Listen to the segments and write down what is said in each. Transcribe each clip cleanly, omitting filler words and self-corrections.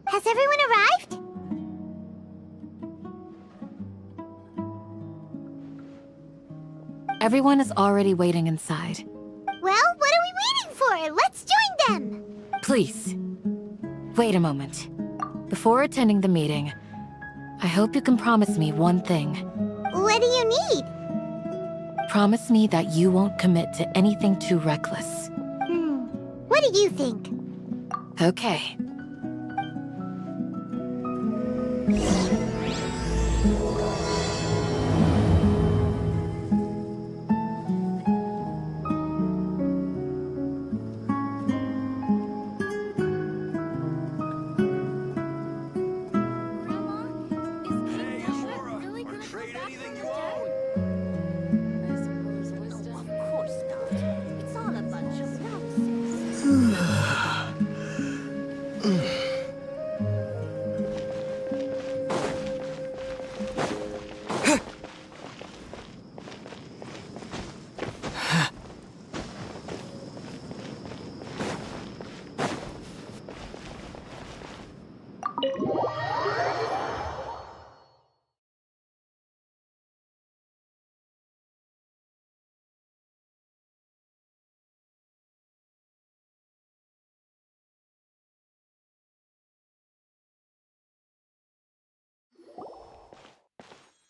Has everyone arrived? Everyone is already waiting inside. Well, what are we waiting for? Let's join them! Please, wait a moment. Before attending the meeting, I hope you can promise me one thing. What do you need? Promise me that you won't commit to anything too reckless. What do you think? Okay.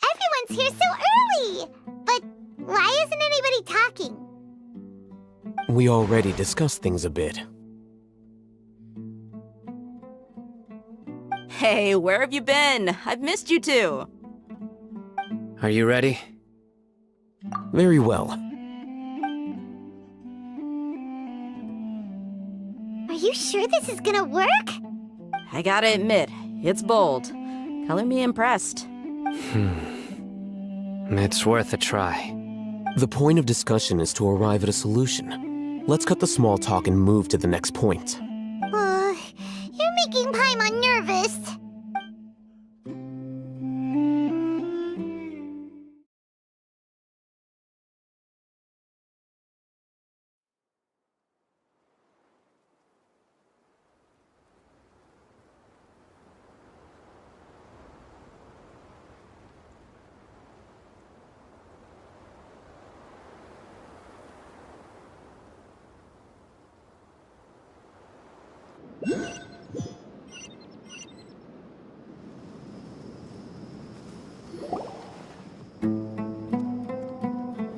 Everyone's here so early! But why isn't anybody talking? We already discussed things a bit. Hey, where have you been? I've missed you too. Are you ready? Very well. Are you sure this is gonna work? I gotta admit, it's bold. Color me impressed. It's worth a try. The point of discussion is to arrive at a solution. Let's cut the small talk and move to the next point. You're making Paimon nervous.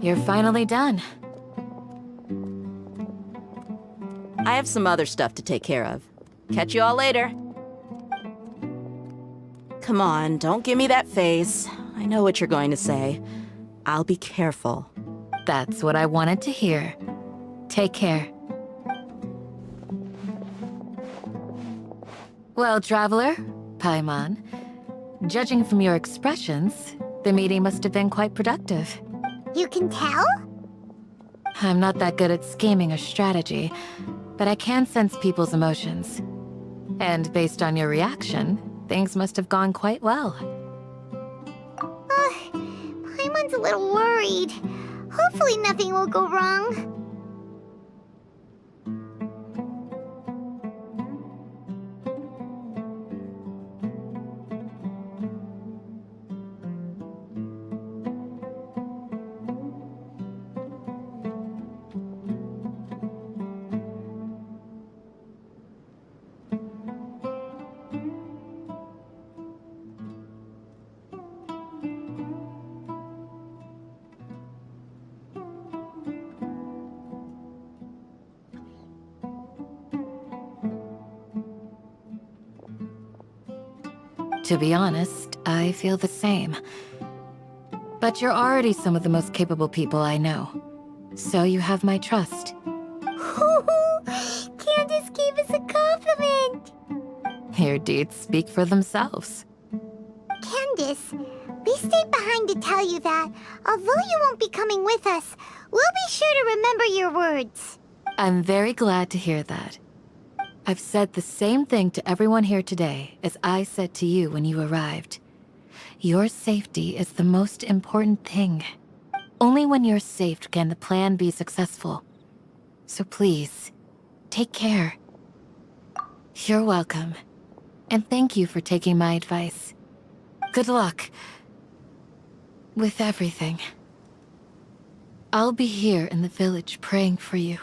You're finally done. I have some other stuff to take care of. Catch you all later. Come on, don't give me that face. I know what you're going to say. I'll be careful. That's what I wanted to hear. Take care. Well, Traveler, Paimon, judging from your expressions, the meeting must have been quite productive. You can tell? I'm not that good at scheming or strategy, but I can sense people's emotions. And based on your reaction, things must have gone quite well. Paimon's a little worried. Hopefully nothing will go wrong. To be honest, I feel the same. But you're already some of the most capable people I know. So you have my trust. Candace gave us a compliment! Your deeds speak for themselves. Candace, we stayed behind to tell you that, although you won't be coming with us, we'll be sure to remember your words. I'm very glad to hear that. I've said the same thing to everyone here today as I said to you when you arrived. Your safety is the most important thing. Only when you're safe can the plan be successful. So please, take care. You're welcome. And thank you for taking my advice. Good luck with everything. I'll be here in the village praying for you.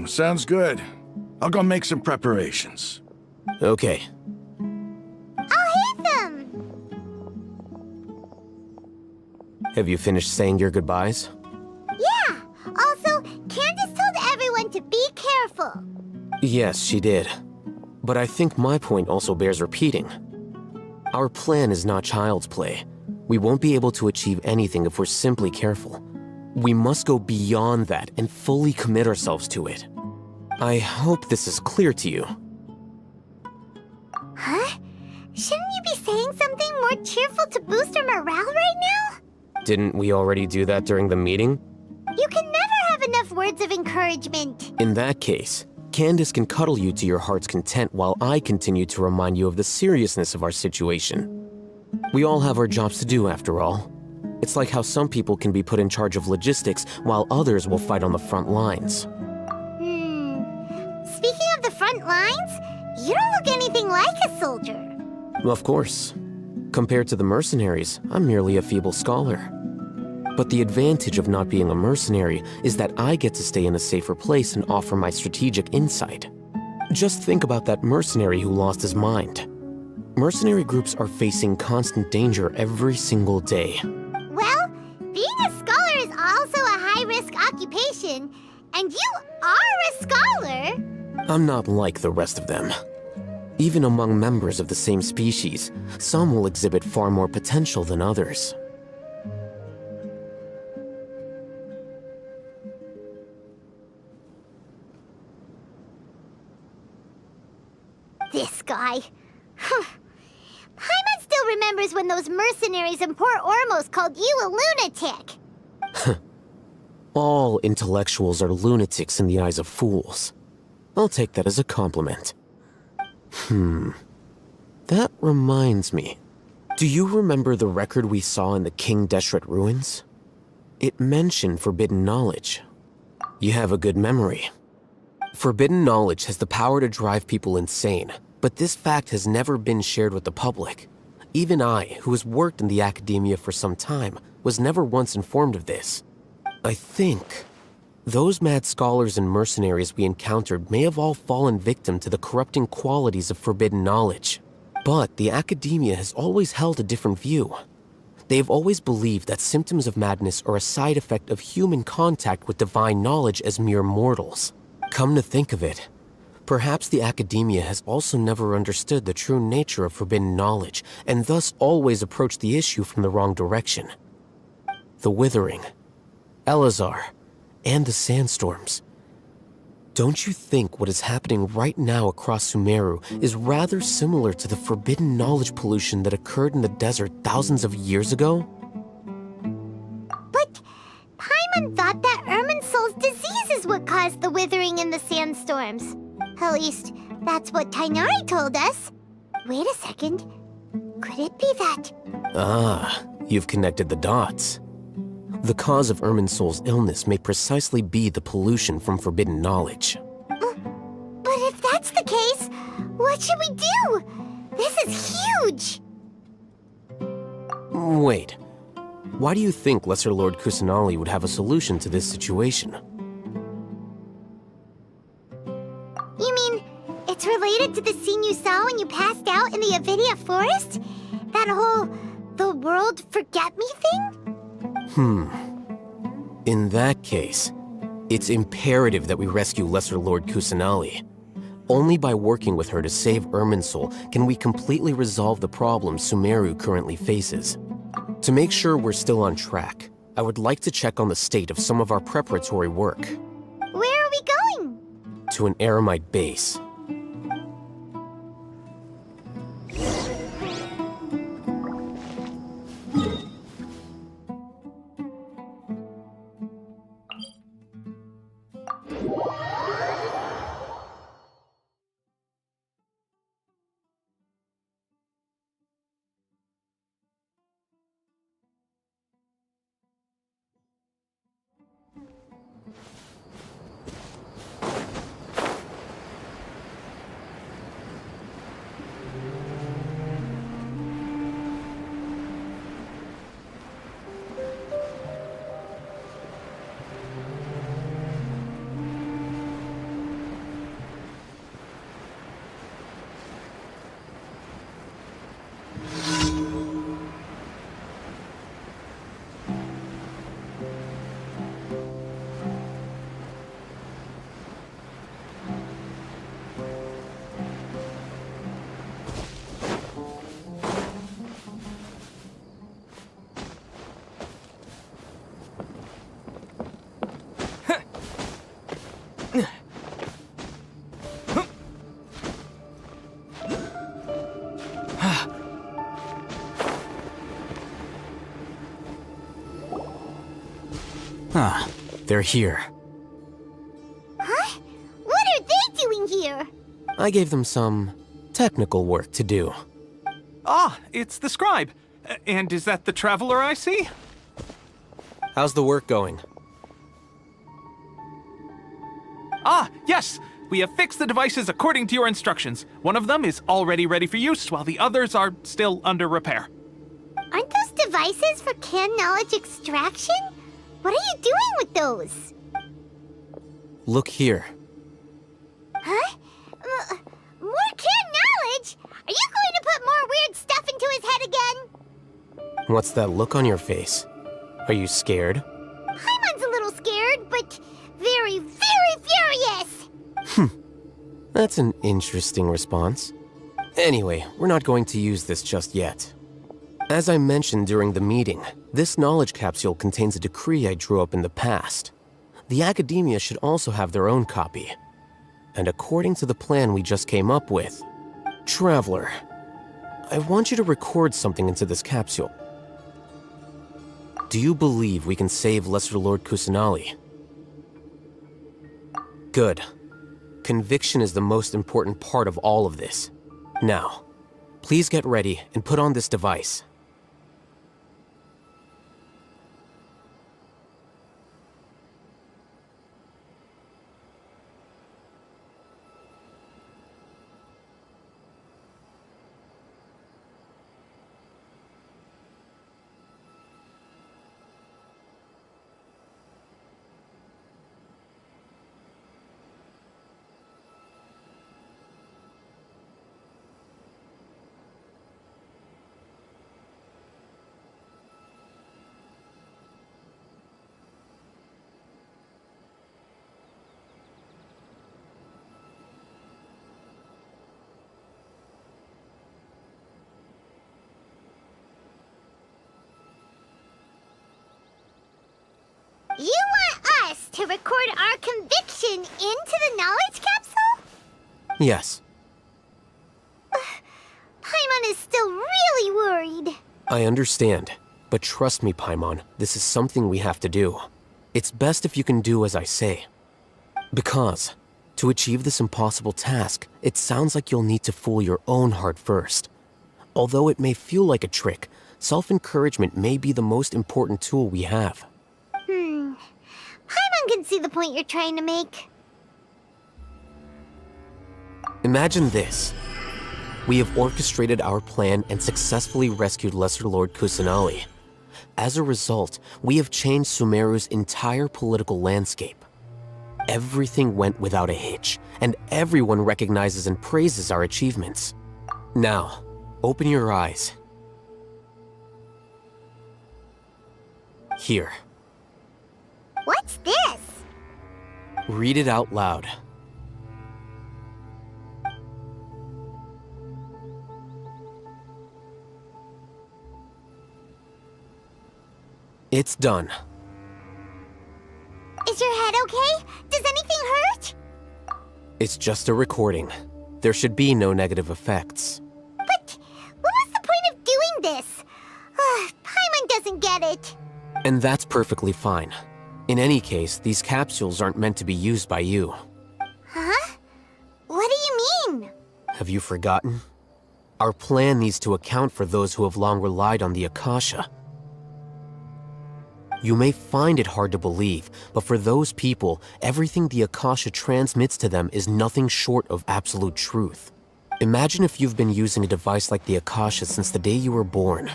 Sounds good. I'll go make some preparations. Okay. I'll hit them! Have you finished saying your goodbyes? Yeah! Also, Candace told everyone to be careful. Yes, she did. But I think my point also bears repeating. Our plan is not child's play. We won't be able to achieve anything if we're simply careful. We must go beyond that and fully commit ourselves to it. I hope this is clear to you. Huh? Shouldn't you be saying something more cheerful to boost our morale right now? Didn't we already do that during the meeting? You can never have enough words of encouragement. In that case, Candace can cuddle you to your heart's content while I continue to remind you of the seriousness of our situation. We all have our jobs to do, after all. It's like how some people can be put in charge of logistics while others will fight on the front lines. Speaking of the front lines, you don't look anything like a soldier. Of course. Compared to the mercenaries, I'm merely a feeble scholar. But the advantage of not being a mercenary is that I get to stay in a safer place and offer my strategic insight. Just think about that mercenary who lost his mind. Mercenary groups are facing constant danger every single day. Well, being a scholar is also a high-risk occupation, and you are a scholar. I'm not like the rest of them. Even among members of the same species, some will exhibit far more potential than others. This guy. Paimon still remembers when those mercenaries in Port Ormos called you a lunatic. All intellectuals are lunatics in the eyes of fools. I'll take that as a compliment. That reminds me. Do you remember the record we saw in the King Deshret ruins? It mentioned forbidden knowledge. You have a good memory. Forbidden knowledge has the power to drive people insane, but this fact has never been shared with the public. Even I, who has worked in the academia for some time, was never once informed of this. I think those mad scholars and mercenaries we encountered may have all fallen victim to the corrupting qualities of forbidden knowledge. But the academia has always held a different view. They have always believed that symptoms of madness are a side effect of human contact with divine knowledge as mere mortals. Come to think of it, perhaps the academia has also never understood the true nature of forbidden knowledge, and thus always approached the issue from the wrong direction. The Withering, Elazar, and the sandstorms. Don't you think what is happening right now across Sumeru is rather similar to the forbidden knowledge pollution that occurred in the desert thousands of years ago? But Paimon thought that Irminsul's disease is what caused the withering and the sandstorms. At least, that's what Tainari told us. Wait a second. Could it be that? Ah, you've connected the dots. The cause of Irminsul's illness may precisely be the pollution from forbidden knowledge. But if that's the case, what should we do? This is huge! Wait, why do you think Lesser Lord Kusanali would have a solution to this situation? You mean, it's related to the scene you saw when you passed out in the Avidia forest? That whole, the world forget me thing? In that case, it's imperative that we rescue Lesser Lord Kusanali. Only by working with her to save Irminsul can we completely resolve the problems Sumeru currently faces. To make sure we're still on track, I would like to check on the state of some of our preparatory work. Where are we going? To an Eremite base. They're here. Huh? What are they doing here? I gave them some technical work to do. Ah, it's the scribe. And is that the traveler I see? How's the work going? Ah, yes! We have fixed the devices according to your instructions. One of them is already ready for use, while the others are still under repair. Aren't those devices for can knowledge extraction? What are you doing with those? Look here. Huh? More can knowledge? Are you going to put more weird stuff into his head again? What's that look on your face? Are you scared? Paimon's a little scared, but very, very furious! That's an interesting response. Anyway, we're not going to use this just yet. As I mentioned during the meeting, this knowledge capsule contains a decree I drew up in the past. The academia should also have their own copy. And according to the plan we just came up with, Traveler, I want you to record something into this capsule. Do you believe we can save Lesser Lord Kusanali? Good. Conviction is the most important part of all of this. Now, please get ready and put on this device. to record our conviction into the knowledge capsule? Yes, Paimon is still really worried. I understand. But trust me, Paimon, this is something we have to do. It's best if you can do as I say. Because, to achieve this impossible task, it sounds like you'll need to fool your own heart first. Although it may feel like a trick, self-encouragement may be the most important tool we have. Paimon can see the point you're trying to make. Imagine this. We have orchestrated our plan and successfully rescued Lesser Lord Kusanali. As a result, we have changed Sumeru's entire political landscape. Everything went without a hitch, and everyone recognizes and praises our achievements. Now, open your eyes. Here. What's this? Read it out loud. It's done. Is your head okay? Does anything hurt? It's just a recording. There should be no negative effects. But what was the point of doing this? Paimon doesn't get it. And that's perfectly fine. In any case, these capsules aren't meant to be used by you. Huh? What do you mean? Have you forgotten? Our plan needs to account for those who have long relied on the Akasha. You may find it hard to believe, but for those people, everything the Akasha transmits to them is nothing short of absolute truth. Imagine if you've been using a device like the Akasha since the day you were born,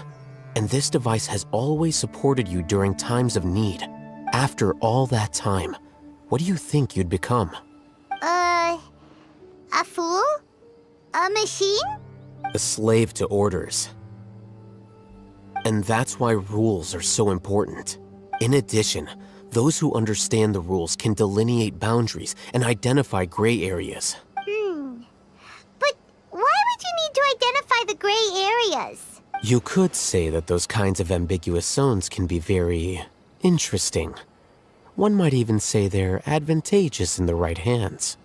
and this device has always supported you during times of need. After all that time, what do you think you'd become? A fool? A machine? A slave to orders. And that's why rules are so important. In addition, those who understand the rules can delineate boundaries and identify gray areas. But why would you need to identify the gray areas? You could say that those kinds of ambiguous zones can be very interesting. One might even say they're advantageous in the right hands.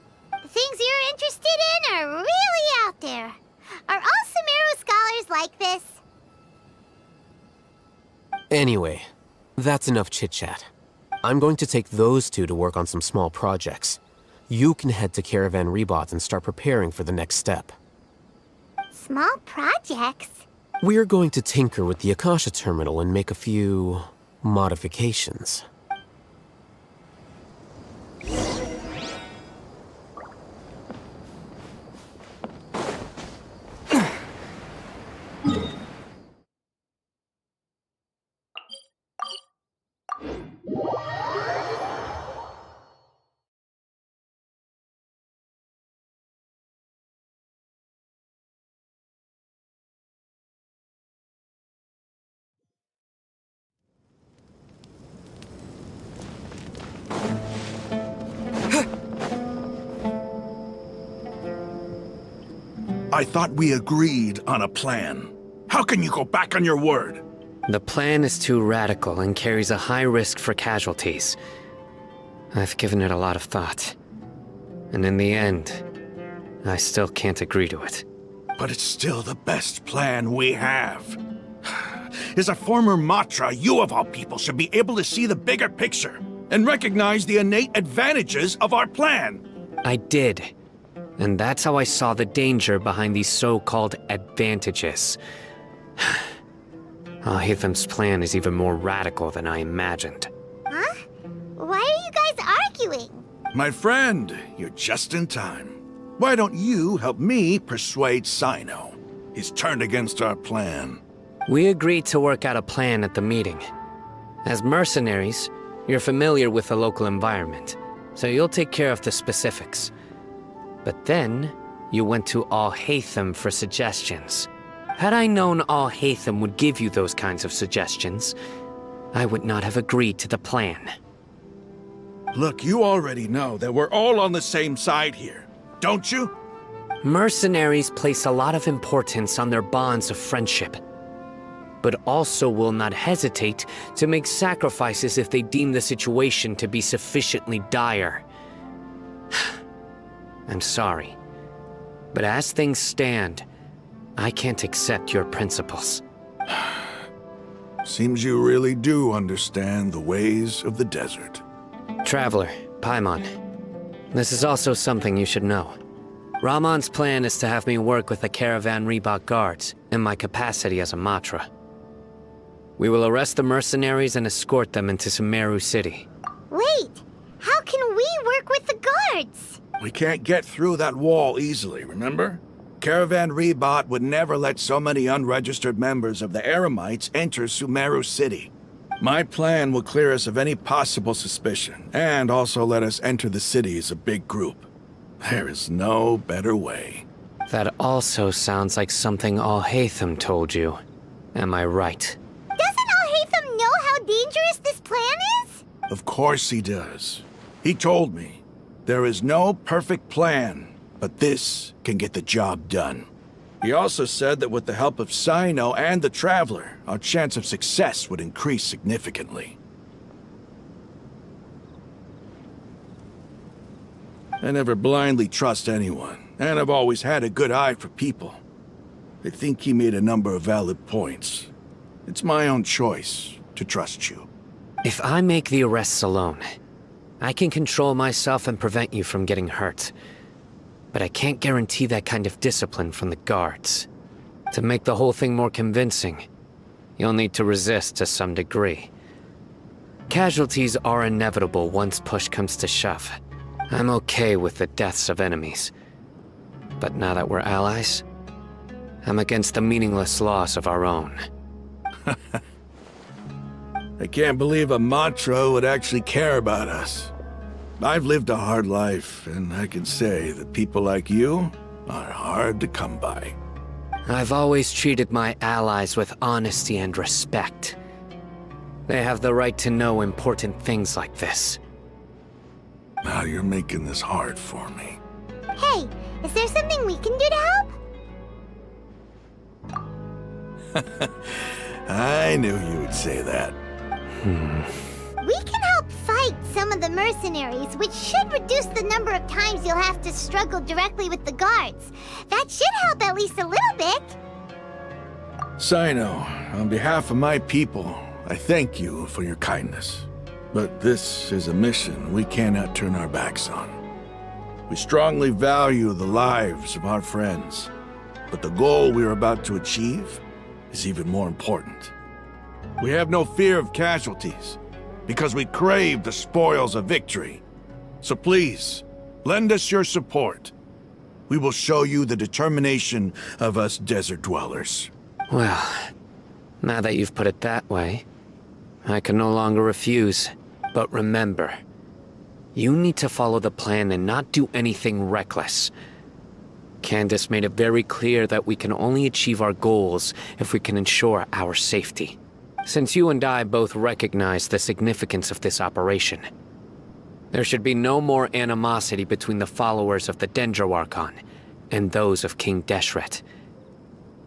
The things you're interested in are really out there. Are all Sumeru scholars like this? Anyway, that's enough chit-chat. I'm going to take those two to work on some small projects. You can head to Caravan Rebot and start preparing for the next step. Small projects? We're going to tinker with the Akasha terminal and make a few modifications. I thought we agreed on a plan. How can you go back on your word? The plan is too radical and carries a high risk for casualties. I've given it a lot of thought. And in the end, I still can't agree to it. But it's still the best plan we have. As a former Matra, you of all people should be able to see the bigger picture and recognize the innate advantages of our plan. I did. And that's how I saw the danger behind these so-called advantages. Al-Hitham's plan is even more radical than I imagined. Huh? Why are you guys arguing? My friend, you're just in time. Why don't you help me persuade Sino? He's turned against our plan. We agreed to work out a plan at the meeting. As mercenaries, you're familiar with the local environment, so you'll take care of the specifics. But then, you went to Al-Haytham for suggestions. Had I known Al-Haytham would give you those kinds of suggestions, I would not have agreed to the plan. Look, you already know that we're all on the same side here, don't you? Mercenaries place a lot of importance on their bonds of friendship. but also will not hesitate to make sacrifices if they deem the situation to be sufficiently dire. I'm sorry, but as things stand, I can't accept your principles. Seems you really do understand the ways of the desert. Traveler, Paimon, this is also something you should know. Ramon's plan is to have me work with the Caravan Reebok guards in my capacity as a Matra. We will arrest the mercenaries and escort them into Sumeru City. Wait, how can we work with the guards? We can't get through that wall easily, remember? Caravan Reebok would never let so many unregistered members of the Eremites enter Sumeru City. My plan will clear us of any possible suspicion, and also let us enter the city as a big group. There is no better way. That also sounds like something Al-Haytham told you. Am I right? Doesn't Al-Haytham know how dangerous this plan is? Of course he does. He told me, there is no perfect plan, but this can get the job done. He also said that with the help of Sino and the Traveler, our chance of success would increase significantly. I never blindly trust anyone, and I've always had a good eye for people. I think he made a number of valid points. It's my own choice to trust you. If I make the arrests alone, I can control myself and prevent you from getting hurt. But I can't guarantee that kind of discipline from the guards. To make the whole thing more convincing, you'll need to resist to some degree. Casualties are inevitable once push comes to shove. I'm okay with the deaths of enemies. But now that we're allies, I'm against the meaningless loss of our own. I can't believe a Matra would actually care about us. I've lived a hard life, and I can say that people like you are hard to come by. I've always treated my allies with honesty and respect. They have the right to know important things like this. Now you're making this hard for me. Hey, is there something we can do to help? I knew you would say that. We can help fight some of the mercenaries, which should reduce the number of times you'll have to struggle directly with the guards. That should help at least a little bit. Sino, on behalf of my people, I thank you for your kindness. But this is a mission we cannot turn our backs on. We strongly value the lives of our friends, but the goal we are about to achieve is even more important. We have no fear of casualties, because we crave the spoils of victory. So please, lend us your support. We will show you the determination of us desert dwellers. Well, now that you've put it that way, I can no longer refuse. But remember, you need to follow the plan and not do anything reckless. Candace made it very clear that we can only achieve our goals if we can ensure our safety. Since you and I both recognize the significance of this operation, there should be no more animosity between the followers of the Dendro Archon and those of King Deshret.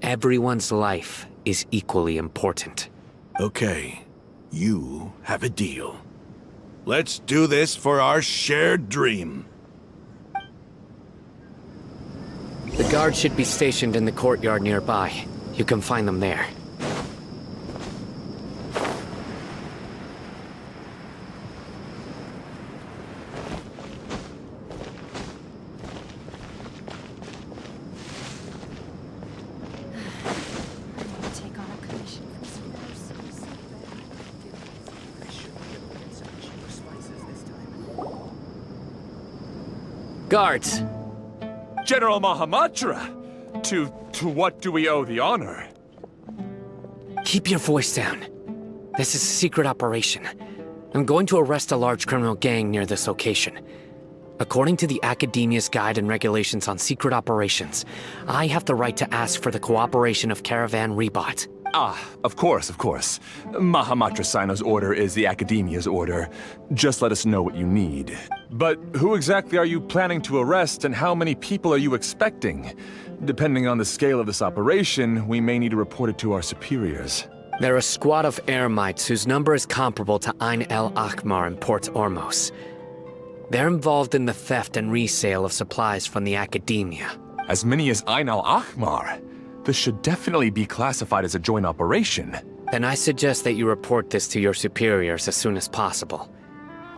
Everyone's life is equally important. Okay, you have a deal. Let's do this for our shared dream. The guards should be stationed in the courtyard nearby. You can find them there. Guards! General Mahamatra! To what do we owe the honor? Keep your voice down. This is a secret operation. I'm going to arrest a large criminal gang near this location. According to the Academia's Guide and Regulations on Secret Operations, I have the right to ask for the cooperation of Caravan Reebok. Ah, of course, of course. Mahamatra Sino's order is the Academia's order. Just let us know what you need. But who exactly are you planning to arrest, and how many people are you expecting? Depending on the scale of this operation, we may need to report it to our superiors. They're a squad of eremites whose number is comparable to Ain el Akmar in Port Ormos. They're involved in the theft and resale of supplies from the Academia. As many as Ain al-Ahmar? This should definitely be classified as a joint operation. Then I suggest that you report this to your superiors as soon as possible,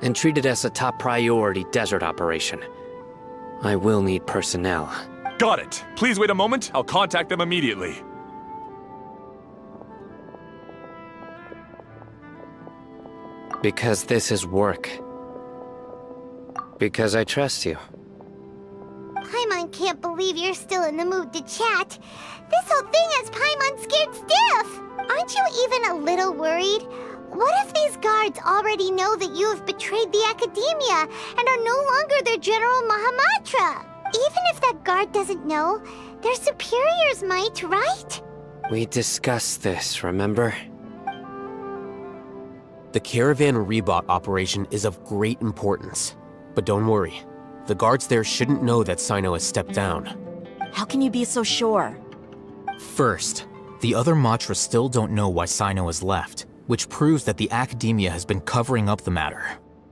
and treat it as a top priority desert operation. I will need personnel. Got it. Please wait a moment. I'll contact them immediately. Because this is work. Because I trust you. Paimon can't believe you're still in the mood to chat. This whole thing has Paimon scared stiff. Aren't you even a little worried? What if these guards already know that you have betrayed the Academia and are no longer their General Mahamatra? Even if that guard doesn't know, their superiors might, right? We discussed this, remember? The Caravan Rebot operation is of great importance. But don't worry, the guards there shouldn't know that Sino has stepped down. How can you be so sure? First, the other Matra still don't know why Sino has left, which proves that the Academia has been covering up the matter.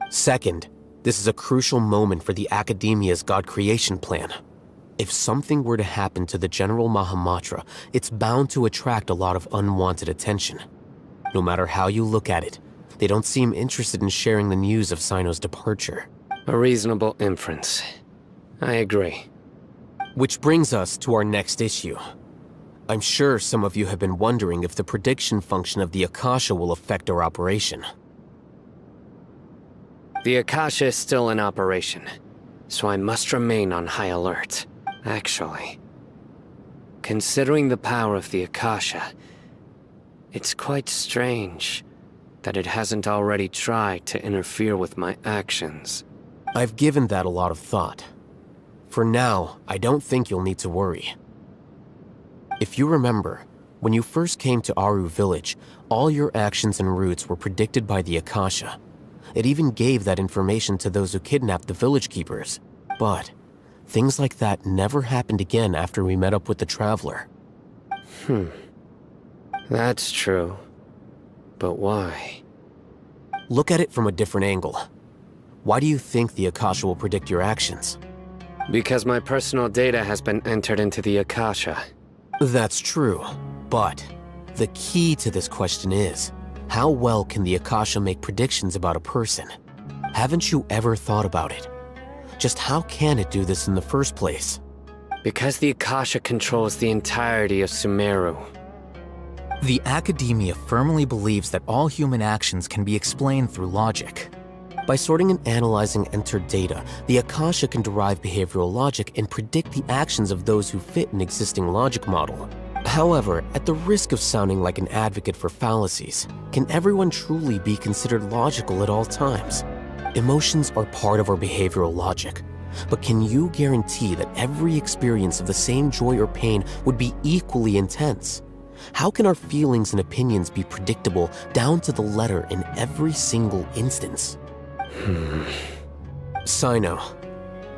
Second, this is a crucial moment for the Academia's God creation plan. If something were to happen to the General Mahamatra, it's bound to attract a lot of unwanted attention. No matter how you look at it, they don't seem interested in sharing the news of Sino's departure. A reasonable inference. I agree. Which brings us to our next issue. I'm sure some of you have been wondering if the prediction function of the Akasha will affect our operation. The Akasha is still in operation, so I must remain on high alert. Actually, considering the power of the Akasha, it's quite strange that it hasn't already tried to interfere with my actions. I've given that a lot of thought. For now, I don't think you'll need to worry. If you remember, when you first came to Aru Village, all your actions and routes were predicted by the Akasha. It even gave that information to those who kidnapped the village keepers. But things like that never happened again after we met up with the Traveler. That's true. But why? Look at it from a different angle. Why do you think the Akasha will predict your actions? Because my personal data has been entered into the Akasha. That's true, but the key to this question is, how well can the Akasha make predictions about a person? Haven't you ever thought about it? Just how can it do this in the first place? Because the Akasha controls the entirety of Sumeru. The Academia firmly believes that all human actions can be explained through logic. By sorting and analyzing entered data, the Akasha can derive behavioral logic and predict the actions of those who fit an existing logic model. However, at the risk of sounding like an advocate for fallacies, can everyone truly be considered logical at all times? Emotions are part of our behavioral logic, but can you guarantee that every experience of the same joy or pain would be equally intense? How can our feelings and opinions be predictable down to the letter in every single instance? Sino,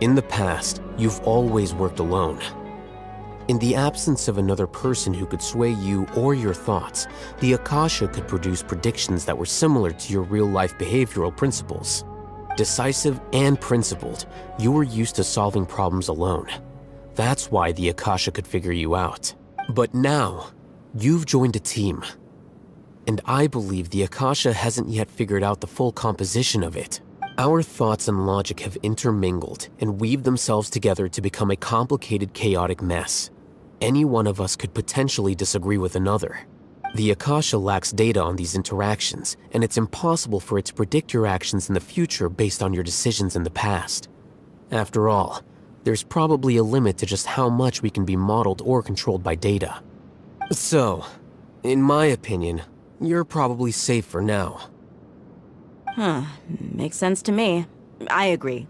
in the past, you've always worked alone. In the absence of another person who could sway you or your thoughts, the Akasha could produce predictions that were similar to your real-life behavioral principles. Decisive and principled, you were used to solving problems alone. That's why the Akasha could figure you out. But now, you've joined a team. And I believe the Akasha hasn't yet figured out the full composition of it. Our thoughts and logic have intermingled and weaved themselves together to become a complicated, chaotic mess. Any one of us could potentially disagree with another. The Akasha lacks data on these interactions, and it's impossible for it to predict your actions in the future based on your decisions in the past. After all, there's probably a limit to just how much we can be modeled or controlled by data. In my opinion, you're probably safe for now. Makes sense to me. I agree.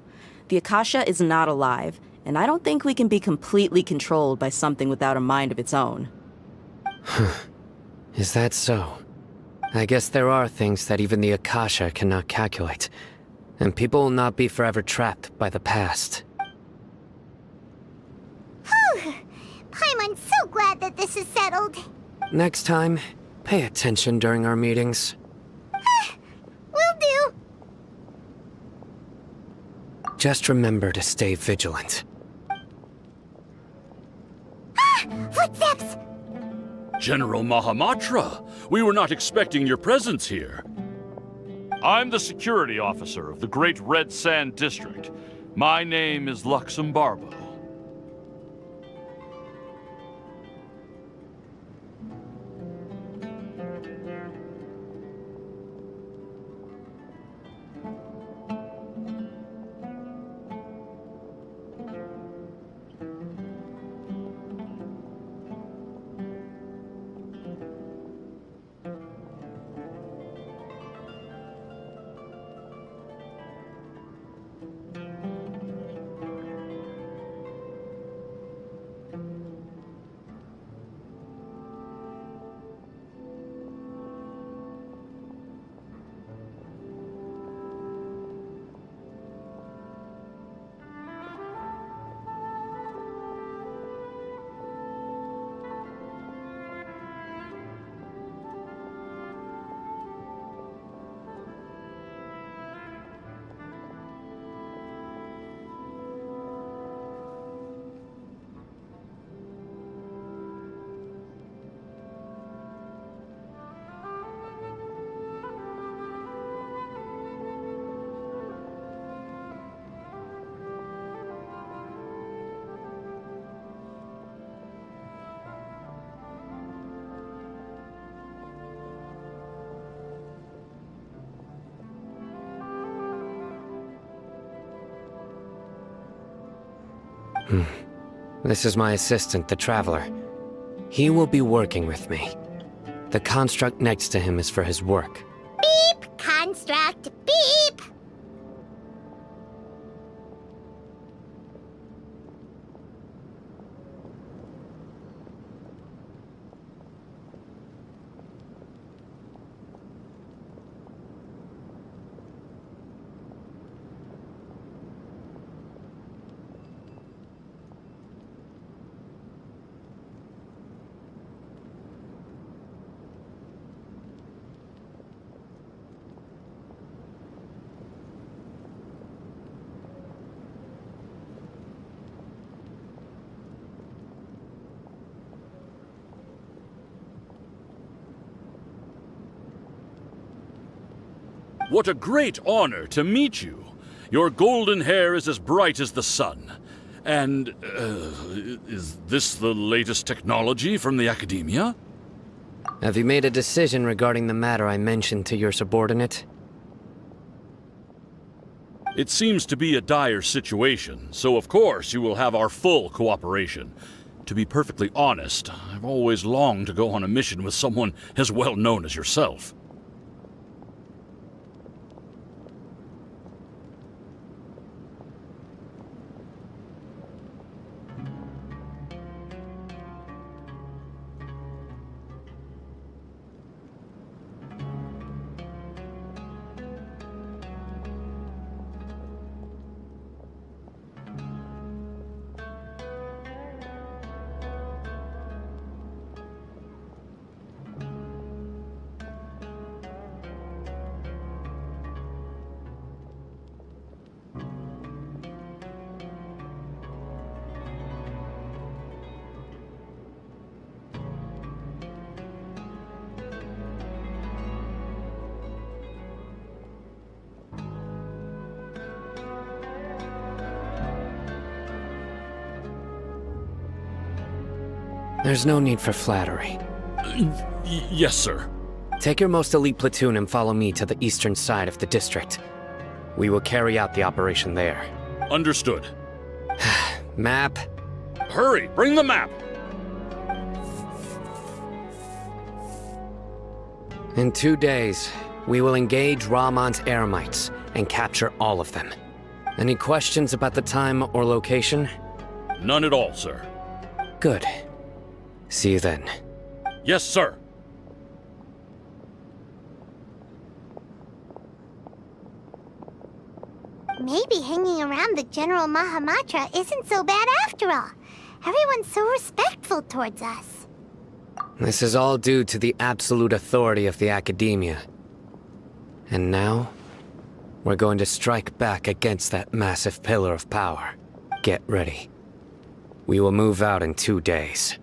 The Akasha is not alive, and I don't think we can be completely controlled by something without a mind of its own. Is that so? I guess there are things that even the Akasha cannot calculate, and people will not be forever trapped by the past. Paimon's so glad that this is settled. Next time, Pay attention during our meetings. Will do. Just remember to stay vigilant. Footsteps! General Mahamatra, we were not expecting your presence here. I'm the security officer of the Great Red Sand District. My name is Luxembarbo. This is my assistant, the Traveler. He will be working with me. The construct next to him is for his work. Beep! Construct, beep! What a great honor to meet you. Your golden hair is as bright as the sun. And, is this the latest technology from the Academia? Have you made a decision regarding the matter I mentioned to your subordinate? It seems to be a dire situation, so of course you will have our full cooperation. To be perfectly honest, I've always longed to go on a mission with someone as well known as yourself. There's no need for flattery. Yes, sir. Take your most elite platoon and follow me to the eastern side of the district. We will carry out the operation there. Understood. Map. Hurry, bring the map! In 2 days, we will engage Rahman's Eremites and capture all of them. Any questions about the time or location? None at all, sir. Good. See you then. Yes, sir. Maybe hanging around the General Mahamatra isn't so bad after all. Everyone's so respectful towards us. This is all due to the absolute authority of the Academia. And now, we're going to strike back against that massive pillar of power. Get ready. We will move out in 2 days.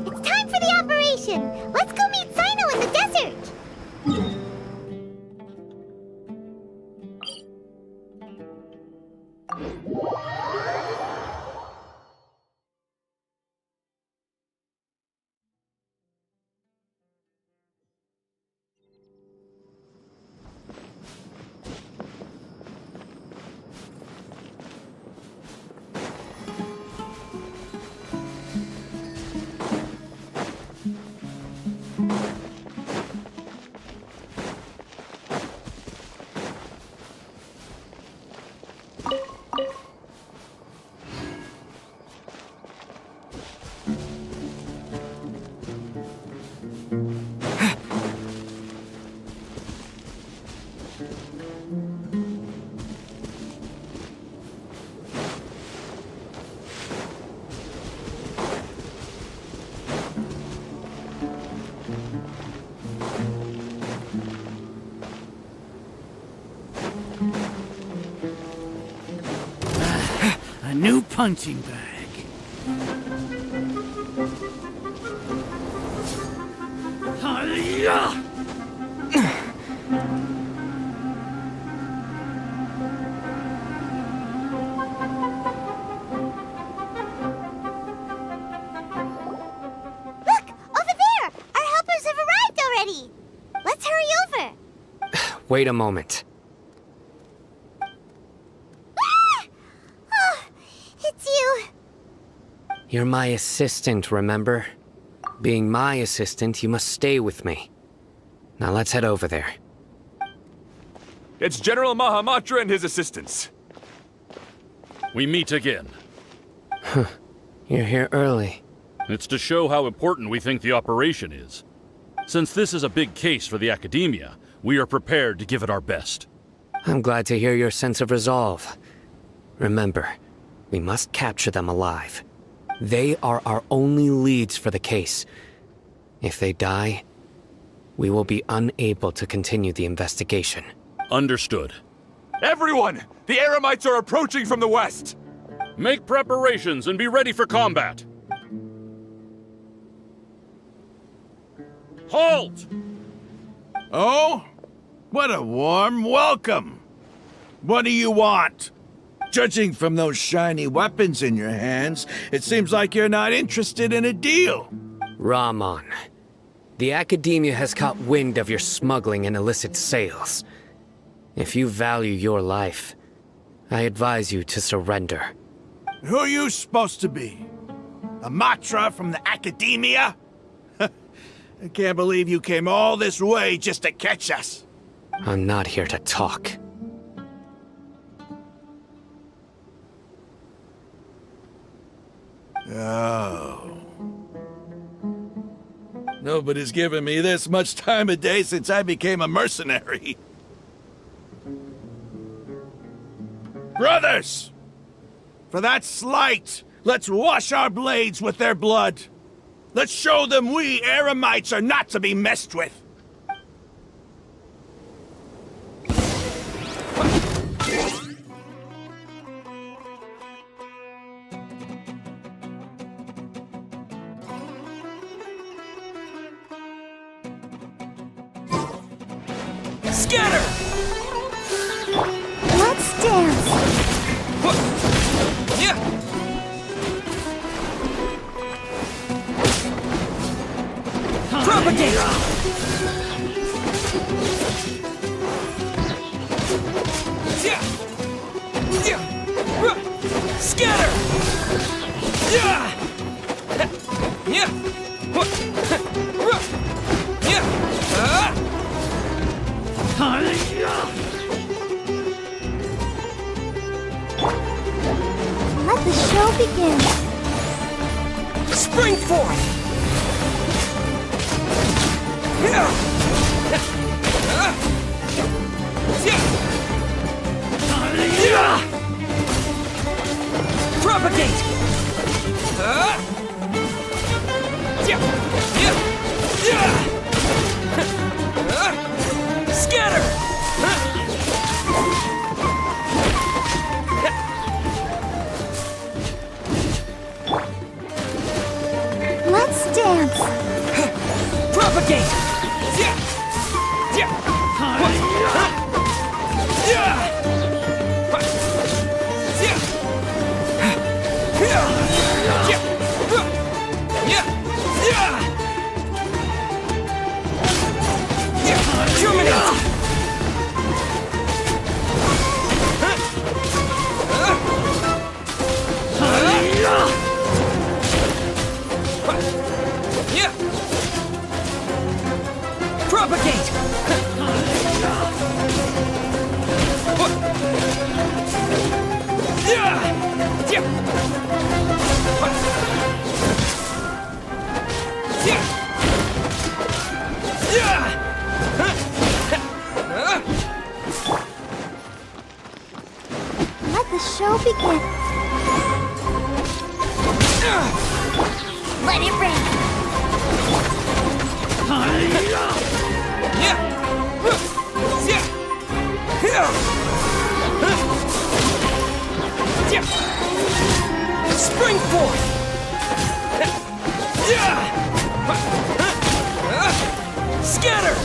It's time for the operation! Let's go meet Sino in the desert! A new punching bag. Hi-ya! Look! Over there! Our helpers have arrived already! Let's hurry over! Wait a moment. Ah! Oh, it's you! You're my assistant, remember? Being my assistant, you must stay with me. Now let's head over there. It's General Mahamatra and his assistants. We meet again. You're here early. It's to show how important we think the operation is. Since this is a big case for the Academia, we are prepared to give it our best. I'm glad to hear your sense of resolve. Remember, we must capture them alive. They are our only leads for the case. If they die, we will be unable to continue the investigation. Understood. Everyone! The Eremites are approaching from the west! Make preparations and be ready for combat. Halt! Oh? What a warm welcome! What do you want? Judging from those shiny weapons in your hands, it seems like you're not interested in a deal. Rahman, the Academia has caught wind of your smuggling and illicit sales. If you value your life, I advise you to surrender. Who are you supposed to be? A Matra from the Academia? I can't believe you came all this way just to catch us. I'm not here to talk. Oh. Nobody's given me this much time of day since I became a mercenary. Brothers! For that slight, let's wash our blades with their blood. Let's show them we Eremites are not to be messed with. Scatter! Let's dance! Yeah! Propagate! Scatter! Let the show begin. Spring forth! Propagate! Scatter! Let's dance. Propagate! Terminate! Propagate! Let the show begin. Let it rain. Spring forth! Scatter!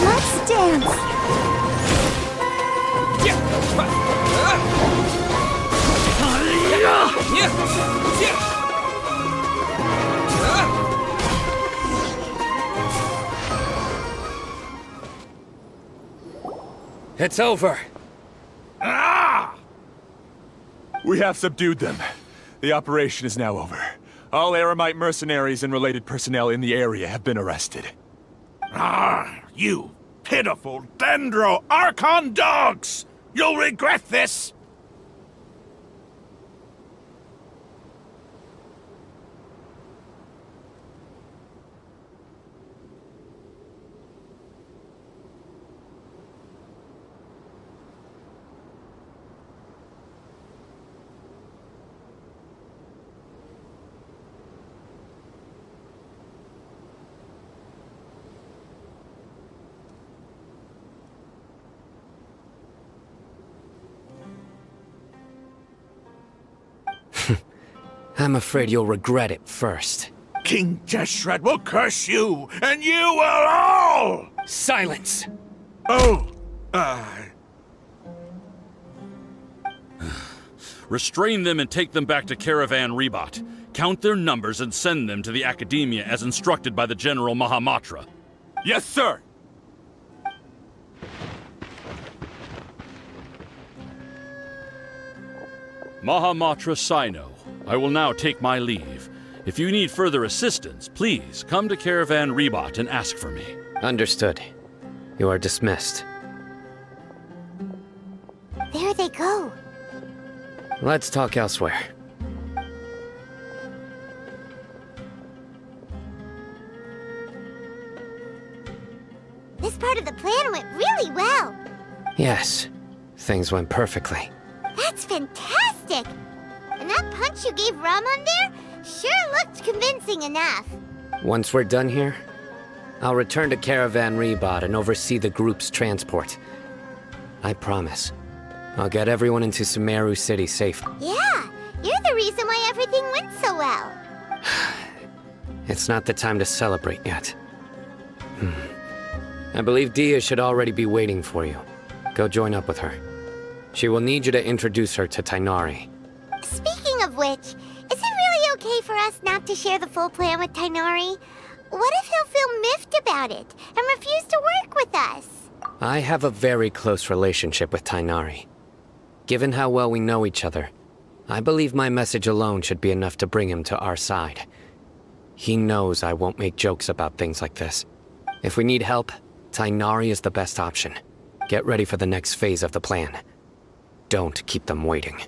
Let's dance. It's over. We have subdued them. The operation is now over. All Aramite mercenaries and related personnel in the area have been arrested. Ah, you pitiful Dendro Archon dogs! You'll regret this! I'm afraid you'll regret it first. King Jeshred will curse you, and you will all! Silence! Oh, Restrain them and take them back to Caravan Rebot. Count their numbers and send them to the Academia as instructed by the General Mahamatra. Yes, sir! Mahamatra Sino, I will now take my leave. If you need further assistance, please come to Caravan Rebot and ask for me. Understood. You are dismissed. There they go. Let's talk elsewhere. This part of the plan went really well. Yes, things went perfectly. That's fantastic! And that punch you gave Ramon there sure looked convincing enough. Once we're done here, I'll return to Caravan Rebot and oversee the group's transport. I promise. I'll get everyone into Sumeru City safe. Yeah, you're the reason why everything went so well. It's not the time to celebrate yet. I believe Dia should already be waiting for you. Go join up with her. She will need you to introduce her to Tainari. Speaking of which, is it really okay for us not to share the full plan with Tainari? What if he'll feel miffed about it and refuse to work with us? I have a very close relationship with Tainari. Given how well we know each other, I believe my message alone should be enough to bring him to our side. He knows I won't make jokes about things like this. If we need help, Tainari is the best option. Get ready for the next phase of the plan. Don't keep them waiting.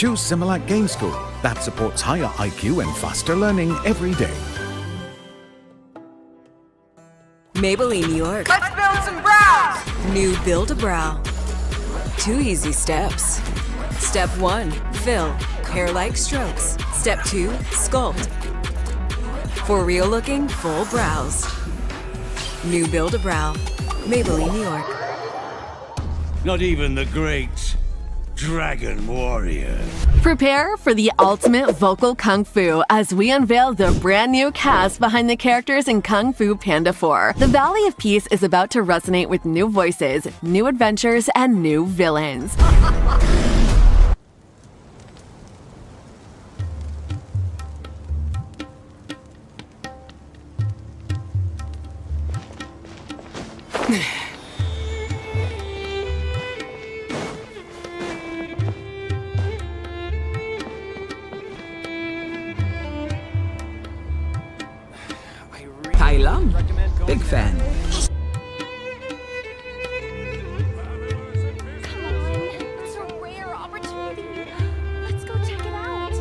Choose Similac Game School that supports higher IQ and faster learning every day. Maybelline, New York. Let's build some brows! New Build-A-Brow. 2 easy steps. Step 1, fill, hair-like strokes. Step 2, sculpt. For real-looking, full brows. New Build-A-Brow. Maybelline, New York. Not even the great Dragon Warrior. Prepare for the ultimate vocal kung fu as we unveil the brand new cast behind the characters in Kung Fu Panda 4. The Valley of Peace is about to resonate with new voices, new adventures, and new villains. Kailam, big fan. Come on, it's a rare opportunity. Let's go check it out.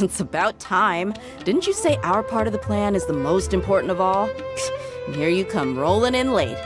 It's about time. Didn't you say our part of the plan is the most important of all? And here you come rolling in late.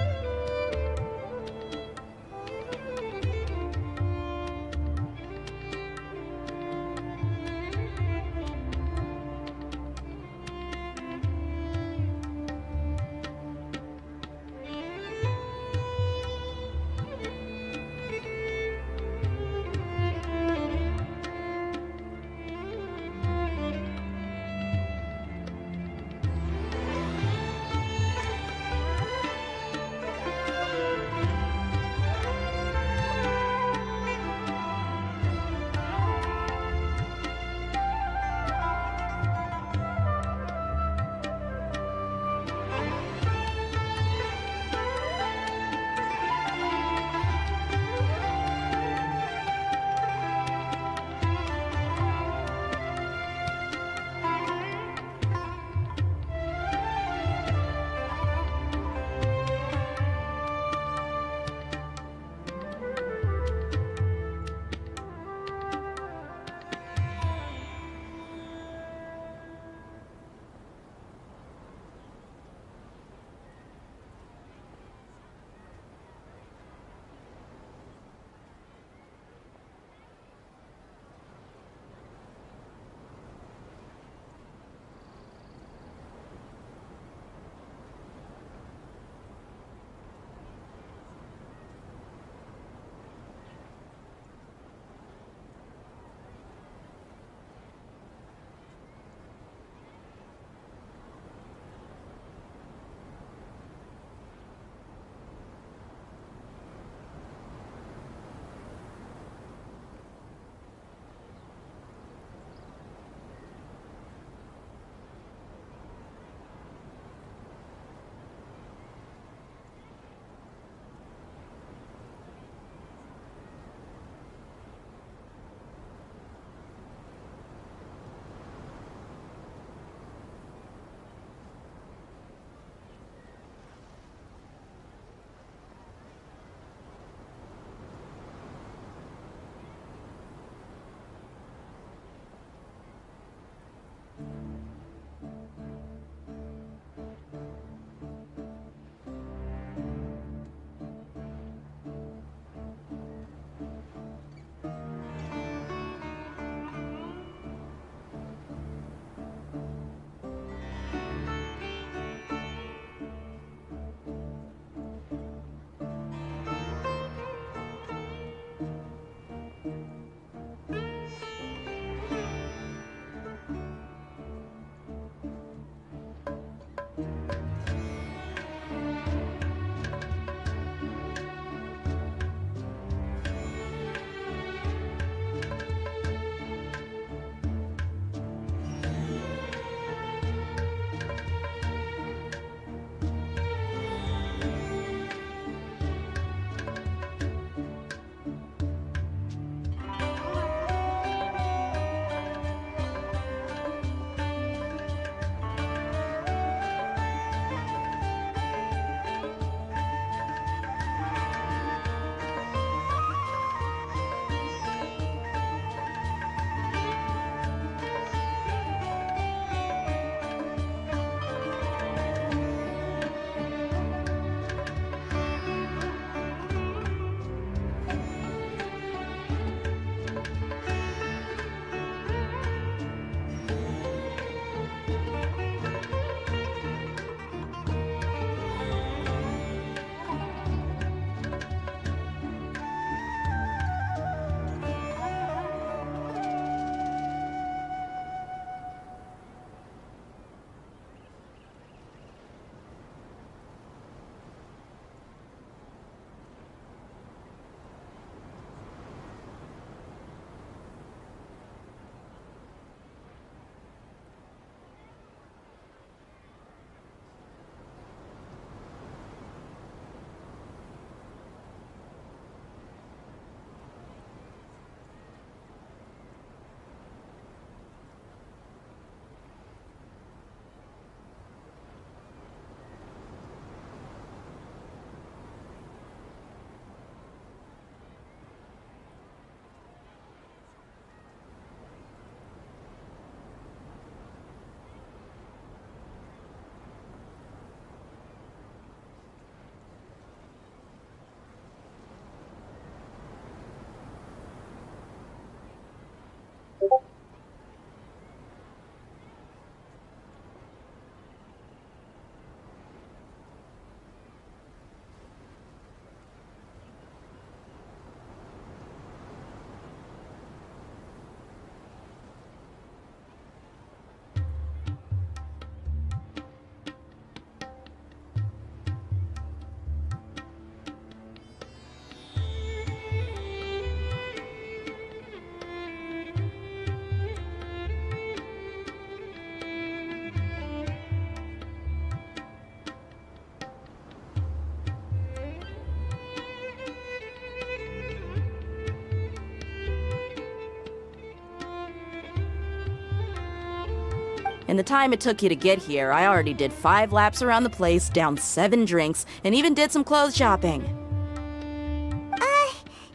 In the time it took you to get here, I already did 5 laps around the place, downed 7 drinks, and even did some clothes shopping.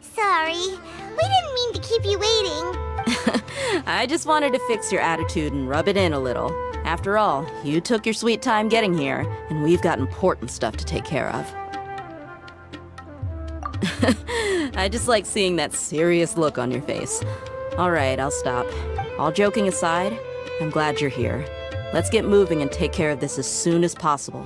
Sorry. We didn't mean to keep you waiting. I just wanted to fix your attitude and rub it in a little. After all, you took your sweet time getting here, and we've got important stuff to take care of. I just like seeing that serious look on your face. Alright, I'll stop. All joking aside, I'm glad you're here. Let's get moving and take care of this as soon as possible.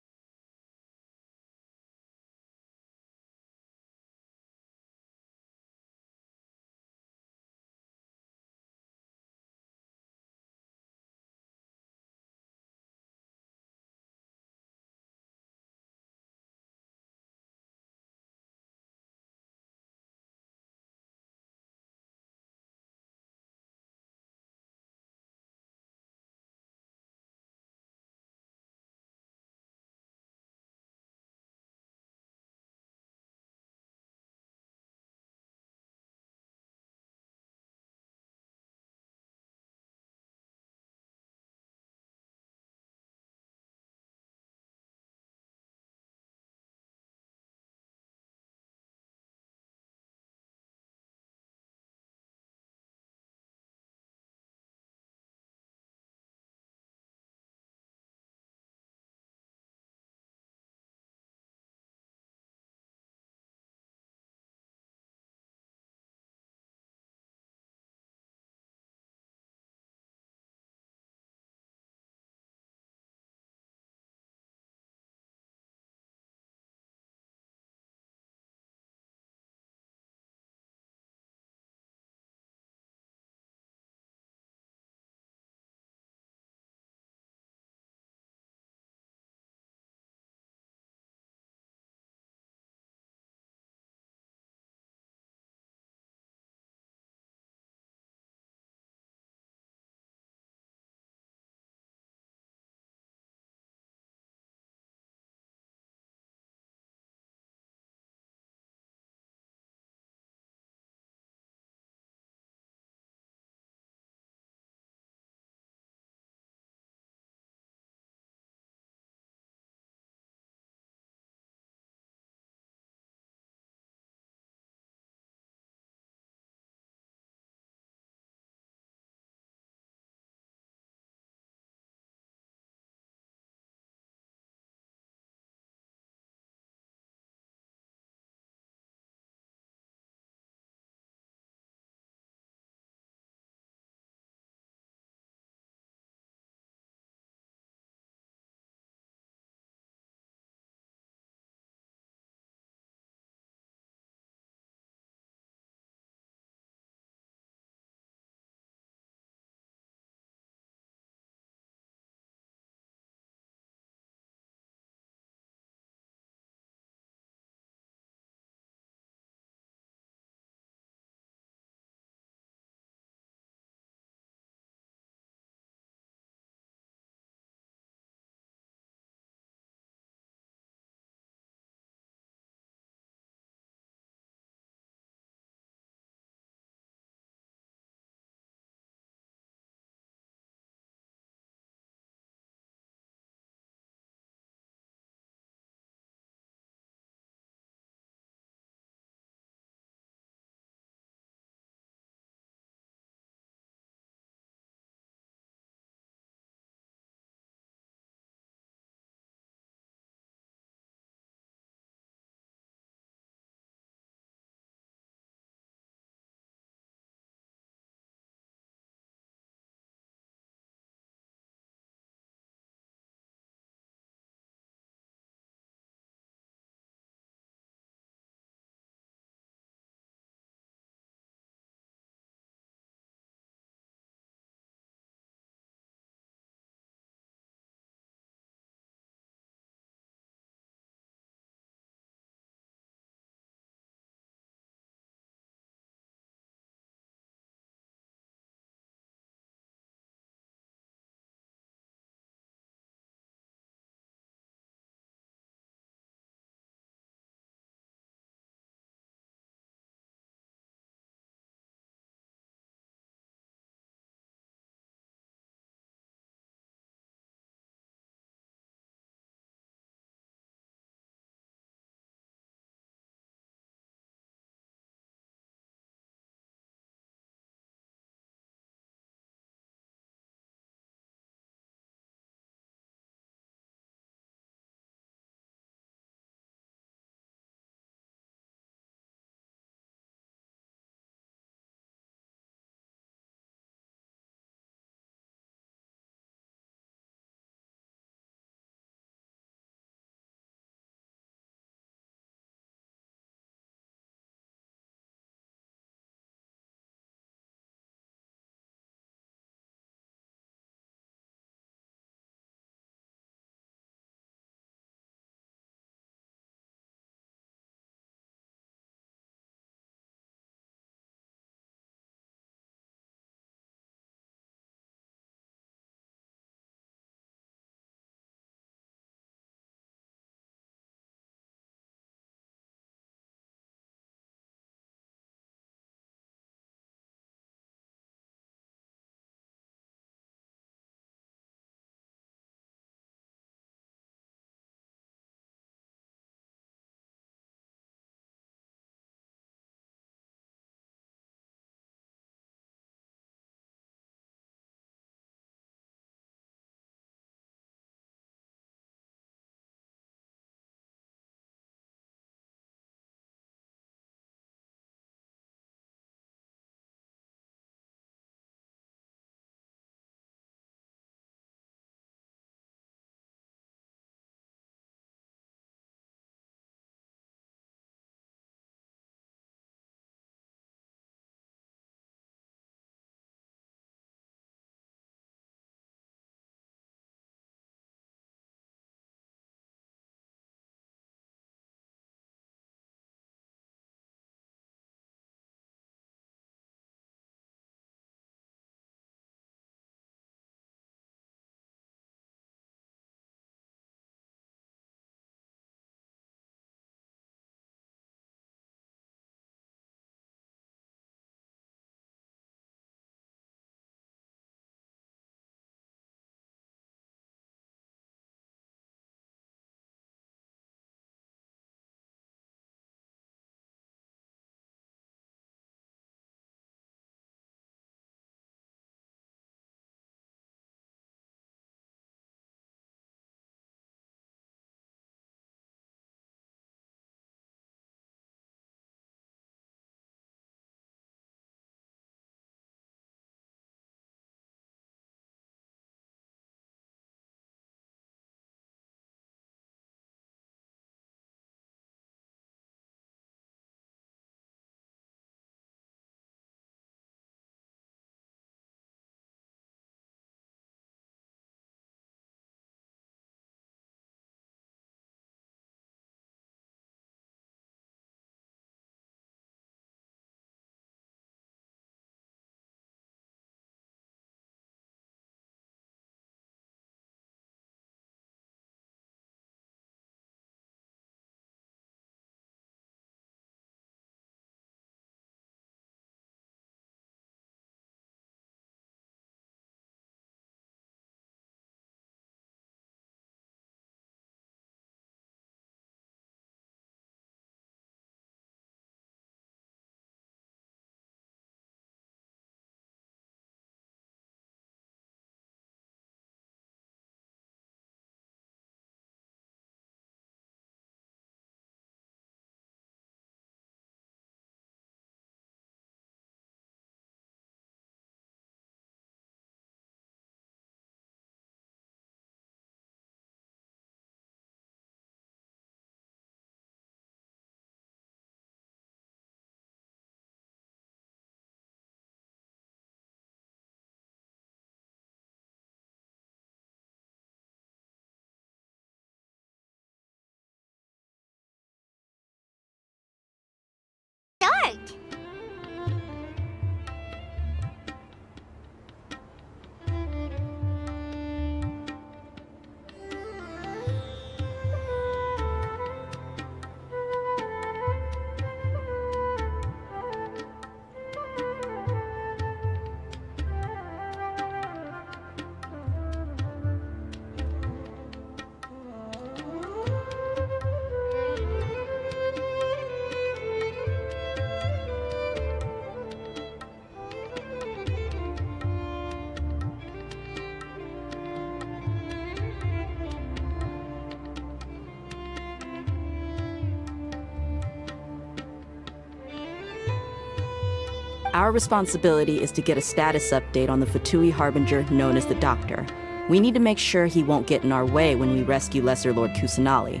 Our responsibility is to get a status update on the Fatui Harbinger known as the Doctor. We need to make sure he won't get in our way when we rescue Lesser Lord Kusanali.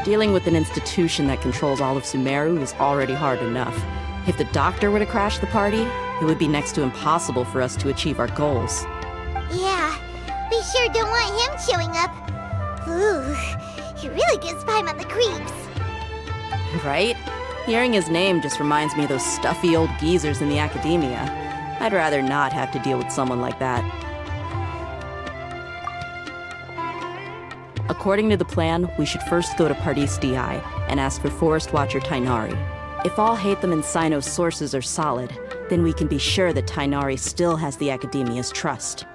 Dealing with an institution that controls all of Sumeru is already hard enough. If the Doctor were to crash the party, it would be next to impossible for us to achieve our goals. Yeah, we sure don't want him showing up. Ooh, he really gives Paimon the creeps. Right? Hearing his name just reminds me of those stuffy old geezers in the academia. I'd rather not have to deal with someone like that. According to the plan, we should first go to Pardis DI and ask for Forest Watcher Tainari. If all Hatham and Sino's sources are solid, then we can be sure that Tainari still has the Academia's trust.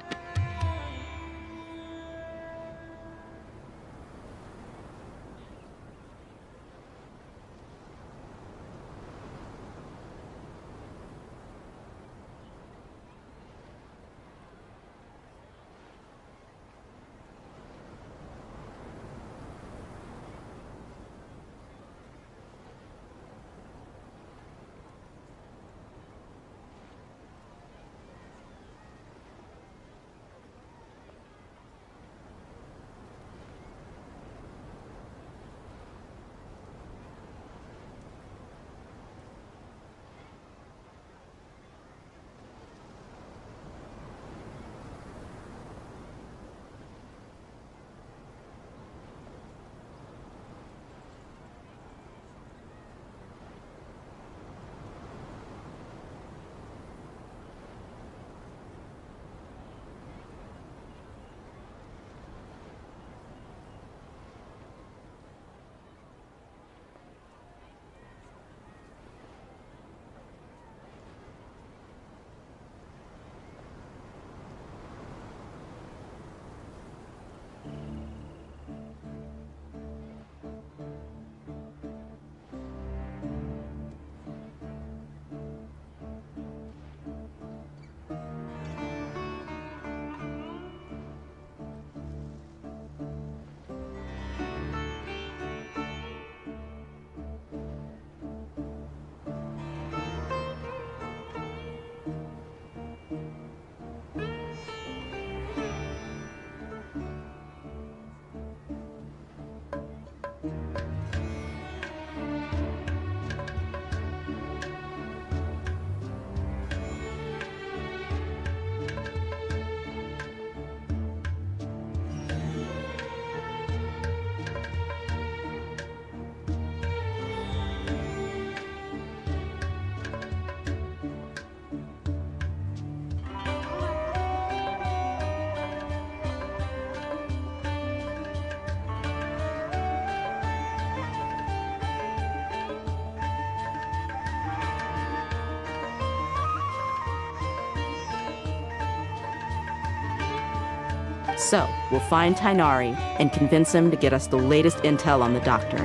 So, we'll find Tainari and convince him to get us the latest intel on the Doctor.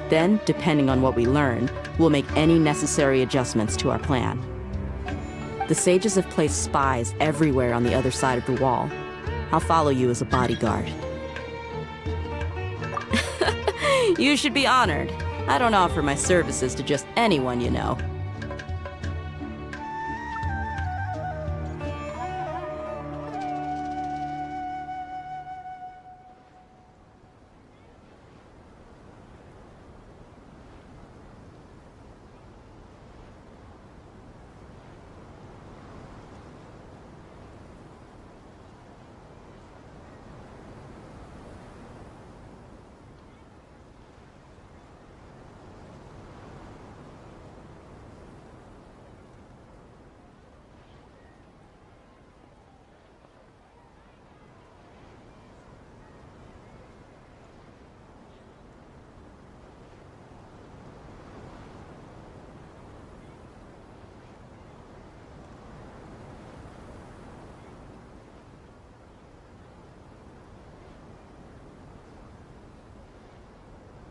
Then, depending on what we learn, we'll make any necessary adjustments to our plan. The sages have placed spies everywhere on the other side of the wall. I'll follow you as a bodyguard. You should be honored. I don't offer my services to just anyone you know.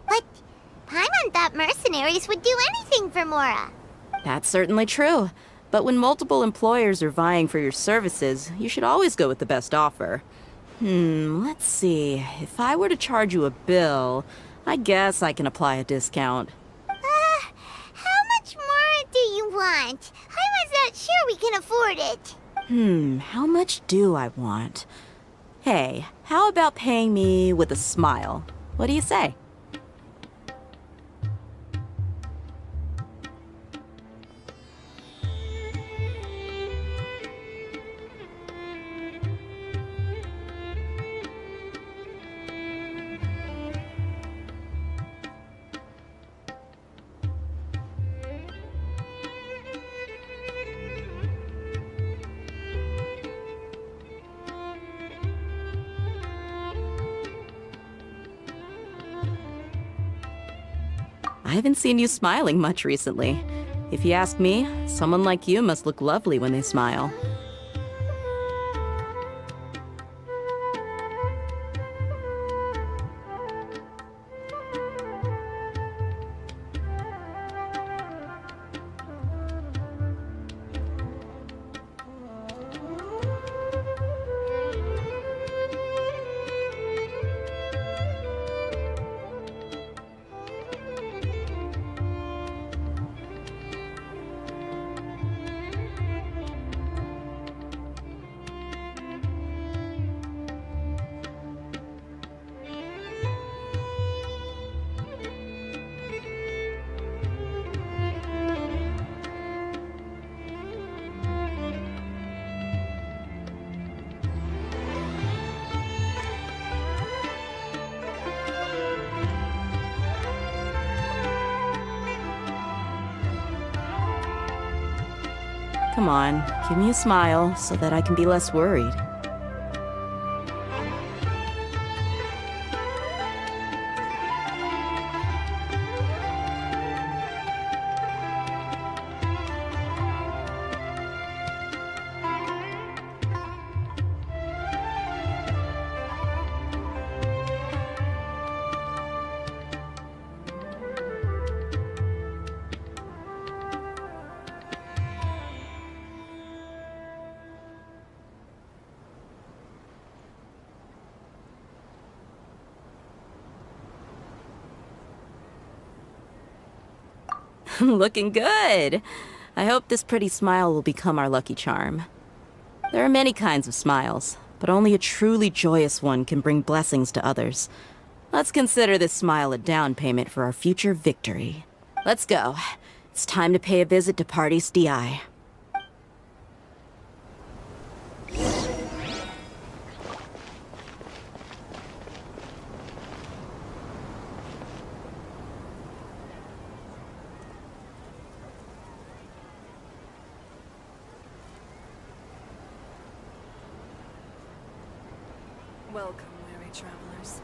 But Paimon thought mercenaries would do anything for Mora. That's certainly true. But when multiple employers are vying for your services, you should always go with the best offer. Let's see. If I were to charge you a bill, I guess I can apply a discount. How much more do you want? I'm not sure we can afford it. How much do I want? Hey, how about paying me with a smile? What do you say? I haven't seen you smiling much recently. If you ask me, someone like you must look lovely when they smile. Come on, give me a smile so that I can be less worried. Looking good! I hope this pretty smile will become our lucky charm. There are many kinds of smiles, but only a truly joyous one can bring blessings to others. Let's consider this smile a down payment for our future victory. Let's go. It's time to pay a visit to Party's DI. Welcome, weary travelers.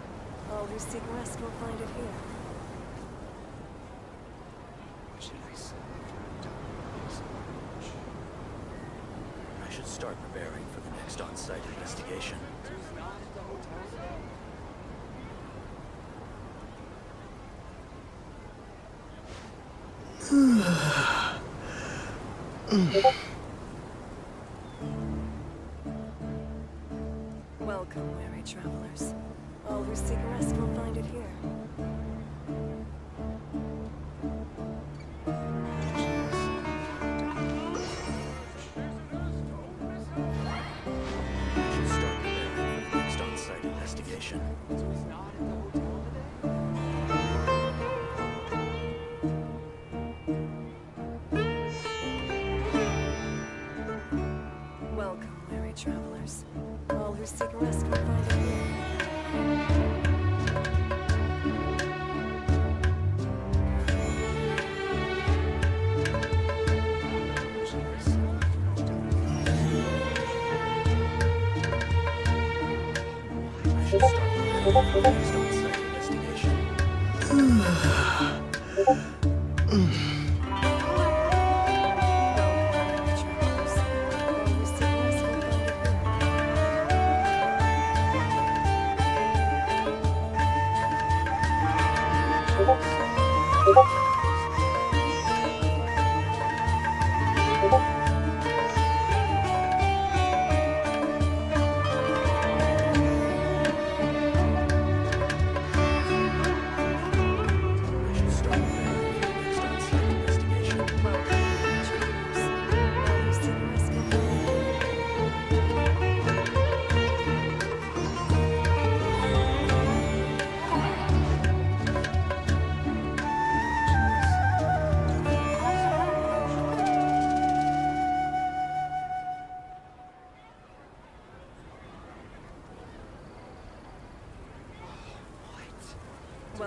All who seek rest will find it here. I should start preparing for the next on-site investigation. Welcome, weary travelers. All who seek rest will find it here. I should start preparing for the next on-site investigation. Welcome, weary travelers. All who seek rest will find it here. I should start preparing for the next on-site investigation.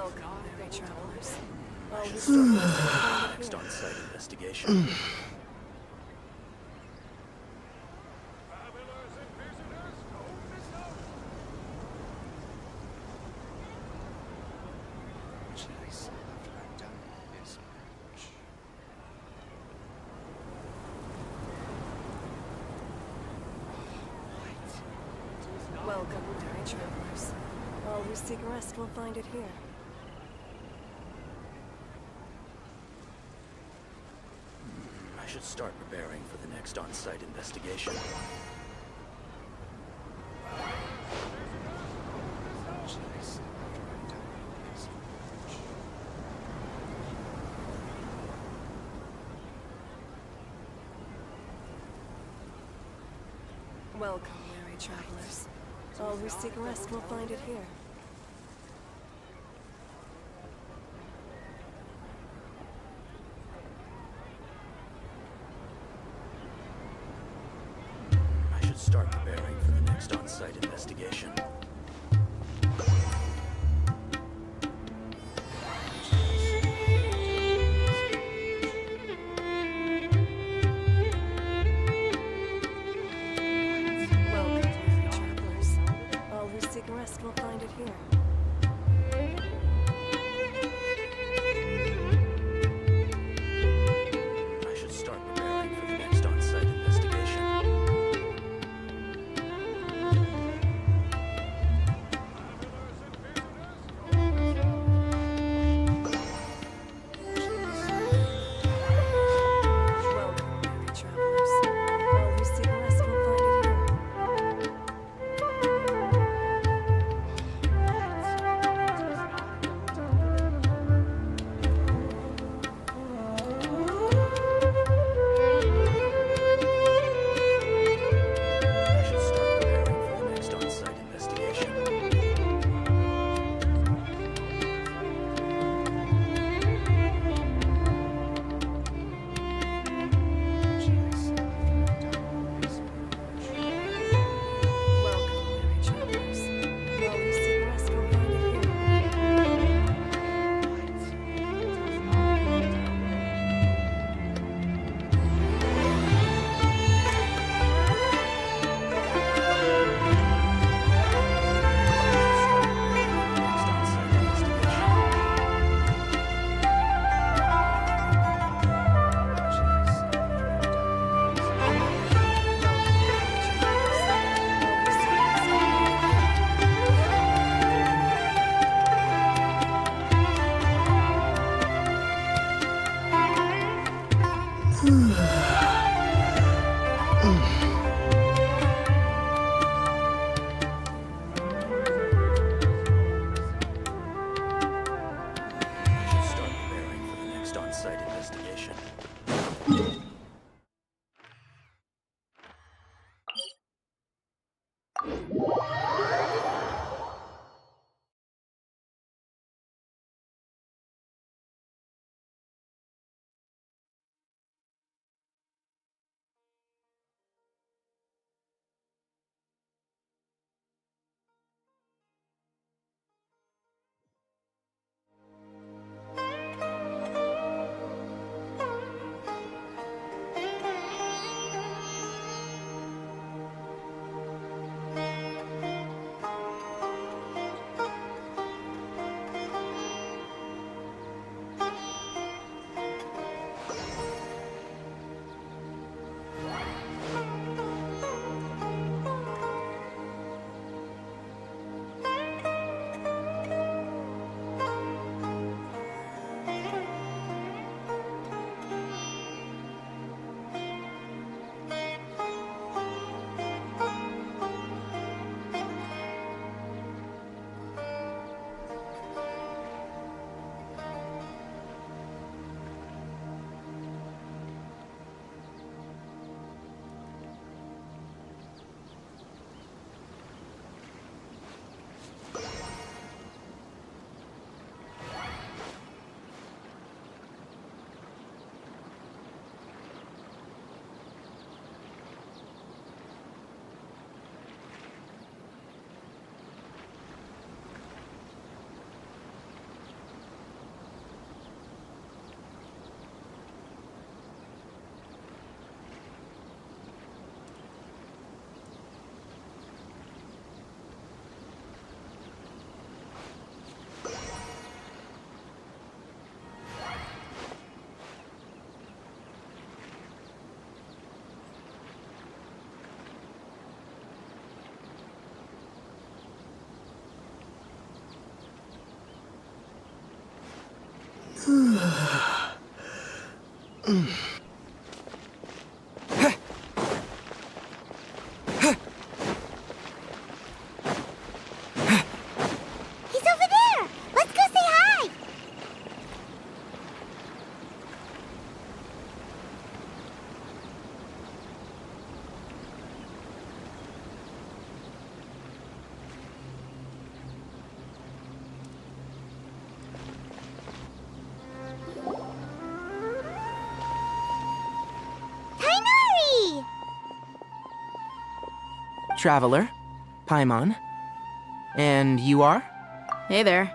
Welcome, weary travelers. I should start the next on-site investigation. Welcome, weary travelers. All who seek rest will find it here. I should start preparing for the next on-site investigation. Welcome, weary travelers. All who seek rest will find it here. I should start preparing for the next on-site investigation. Welcome, weary travelers. All who seek rest will find it here. I should start preparing for the next on-site investigation. He's over there! Let's go say hi! Kainari! Traveler, Paimon. And you are? Hey there.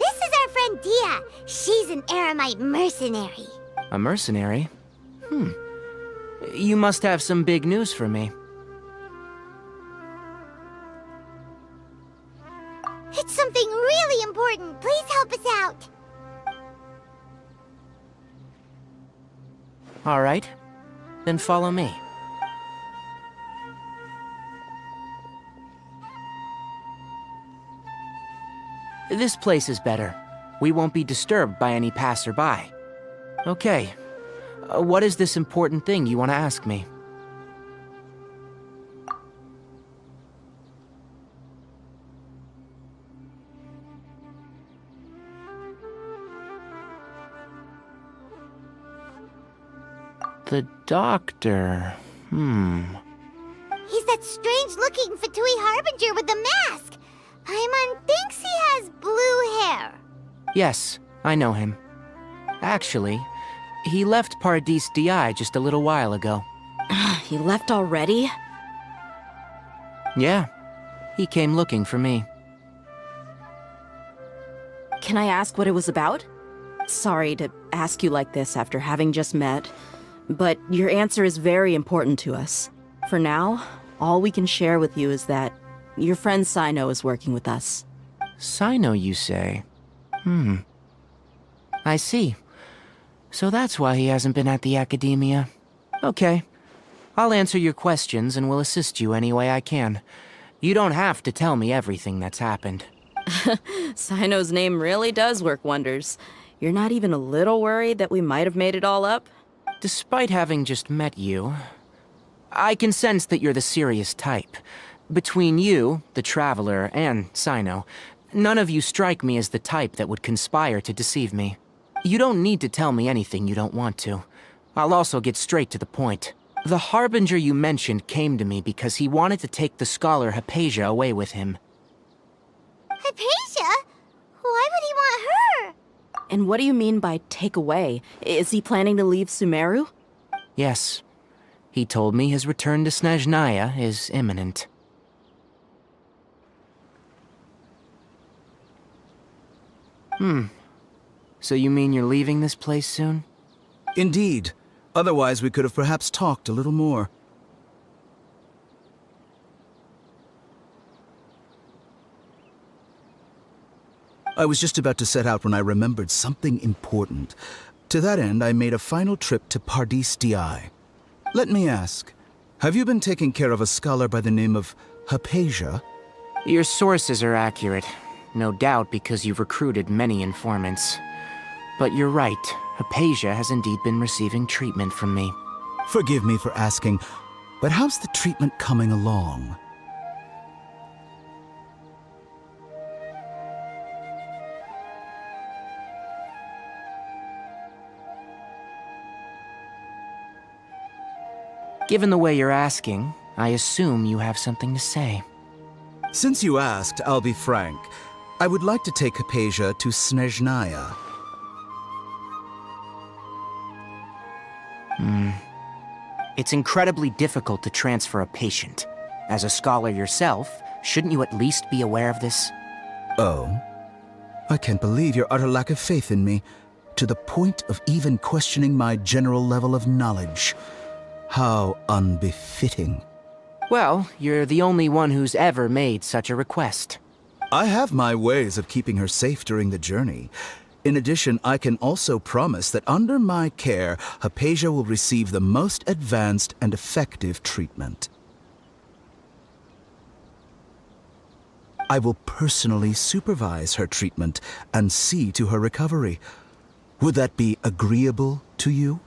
This is our friend Dia. She's an Aramite mercenary. A mercenary? You must have some big news for me. It's something really important. Please help us out. All right. Then follow me. This place is better. We won't be disturbed by any passerby. Okay. What is this important thing you want to ask me? The doctor. He's that strange-looking Fatui Harbinger with the mask. Paimon thinks he has blue hair. Yes, I know him. Actually, he left Paradis Di just a little while ago. He left already? Yeah, he came looking for me. Can I ask what it was about? Sorry to ask you like this after having just met, but your answer is very important to us. For now, all we can share with you is that your friend Sino is working with us. Sino, you say? I see. So that's why he hasn't been at the academia. Okay. I'll answer your questions and will assist you any way I can. You don't have to tell me everything that's happened. Sino's name really does work wonders. You're not even a little worried that we might have made it all up? Despite having just met you, I can sense that you're the serious type. Between you, the Traveler, and Sino, none of you strike me as the type that would conspire to deceive me. You don't need to tell me anything you don't want to. I'll also get straight to the point. The Harbinger you mentioned came to me because he wanted to take the scholar Hypatia away with him. Hypatia? Why would he want her? And what do you mean by take away? Is he planning to leave Sumeru? Yes. He told me his return to Snezhnaya is imminent. So you mean you're leaving this place soon? Indeed. Otherwise, we could have perhaps talked a little more. I was just about to set out when I remembered something important. To that end, I made a final trip to Paradis Di. Let me ask, have you been taking care of a scholar by the name of Hypatia? Your sources are accurate. No doubt because you've recruited many informants. But you're right, Hypatia has indeed been receiving treatment from me. Forgive me for asking, but how's the treatment coming along? Given the way you're asking, I assume you have something to say. Since you asked, I'll be frank. I would like to take Hypatia to Snezhnaya. It's incredibly difficult to transfer a patient. As a scholar yourself, shouldn't you at least be aware of this? Oh? I can't believe your utter lack of faith in me, to the point of even questioning my general level of knowledge. How unbefitting. Well, you're the only one who's ever made such a request. I have my ways of keeping her safe during the journey. In addition, I can also promise that under my care, Hypatia will receive the most advanced and effective treatment. I will personally supervise her treatment and see to her recovery. Would that be agreeable to you?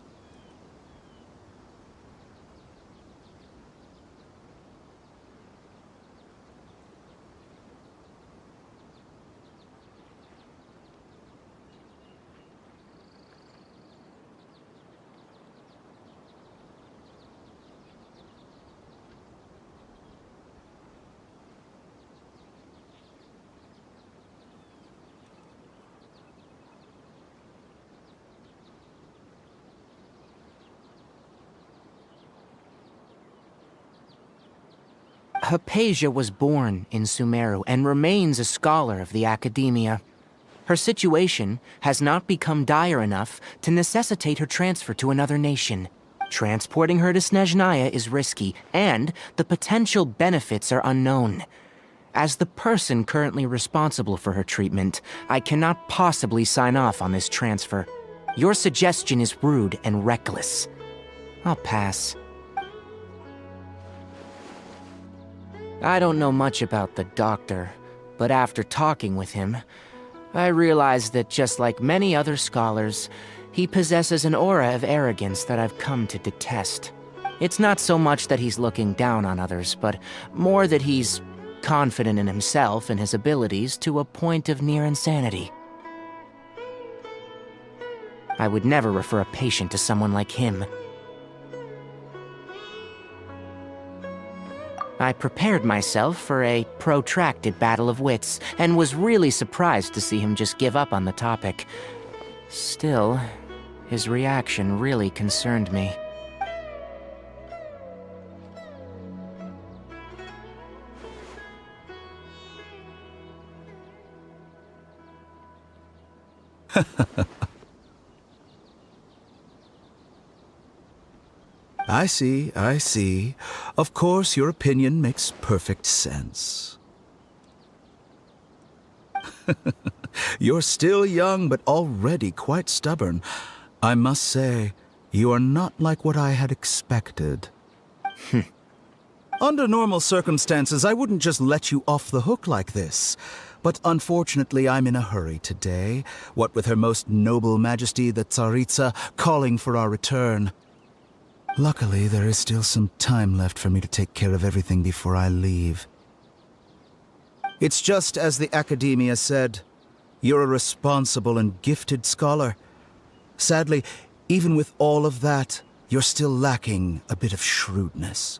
Hypatia was born in Sumeru and remains a scholar of the Academia. Her situation has not become dire enough to necessitate her transfer to another nation. Transporting her to Snezhnaya is risky, and the potential benefits are unknown. As the person currently responsible for her treatment, I cannot possibly sign off on this transfer. Your suggestion is rude and reckless. I'll pass. I don't know much about the doctor, but after talking with him, I realized that just like many other scholars, he possesses an aura of arrogance that I've come to detest. It's not so much that he's looking down on others, but more that he's confident in himself and his abilities to a point of near insanity. I would never refer a patient to someone like him. I prepared myself for a protracted battle of wits, and was really surprised to see him just give up on the topic. Still, his reaction really concerned me. I see, I see. Of course, your opinion makes perfect sense. You're still young, but already quite stubborn. I must say, you are not like what I had expected. Under normal circumstances, I wouldn't just let you off the hook like this. But unfortunately, I'm in a hurry today, what with Her Most Noble Majesty the Tsaritsa calling for our return. Luckily, there is still some time left for me to take care of everything before I leave. It's just as the Academia said. You're a responsible and gifted scholar. Sadly, even with all of that, you're still lacking a bit of shrewdness.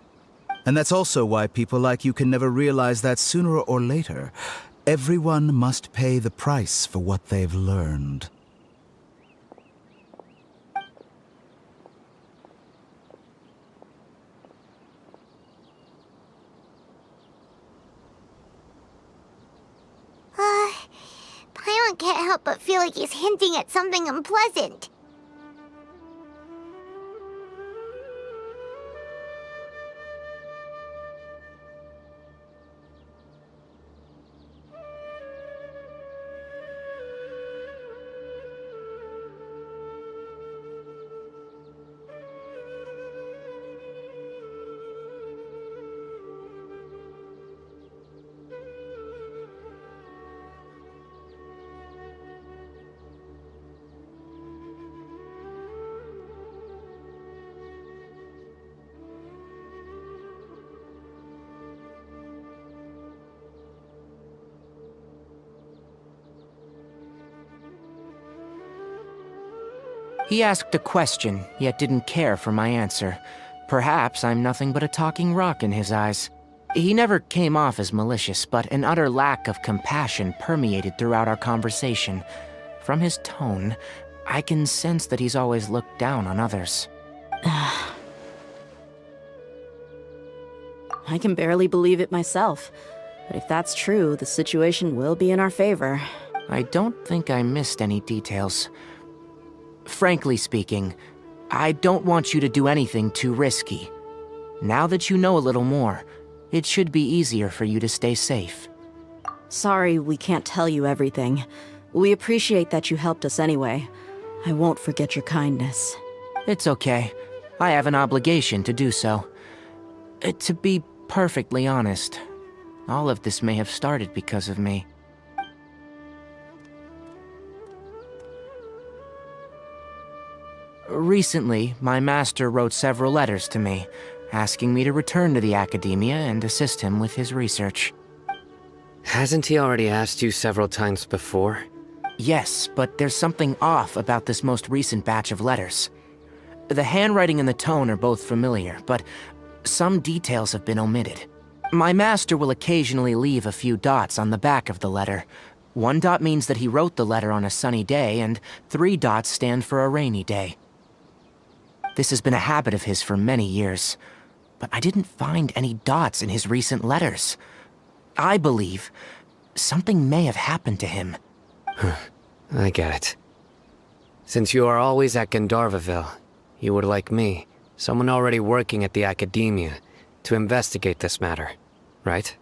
And that's also why people like you can never realize that sooner or later, everyone must pay the price for what they've learned. Paimon can't help but feel like he's hinting at something unpleasant. He asked a question, yet didn't care for my answer. Perhaps I'm nothing but a talking rock in his eyes. He never came off as malicious, but an utter lack of compassion permeated throughout our conversation. From his tone, I can sense that he's always looked down on others. I can barely believe it myself. But if that's true, the situation will be in our favor. I don't think I missed any details. Frankly speaking, I don't want you to do anything too risky. Now that you know a little more, it should be easier for you to stay safe. Sorry we can't tell you everything. We appreciate that you helped us anyway. I won't forget your kindness. It's okay. I have an obligation to do so. To be perfectly honest, all of this may have started because of me. Recently, my master wrote several letters to me, asking me to return to the academia and assist him with his research. Hasn't he already asked you several times before? Yes, but there's something off about this most recent batch of letters. The handwriting and the tone are both familiar, but some details have been omitted. My master will occasionally leave a few dots on the back of the letter. 1 dot means that he wrote the letter on a sunny day, and 3 dots stand for a rainy day. This has been a habit of his for many years, but I didn't find any dots in his recent letters. I believe something may have happened to him. I get it. Since you are always at Gandharvaville, you would like me, someone already working at the academia, to investigate this matter, right?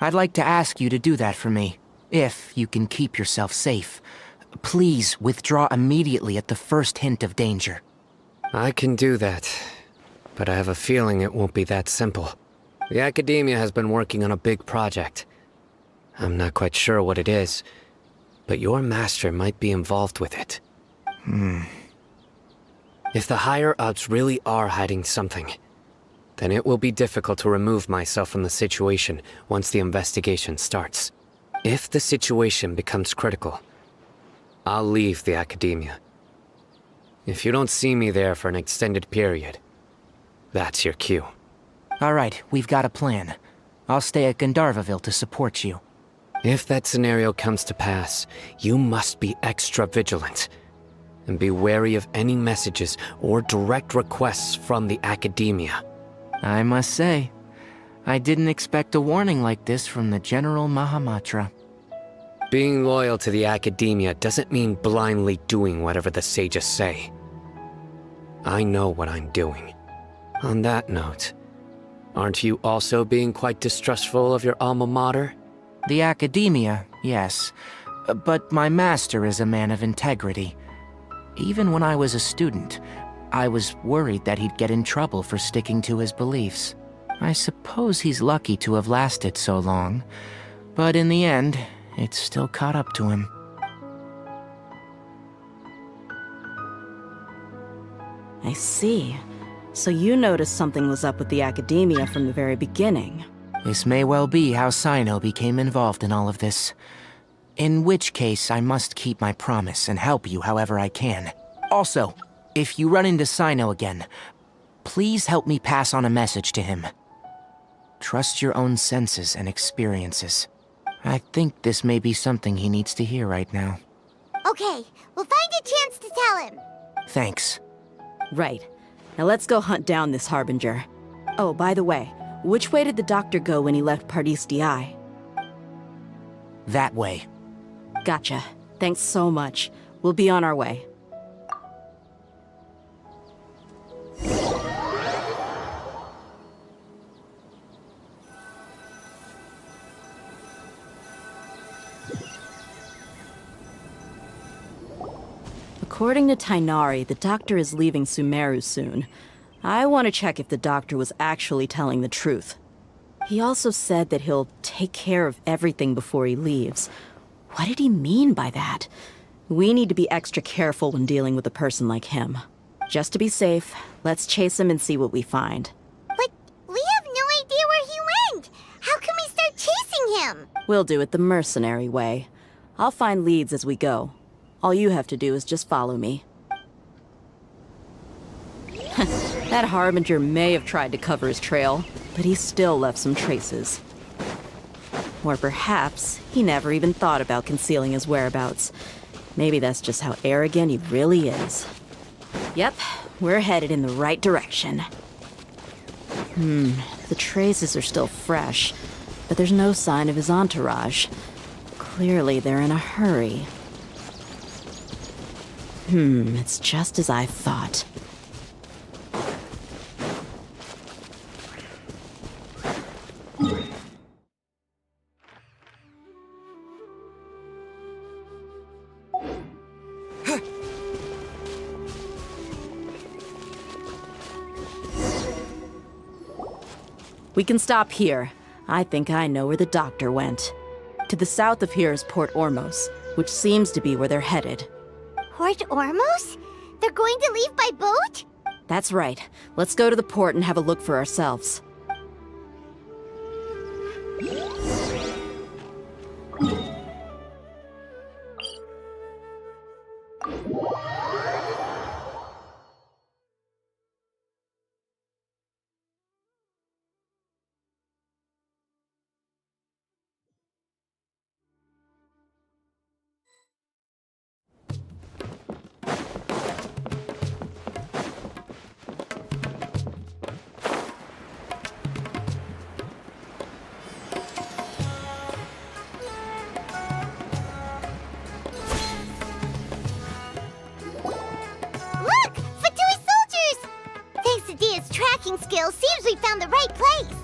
I'd like to ask you to do that for me, if you can keep yourself safe. Please withdraw immediately at the first hint of danger. I can do that, but I have a feeling it won't be that simple. The academia has been working on a big project. I'm not quite sure what it is, but your master might be involved with it. If the higher-ups really are hiding something, then it will be difficult to remove myself from the situation once the investigation starts. If the situation becomes critical, I'll leave the academia. If you don't see me there for an extended period, that's your cue. All right, we've got a plan. I'll stay at Gandharvaville to support you. If that scenario comes to pass, you must be extra vigilant. And be wary of any messages or direct requests from the academia. I must say, I didn't expect a warning like this from the General Mahamatra. Being loyal to the academia doesn't mean blindly doing whatever the sages say. I know what I'm doing. On that note, aren't you also being quite distrustful of your alma mater? The academia, yes. But my master is a man of integrity. Even when I was a student, I was worried that he'd get in trouble for sticking to his beliefs. I suppose he's lucky to have lasted so long, but in the end, it's still caught up to him. I see. So you noticed something was up with the academia from the very beginning. This may well be how Sino became involved in all of this. In which case, I must keep my promise and help you however I can. Also, if you run into Sino again, please help me pass on a message to him. Trust your own senses and experiences. I think this may be something he needs to hear right now. Okay, we'll find a chance to tell him. Thanks. Right. Now let's go hunt down this Harbinger. Oh, by the way, which way did the doctor go when he left Pardis Di? That way. Gotcha. Thanks so much. We'll be on our way. According to Tainari, the doctor is leaving Sumeru soon. I want to check if the doctor was actually telling the truth. He also said that he'll take care of everything before he leaves. What did he mean by that? We need to be extra careful when dealing with a person like him. Just to be safe, let's chase him and see what we find. But we have no idea where he went! How can we start chasing him? We'll do it the mercenary way. I'll find leads as we go. All you have to do is just follow me. That Harbinger may have tried to cover his trail, but he still left some traces. Or perhaps he never even thought about concealing his whereabouts. Maybe that's just how arrogant he really is. Yep, we're headed in the right direction. The traces are still fresh, but there's no sign of his entourage. Clearly they're in a hurry. It's just as I thought. We can stop here. I think I know where the doctor went. To the south of here is Port Ormos, which seems to be where they're headed. Port Ormos? They're going to leave by boat? That's right. Let's go to the port and have a look for ourselves. Look! Fatui soldiers! Thanks to Dia's tracking skills, seems we found the right place.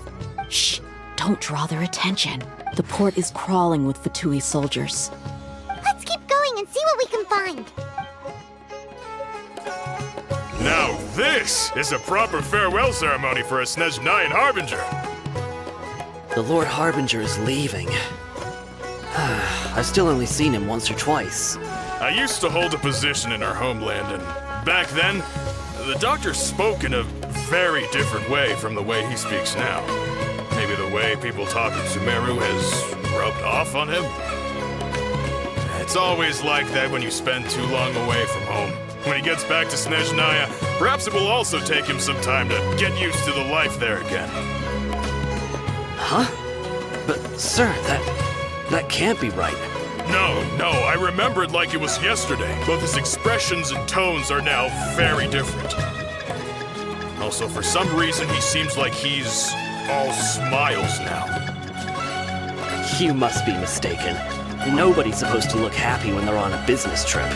Shh! Don't draw their attention. The port is crawling with Fatui soldiers. Let's keep going and see what we can find. Now this is a proper farewell ceremony for a Snezhnayan Harbinger. The Lord Harbinger is leaving. I've still only seen him once or twice. I used to hold a position in our homeland, and back then, the Doctor spoke in a very different way from the way he speaks now. Maybe the way people talk in Sumeru has rubbed off on him? It's always like that when you spend too long away from home. When he gets back to Snezhnaya, perhaps it will also take him some time to get used to the life there again. Huh? But, sir, that can't be right. No, I remember it like it was yesterday. Both his expressions and tones are now very different. Also, for some reason, he seems like he's all smiles now. You must be mistaken. Nobody's supposed to look happy when they're on a business trip.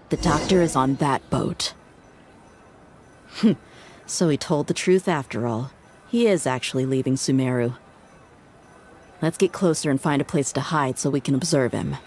The Doctor is on that boat. So he told the truth after all. He is actually leaving Sumeru. Let's get closer and find a place to hide so we can observe him.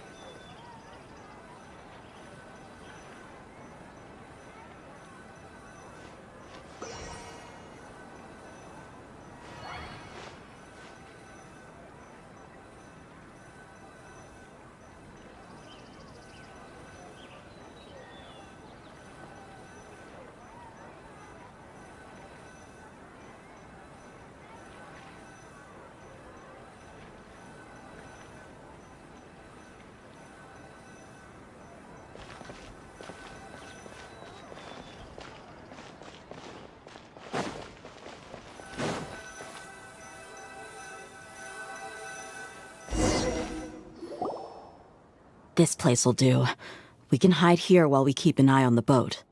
This place'll do. We can hide here while we keep an eye on the boat.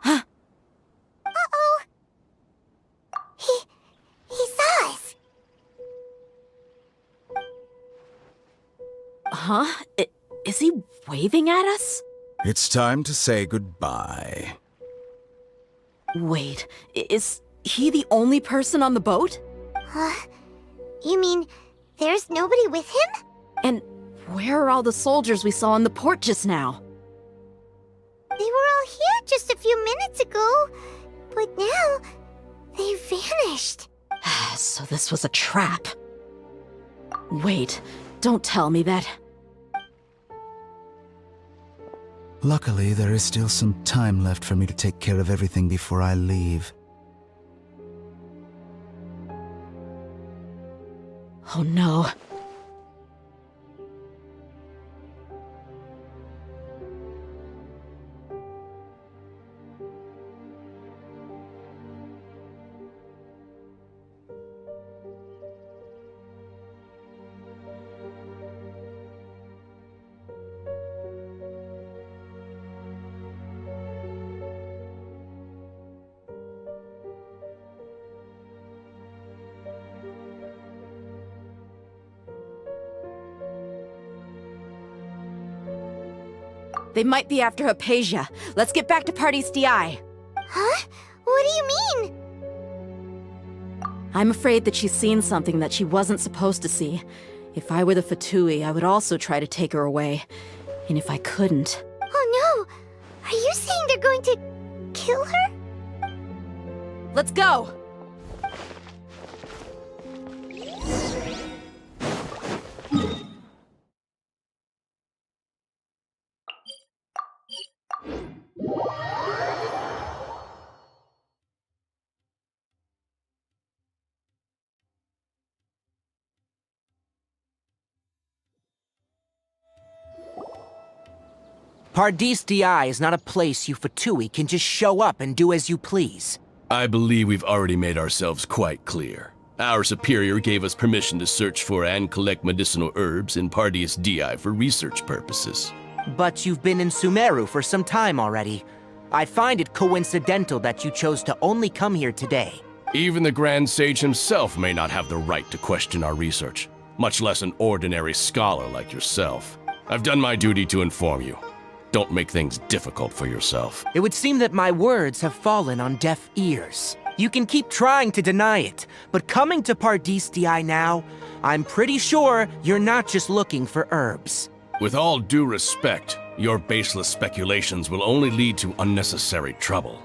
Uh-oh! He saw us! Huh? Is he waving at us? It's time to say goodbye. Wait, is he the only person on the boat? You mean there's nobody with him? And where are all the soldiers we saw on the port just now? They were all here just a few minutes ago, but now they vanished. So this was a trap. Wait, don't tell me that. Luckily, there is still some time left for me to take care of everything before I leave. Oh no. They might be after Hypatia. Let's get back to Pardis DI. Huh? What do you mean? I'm afraid that she's seen something that she wasn't supposed to see. If I were the Fatui, I would also try to take her away. And if I couldn't... Oh no! Are you saying they're going to kill her? Let's go! Pardis Di is not a place you Fatui can just show up and do as you please. I believe we've already made ourselves quite clear. Our superior gave us permission to search for and collect medicinal herbs in Pardis Di for research purposes. But you've been in Sumeru for some time already. I find it coincidental that you chose to only come here today. Even the Grand Sage himself may not have the right to question our research, much less an ordinary scholar like yourself. I've done my duty to inform you. Don't make things difficult for yourself. It would seem that my words have fallen on deaf ears. You can keep trying to deny it, but coming to Pardis Di now, I'm pretty sure you're not just looking for herbs. With all due respect, your baseless speculations will only lead to unnecessary trouble.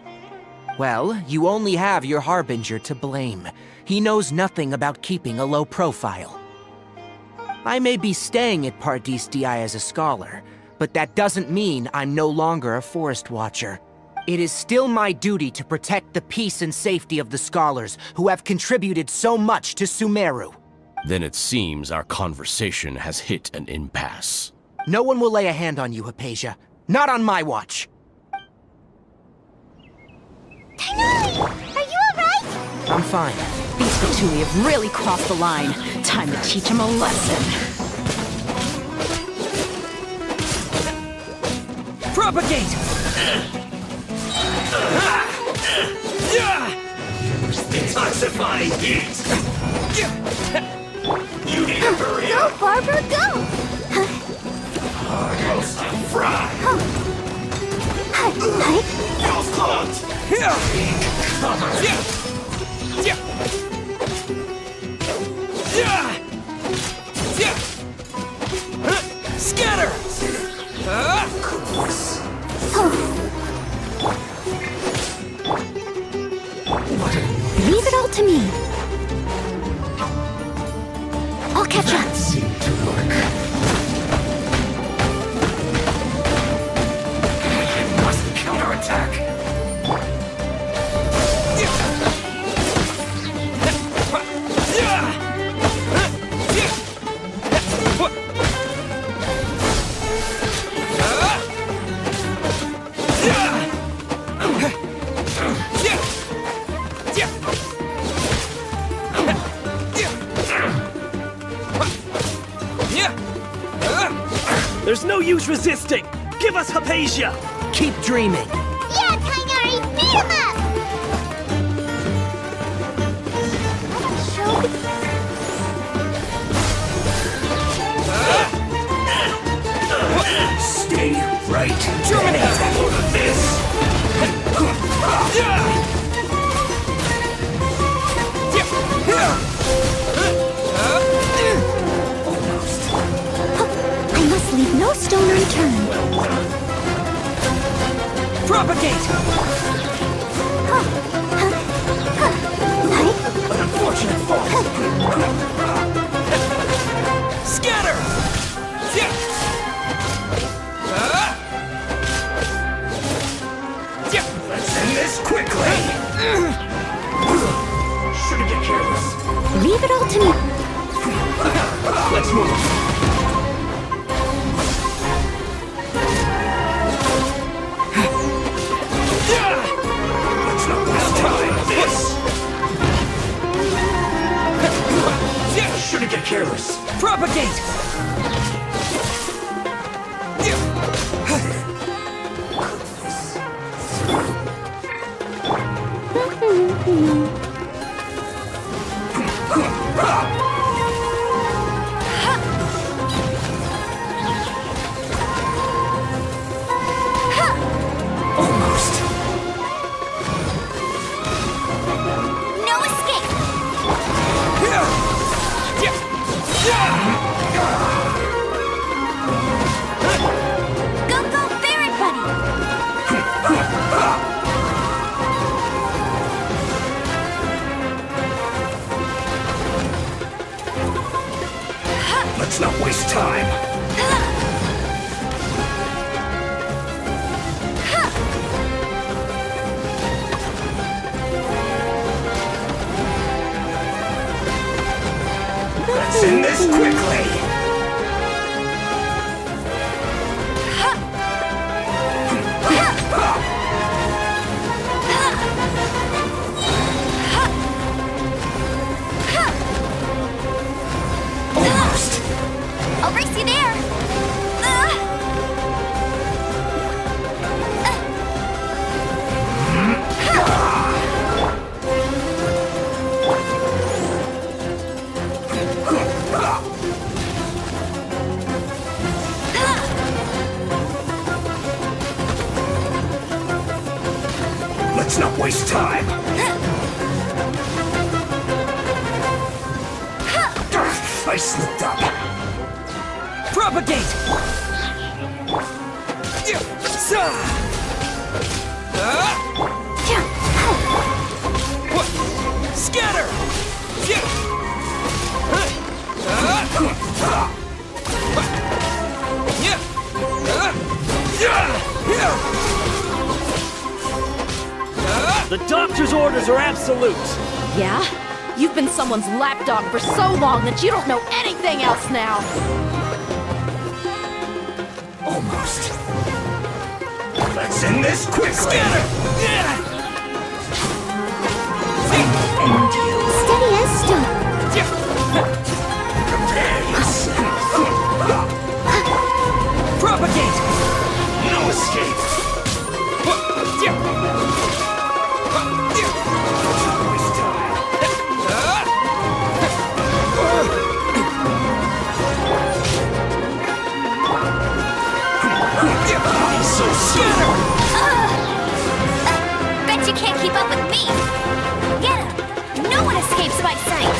Well, you only have your Harbinger to blame. He knows nothing about keeping a low profile. I may be staying at Pardis Di as a scholar, but that doesn't mean I'm no longer a Forest Watcher. It is still my duty to protect the peace and safety of the scholars who have contributed so much to Sumeru. Then it seems our conversation has hit an impasse. No one will lay a hand on you, Hypatia. Not on my watch. Tighnari! Are you alright? I'm fine. These Fatui have really crossed the line. Time to teach them a lesson. Propagate! Detoxifying heat! You need to hurry Go, up! Barbara, go! Roast fry! Fuel's clogged! Scatter! Leave it all to me. I'll catch up. Seem to work. Must counterattack. There's no use resisting! Give us Hypatia! Keep dreaming! Yeah, Tighnari, beat him up! Stay right. Terminate! Over this! I must leave no stone unturned. Propagate! An unfortunate fall. Scatter! Let's end this quickly! Shouldn't get careless. Leave it all to me. Let's move. Let's not waste time. This! Shouldn't get careless. Propagate! Almost. No escape. time. Let's end this quickly. Almost. I'll race you there. Let's not waste time. I slipped up. Propagate! Scatter! The doctor's orders are absolute. Yeah? You've been someone's lapdog for so long that you don't know anything else now. Almost. Let's end this quickly. Steady as stone. Propagate! No escape. Bet you can't keep up with me. Get him. No one escapes my sight.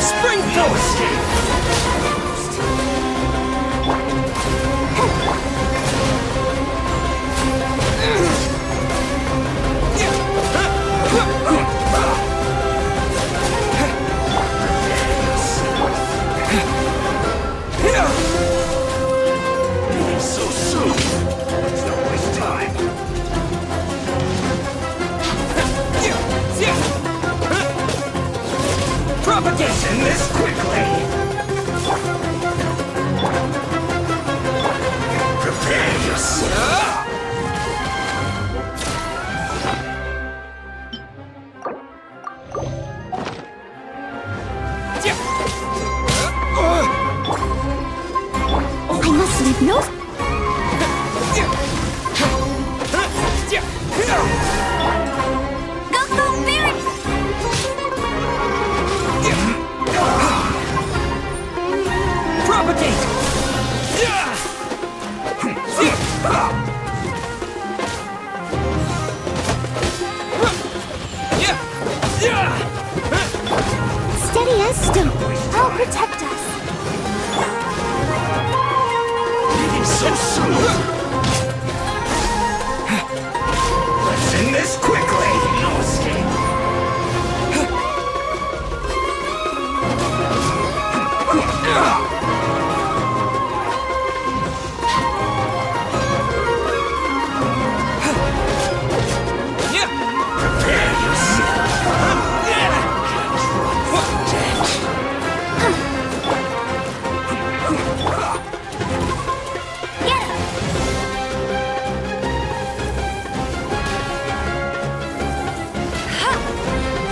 Spring No escape. So soon. Let's not waste time. Propagate! End this quickly. Prepare yourself. I must leave no. Go, Barry! Propagate! Steady as stone. I'll protect us. So soon. Let's end this quickly. No escape. Prepare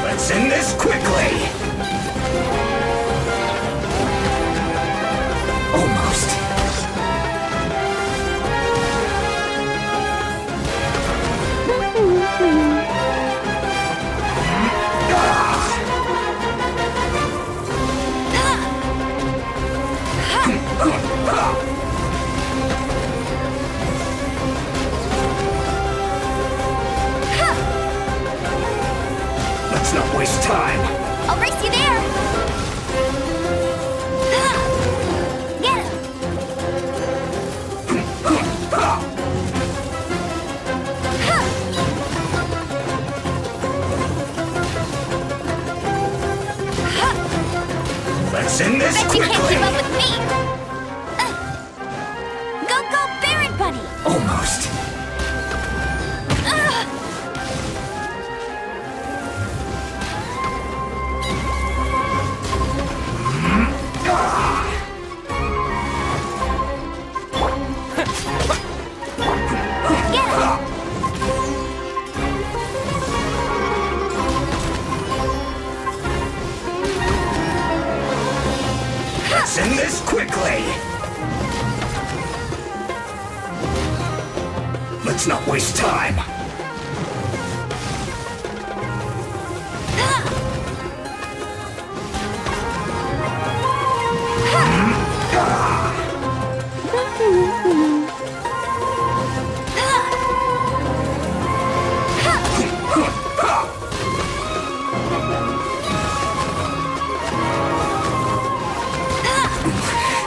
Let's end this quickly. Almost. Let's not waste time. I'll race you there. Get him. Let's end this Bet you can't quickly. keep up with me. Go, go, Baron Bunny. Almost. Let's end this quickly. Let's not waste time.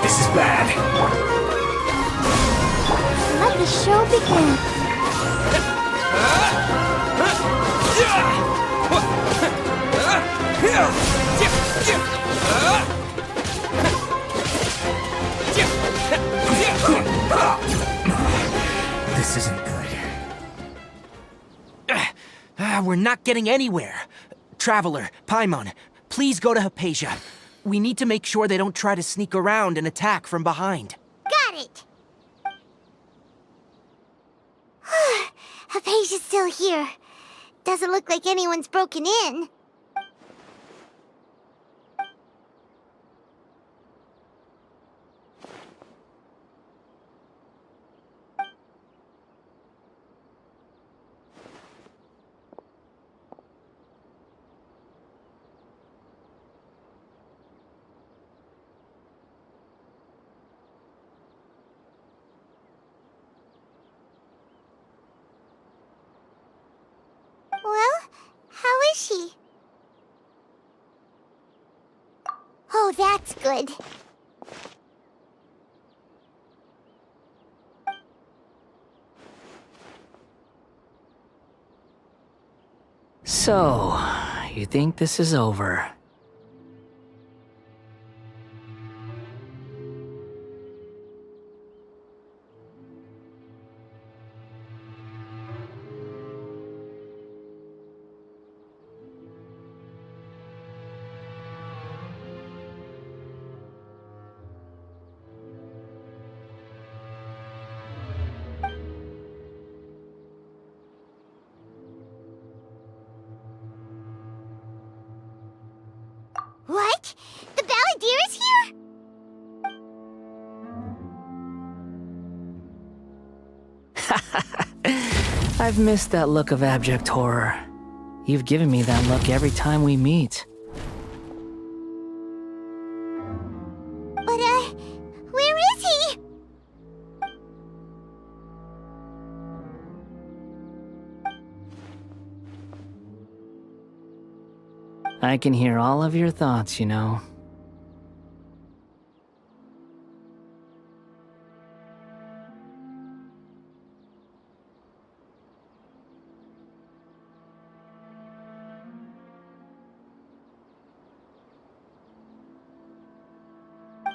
This is bad. Let the show begin. This isn't good. We're not getting anywhere. Traveler, Paimon, please go to Hypatia. We need to make sure they don't try to sneak around and attack from behind. Got it. Hypatia's still here. Doesn't look like anyone's broken in. Well, how is she? Oh, that's good. So, you think this is over? What? The Balladeer is here? I've missed that look of abject horror. You've given me that look every time we meet. But, where is he? I can hear all of your thoughts, you know.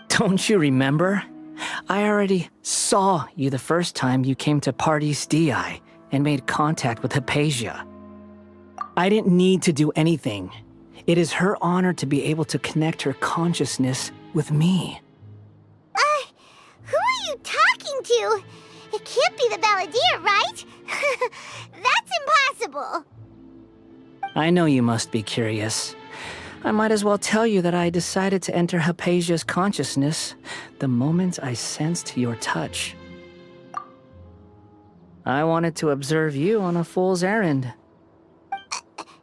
Don't you remember? I already saw you the first time you came to Pardes Dii and made contact with Hypatia. I didn't need to do anything. It is her honor to be able to connect her consciousness with me. Who are you talking to? It can't be the Balladeer, right? That's impossible. I know you must be curious. I might as well tell you that I decided to enter Hypatia's consciousness the moment I sensed your touch. I wanted to observe you on a fool's errand.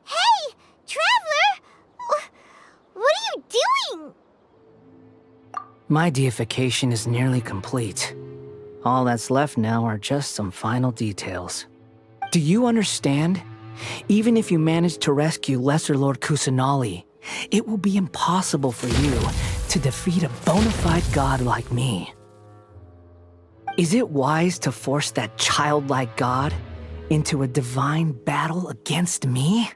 Hey, Traveler! What are you doing? My deification is nearly complete. All that's left now are just some final details. Do you understand? Even if you manage to rescue Lesser Lord Kusanali, it will be impossible for you to defeat a bona fide god like me. Is it wise to force that childlike god into a divine battle against me?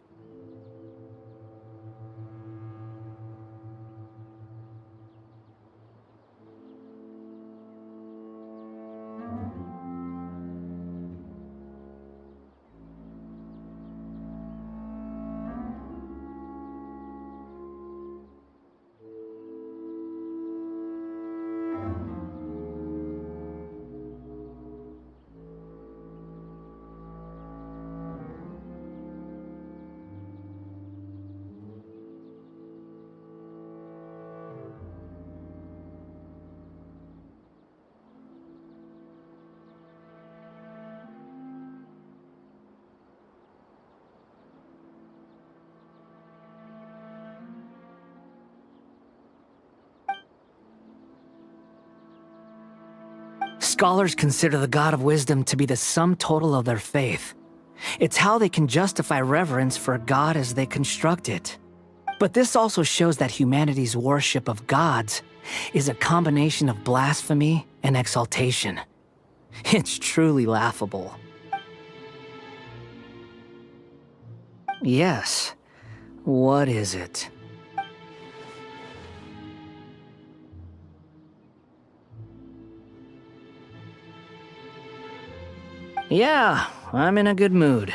Scholars consider the God of Wisdom to be the sum total of their faith. It's how they can justify reverence for a God as they construct it. But this also shows that humanity's worship of gods is a combination of blasphemy and exaltation. It's truly laughable. Yes. What is it? Yeah, I'm in a good mood,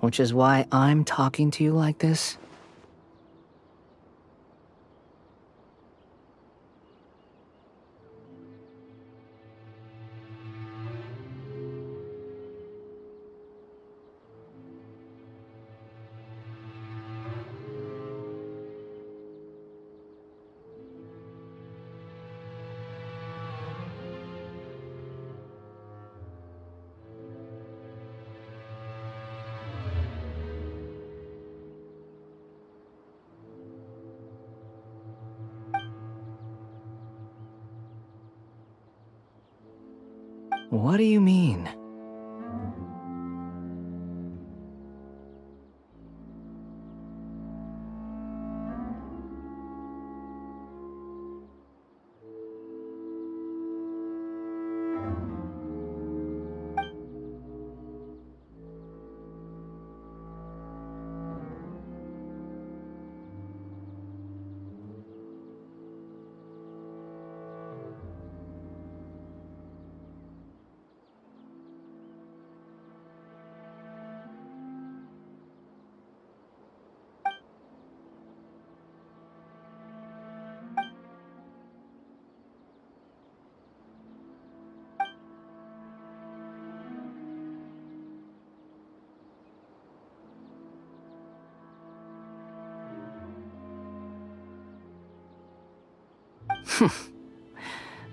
which is why I'm talking to you like this. What do you mean?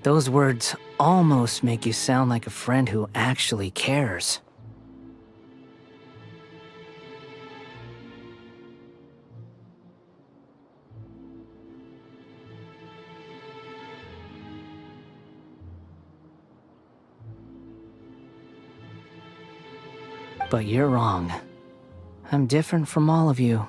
Those words almost make you sound like a friend who actually cares. But you're wrong. I'm different from all of you.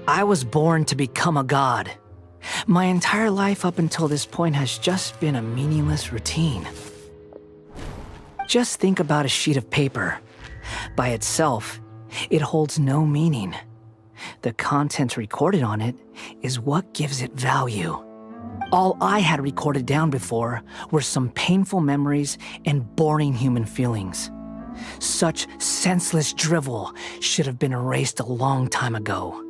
I was born to become a god. My entire life up until this point has just been a meaningless routine. Just think about a sheet of paper. By itself, it holds no meaning. The content recorded on it is what gives it value. All I had recorded down before were some painful memories and boring human feelings. Such senseless drivel should have been erased a long time ago.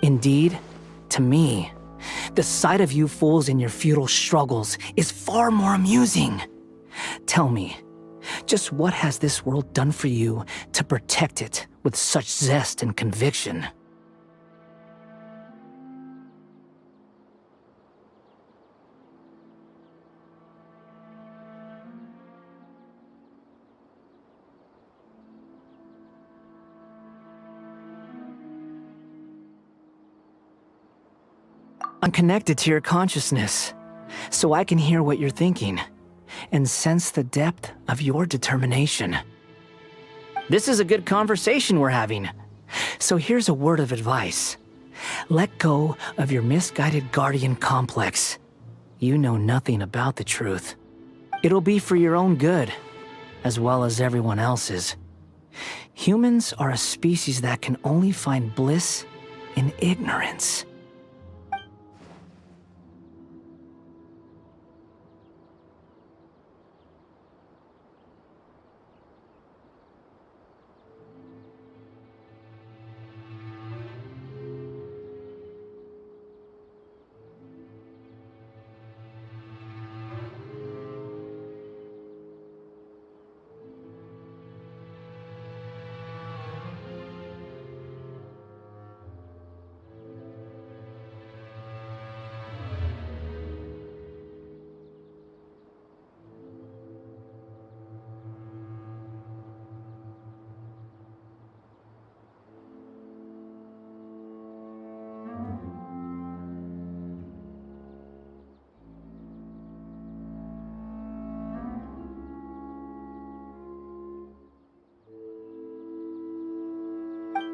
Indeed, to me, the sight of you fools in your futile struggles is far more amusing. Tell me, just what has this world done for you to protect it with such zest and conviction? connected to your consciousness, so I can hear what you're thinking and sense the depth of your determination. This is a good conversation we're having. So here's a word of advice. Let go of your misguided guardian complex. You know nothing about the truth. It'll be for your own good, as well as everyone else's. Humans are a species that can only find bliss in ignorance.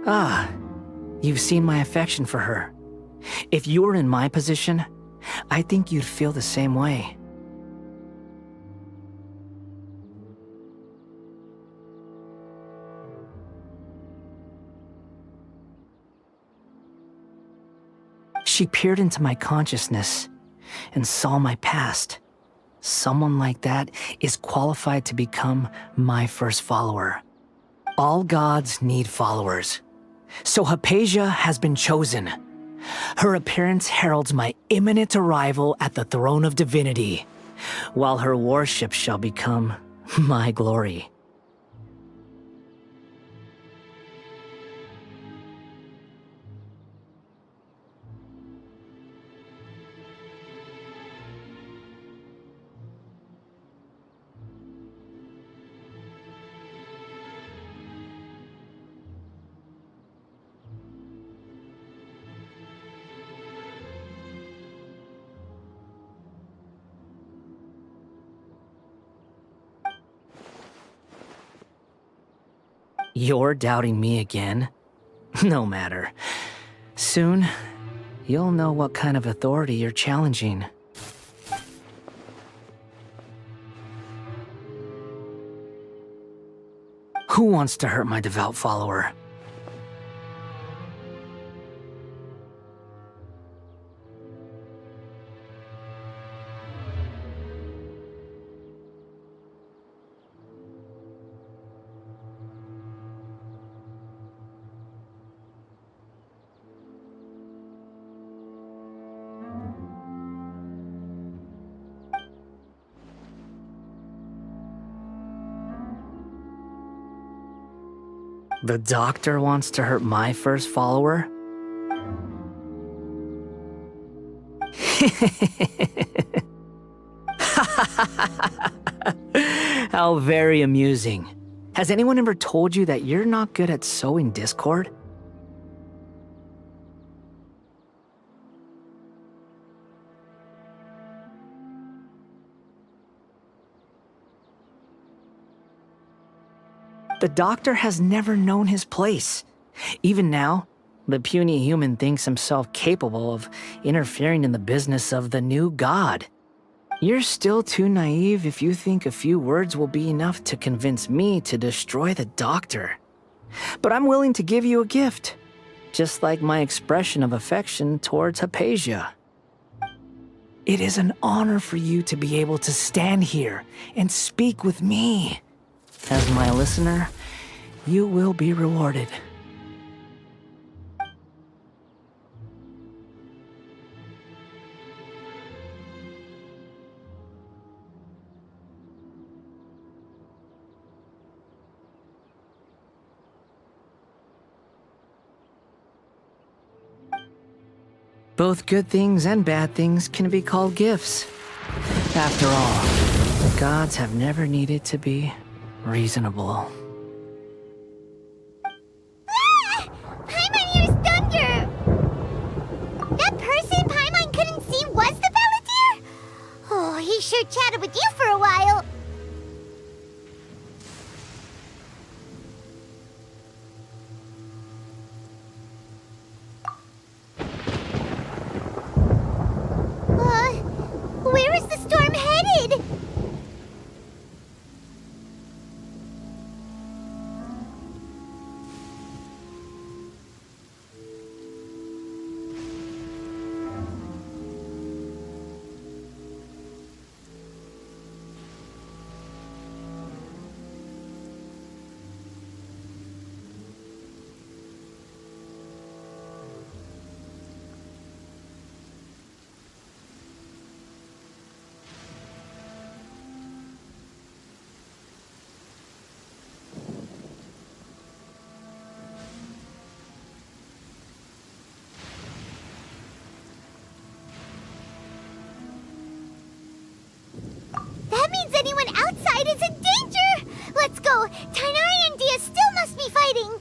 Ah, you've seen my affection for her. If you were in my position, I think you'd feel the same way. She peered into my consciousness and saw my past. Someone like that is qualified to become my first follower. All gods need followers. So Hypatia has been chosen. Her appearance heralds my imminent arrival at the throne of divinity, while her worship shall become my glory. You're doubting me again? No matter. Soon, you'll know what kind of authority you're challenging. Who wants to hurt my devout follower? The doctor wants to hurt my first follower? How very amusing. Has anyone ever told you that you're not good at sowing discord? The doctor has never known his place. Even now, the puny human thinks himself capable of interfering in the business of the new god. You're still too naive if you think a few words will be enough to convince me to destroy the doctor. But I'm willing to give you a gift, just like my expression of affection towards Hypatia. It is an honor for you to be able to stand here and speak with me. As my listener, you will be rewarded. Both good things and bad things can be called gifts. After all, the gods have never needed to be reasonable. Paimon hears thunder! That person Paimon couldn't sure chatted with you for a while. Where is the storm headed? That means anyone outside is in danger! Let's go! Tainari and Dia still must be fighting!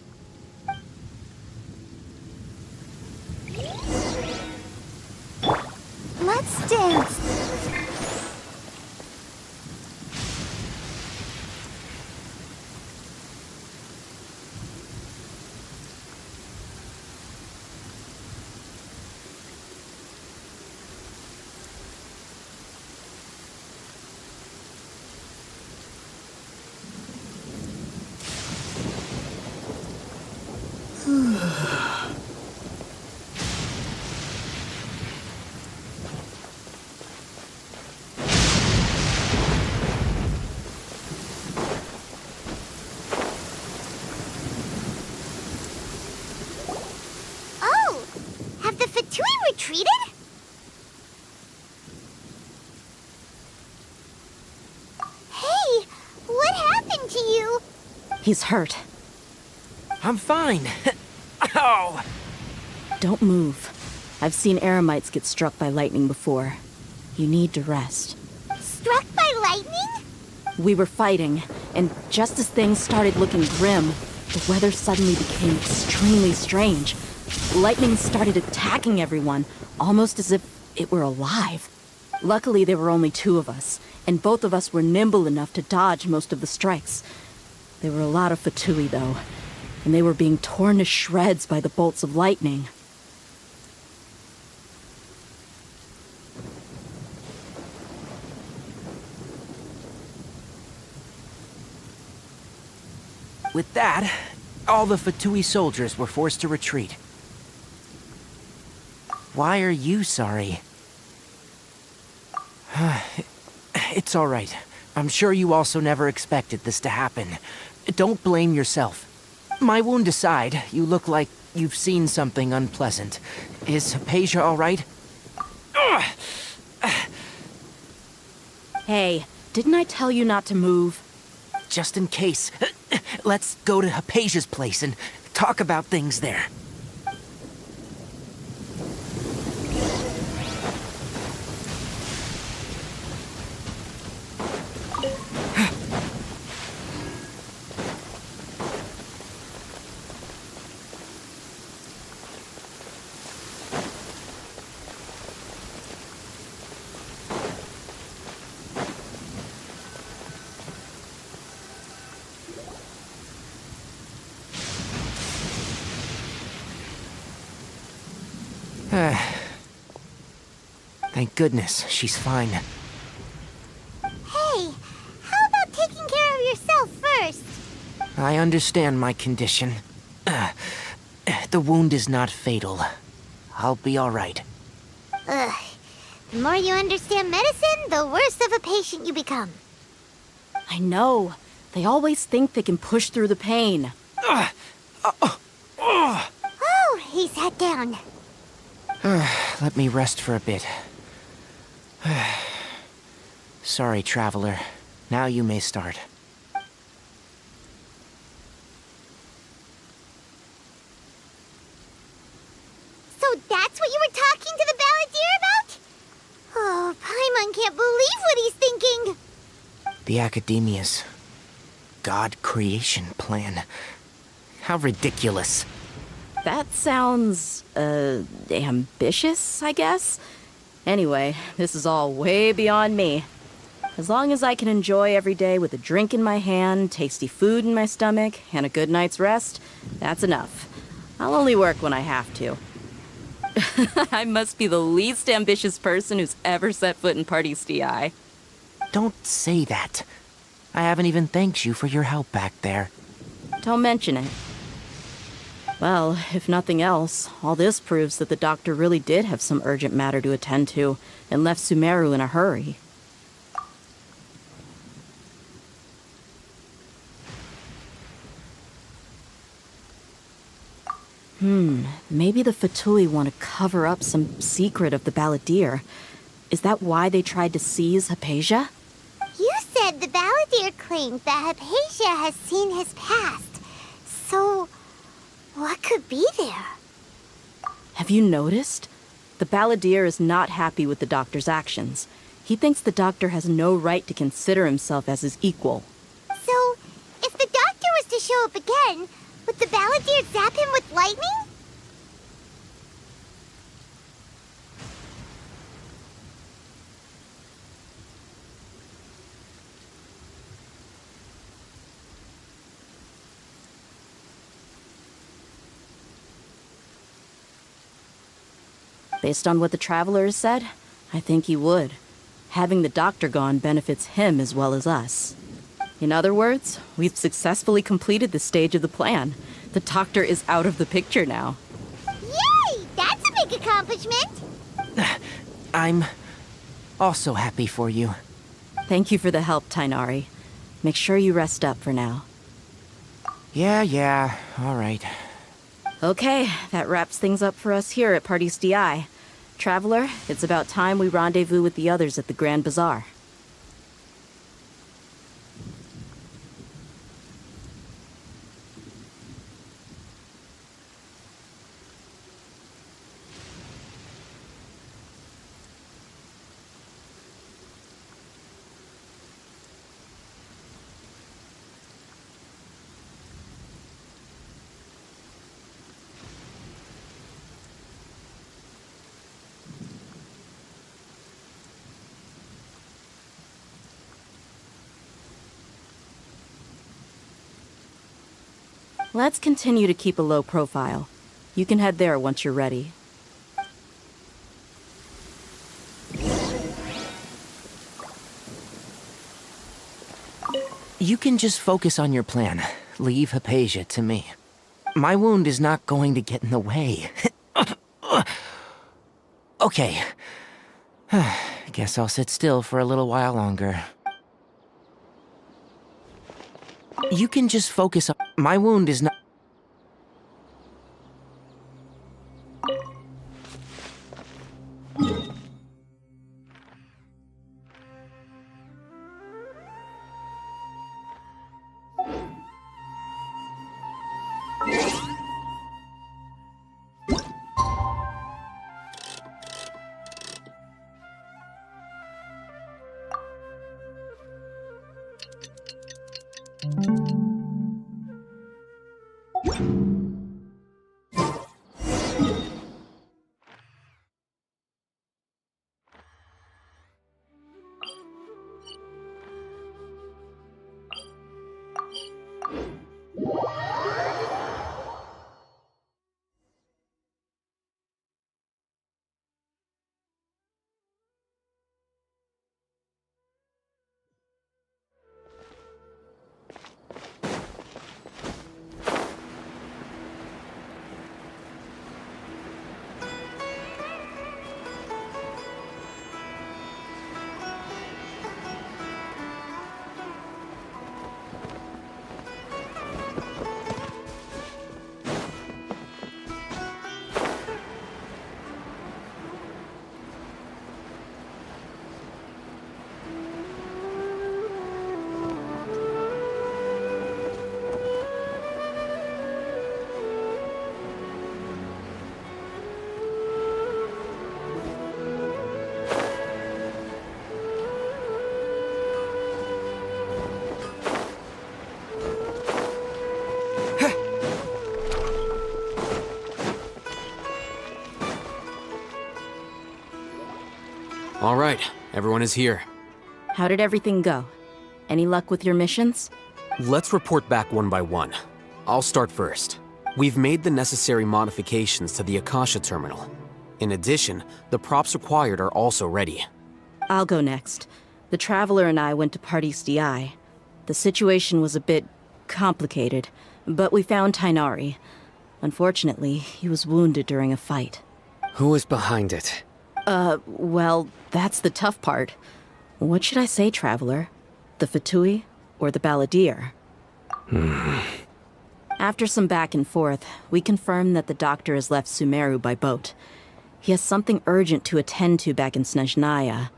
Let's dance! Oh! Have the Fatui retreated? Hey! What happened to you? He's hurt. I'm fine. Ow! Don't move. I've seen eremites get struck by lightning before. You need to rest. Struck by lightning? We were fighting, and just as things started looking grim, the weather suddenly became extremely strange. Lightning started attacking everyone, almost as if it were alive. Luckily, there were only two of us, and both of us were nimble enough to dodge most of the strikes. There were a lot of Fatui, though, and they were being torn to shreds by the bolts of lightning. With that, all the Fatui soldiers were forced to retreat. Why are you sorry? It's all right. I'm sure you also never expected this to happen. Don't blame yourself. My wound aside, you look like you've seen something unpleasant. Is Hypatia all right? Hey, didn't I tell you not to move? Just in case, let's go to Hypatia's place and talk about things there. Thank goodness she's fine. Hey, how about taking care of yourself first? I understand my condition. The wound is not fatal. I'll be all right. Ugh. The more you understand medicine, the worse of a patient you become. I know. They always think they can push through the pain. Oh, he sat down. Let me rest for a bit. Sorry, traveler. Now you may start. So that's what you were talking to the balladeer about? Oh, Paimon can't believe what he's thinking. The Academia's God creation plan. How ridiculous. That sounds, ambitious, I guess? Anyway, this is all way beyond me. As long as I can enjoy every day with a drink in my hand, tasty food in my stomach, and a good night's rest, that's enough. I'll only work when I have to. I must be the least ambitious person who's ever set foot in Party's DI. Don't say that. I haven't even thanked you for your help back there. Don't mention it. Well, if nothing else, all this proves that the doctor really did have some urgent matter to attend to and left Sumeru in a hurry. Maybe the Fatui want to cover up some secret of the Balladeer. Is that why they tried to seize Hypatia? You said the Balladeer claimed that Hypatia has seen his past. So, what could be there? Have you noticed? The Balladeer is not happy with the doctor's actions. He thinks the doctor has no right to consider himself as his equal. So, if the doctor was to show up again, would the Balladeer zap him with lightning? Based on what the Traveler has said, I think he would. Having the doctor gone benefits him as well as us. In other words, we've successfully completed this stage of the plan. The doctor is out of the picture now. Yay! That's a big accomplishment! I'm also happy for you. Thank you for the help, Tainari. Make sure you rest up for now. Yeah, all right. Okay, that wraps things up for us here at Party's DI. Traveler, it's about time we rendezvous with the others at the Grand Bazaar. Let's continue to keep a low profile. You can head there once you're ready. You can just focus on your plan. Leave Hypatia to me. My wound is not going to get in the way. Okay. Guess I'll sit still for a little while longer. You can just focus on... My wound is not... All right, everyone is here. How did everything go? Any luck with your missions? Let's report back one by one. I'll start first. We've made the necessary modifications to the Akasha terminal. In addition, the props required are also ready. I'll go next. The Traveler and I went to Party's DI. The situation was a bit complicated, but we found Tainari. Unfortunately, he was wounded during a fight. Who was behind it? Well, that's the tough part. What should I say, Traveler? The Fatui or the Balladeer? After some back and forth, we confirmed that the doctor has left Sumeru by boat. He has something urgent to attend to back in Snezhnaya.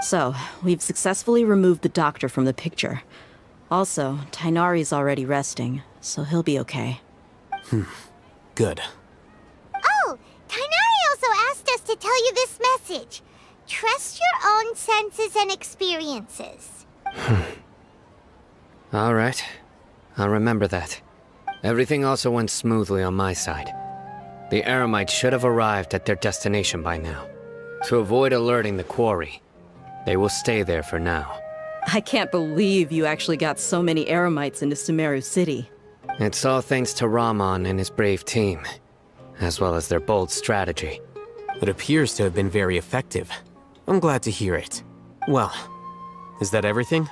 So, we've successfully removed the doctor from the picture. Also, Tainari's already resting, so he'll be okay. Good. Oh, Tainari also asked us to tell you this message. Trust your own senses and experiences. All right. I'll remember that. Everything also went smoothly on my side. The Eremites should have arrived at their destination by now. To avoid alerting the quarry, they will stay there for now. I can't believe you actually got so many Eremites into Sumeru City. It's all thanks to Rahman and his brave team, as well as their bold strategy. It appears to have been very effective. I'm glad to hear it. Well, is that everything?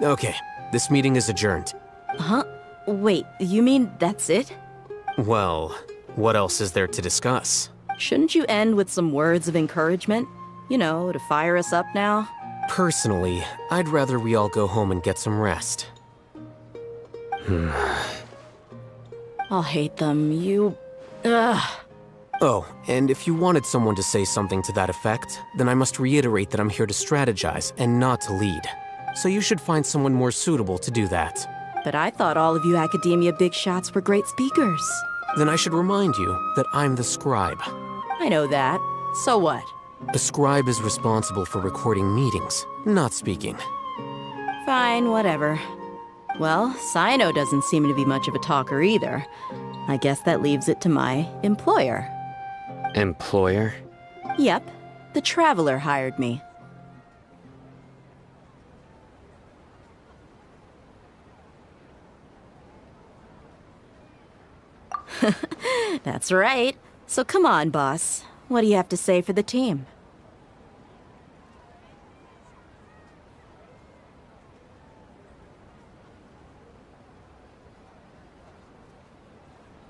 Okay, this meeting is adjourned. Huh? Wait, you mean that's it? Well, what else is there to discuss? Shouldn't you end with some words of encouragement? You know, to fire us up now? Personally, I'd rather we all go home and get some rest. I'll hate them, Ugh. Oh, and if you wanted someone to say something to that effect, then I must reiterate that I'm here to strategize and not to lead. So you should find someone more suitable to do that. But I thought all of you academia big shots were great speakers. Then I should remind you that I'm the scribe. I know that. So what? A scribe is responsible for recording meetings, not speaking. Fine, whatever. Well, Sino doesn't seem to be much of a talker either. I guess that leaves it to my employer. Employer? Yep, the Traveler hired me. That's right. So come on, boss. What do you have to say for the team?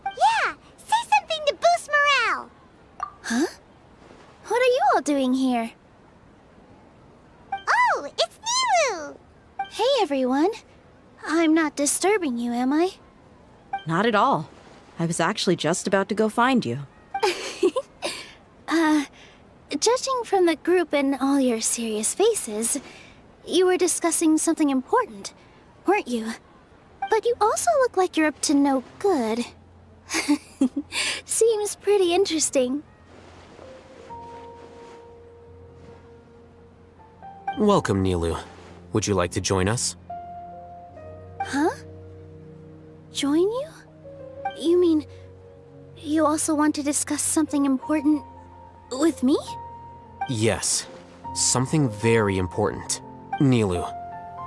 Yeah, say something to boost morale. Huh? What are you all doing here? Oh, it's Nilu! Hey, everyone. I'm not disturbing you, am I? Not at all. I was actually just about to go find you. Judging from the group and all your serious faces, you were discussing something important, weren't you? But you also look like you're up to no good. Seems pretty interesting. Welcome, Nilu. Would you like to join us? Huh? Join you? You mean, you also want to discuss something important with me? Yes. Something very important. Nilu,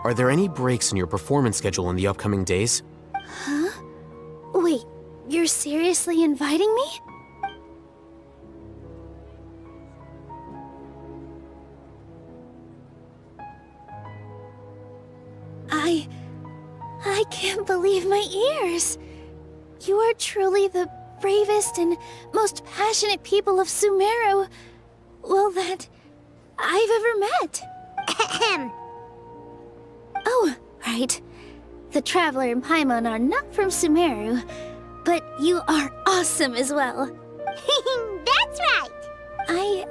are there any breaks in your performance schedule in the upcoming days? Huh? Wait, you're seriously inviting me? I can't believe my ears. You are truly the bravest and most passionate people of Sumeru, well, that I've ever met. Ahem. Oh, right. The Traveler and Paimon are not from Sumeru, but you are awesome as well. That's right.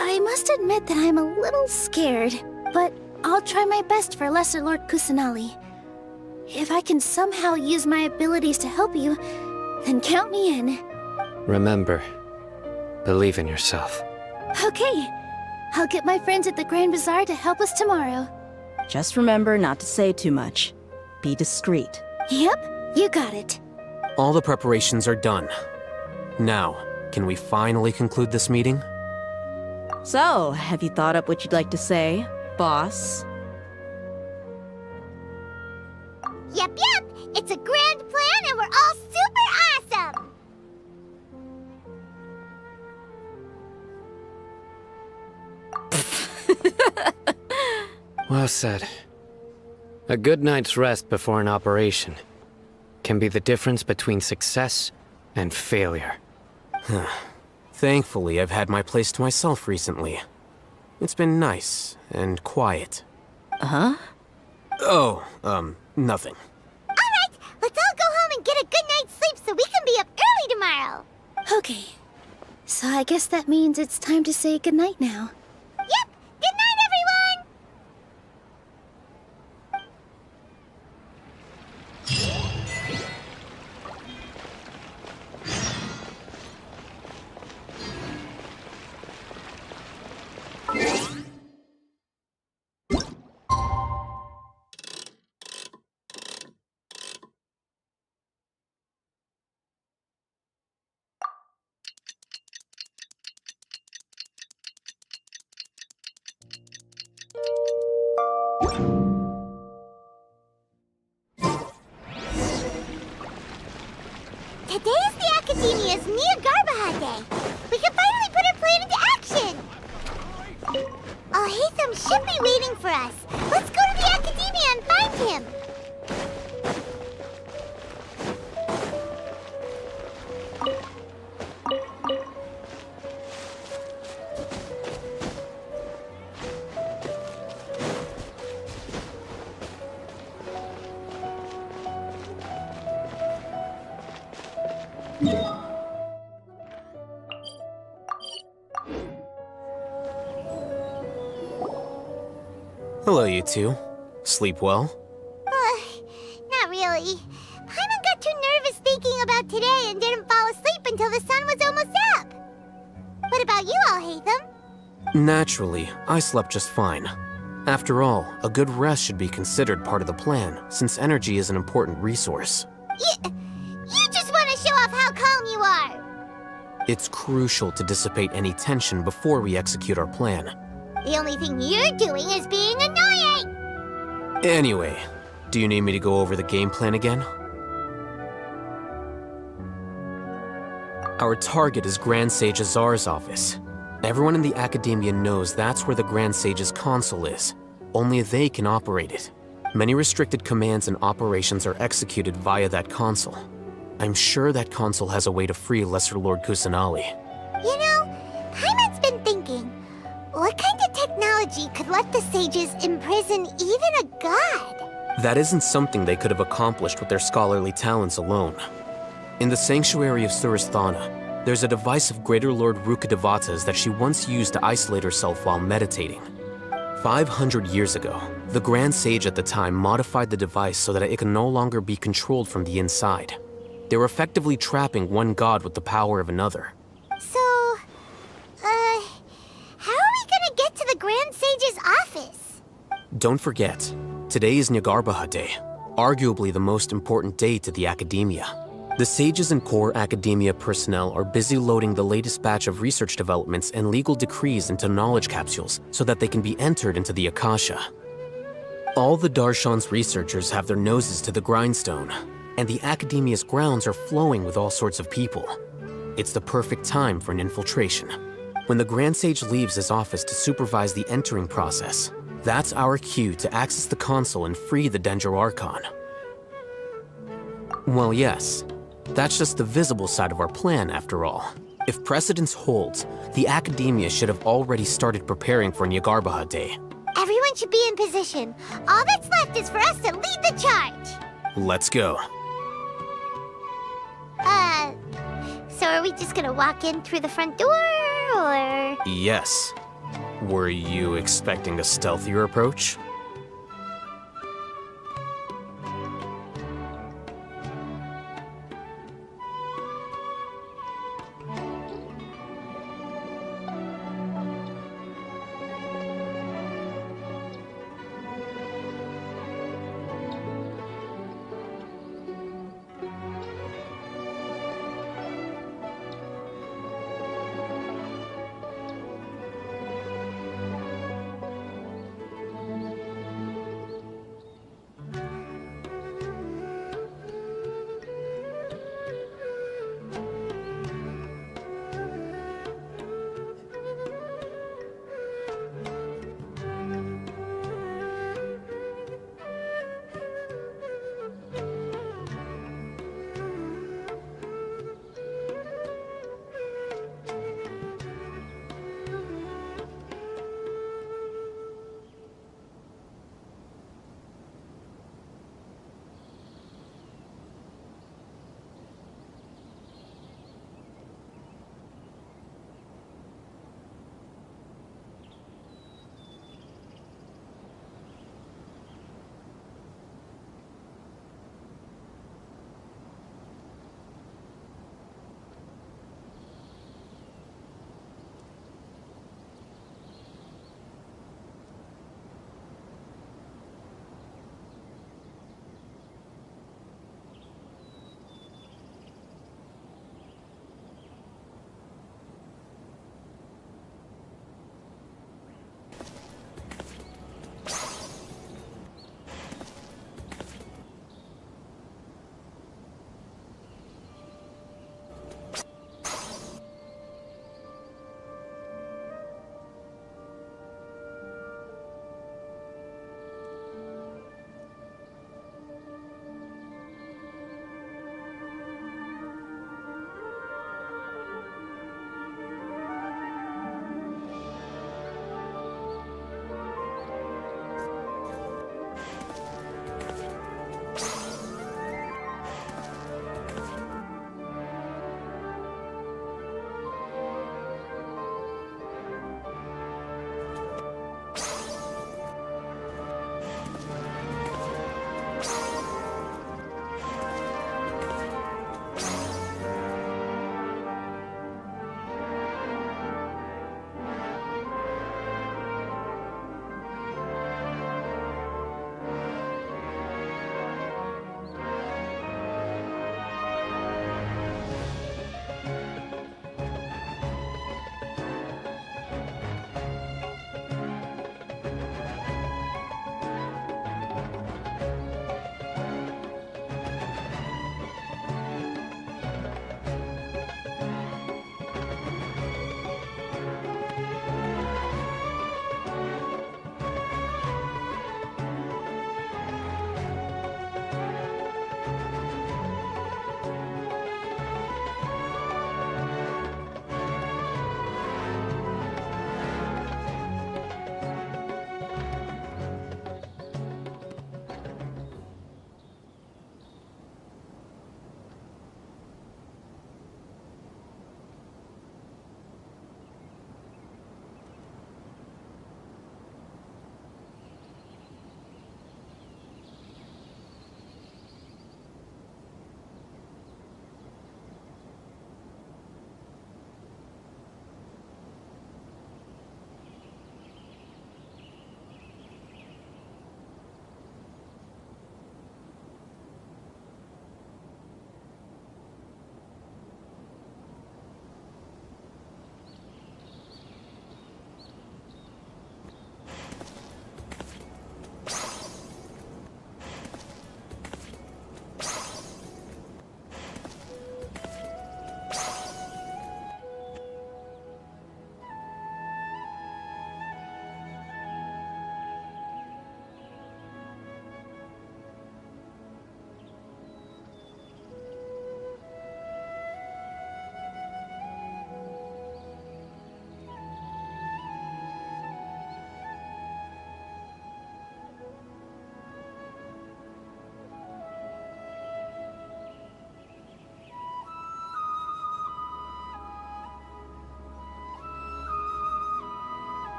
I must admit that I'm a little scared, but I'll try my best for Lesser Lord Kusanali. If I can somehow use my abilities to help you, then count me in. Remember, believe in yourself. Okay. I'll get my friends at the Grand Bazaar to help us tomorrow. Just remember not to say too much. Be discreet. Yep, you got it. All the preparations are done. Now, can we finally conclude this meeting? So, have you thought up what you'd like to say? boss. Yep, it's a grand plan and we're all super awesome! Well said. A good night's rest before an operation can be the difference between success and failure. Thankfully, I've had my place to myself recently. It's been nice and quiet. Huh? Oh, nothing. Alright, let's all go home and get a good night's sleep so we can be up early tomorrow! Okay. So I guess that means it's time to say goodnight now. Yep! Good night, everyone! Today is the Academia's Niagarbaha Day. We can finally put our plan into action. Hatham should be waiting for us. Let's go to the Academia and find him. Hello, you two. Sleep well? Not really. Paimon got too nervous thinking about today and didn't fall asleep until the sun was almost up. What about you all, Hatham? Naturally, I slept just fine. After all, a good rest should be considered part of the plan, since energy is an important resource. You just want to show off how calm you are. It's crucial to dissipate any tension before we execute our plan. The only thing you're doing is being annoying! Anyway, do you need me to go over the game plan again? Our target is Grand Sage Azar's office. Everyone in the Academia knows that's where the Grand Sage's console is. Only they can operate it. Many restricted commands and operations are executed via that console. I'm sure that console has a way to free Lesser Lord Kusanali. You know, Paimon's been thinking, what kind of technology could let the sages imprison even a god? That isn't something they could have accomplished with their scholarly talents alone. In the sanctuary of Suristhana, there's a device of Greater Lord Rukkhadevata's that she once used to isolate herself while meditating. 500 years ago, the Grand Sage at the time modified the device so that it can no longer be controlled from the inside. They were effectively trapping one god with the power of another. So, how are we gonna get to the Grand Sage's office? Don't forget, today is Niagarbaha Day, arguably the most important day to the Academia. The sages and core Academia personnel are busy loading the latest batch of research developments and legal decrees into knowledge capsules so that they can be entered into the Akasha. All the Darshan's researchers have their noses to the grindstone, and the Academia's grounds are flowing with all sorts of people. It's the perfect time for an infiltration. When the Grand Sage leaves his office to supervise the entering process, that's our cue to access the console and free the Dendro Archon. Well, yes. That's just the visible side of our plan, after all. If precedence holds, the Academia should have already started preparing for Niagarbaha Day. Everyone should be in position. All that's left is for us to lead the charge. Let's go. So are we just gonna walk in through the front door, or...? Yes. Were you expecting a stealthier approach?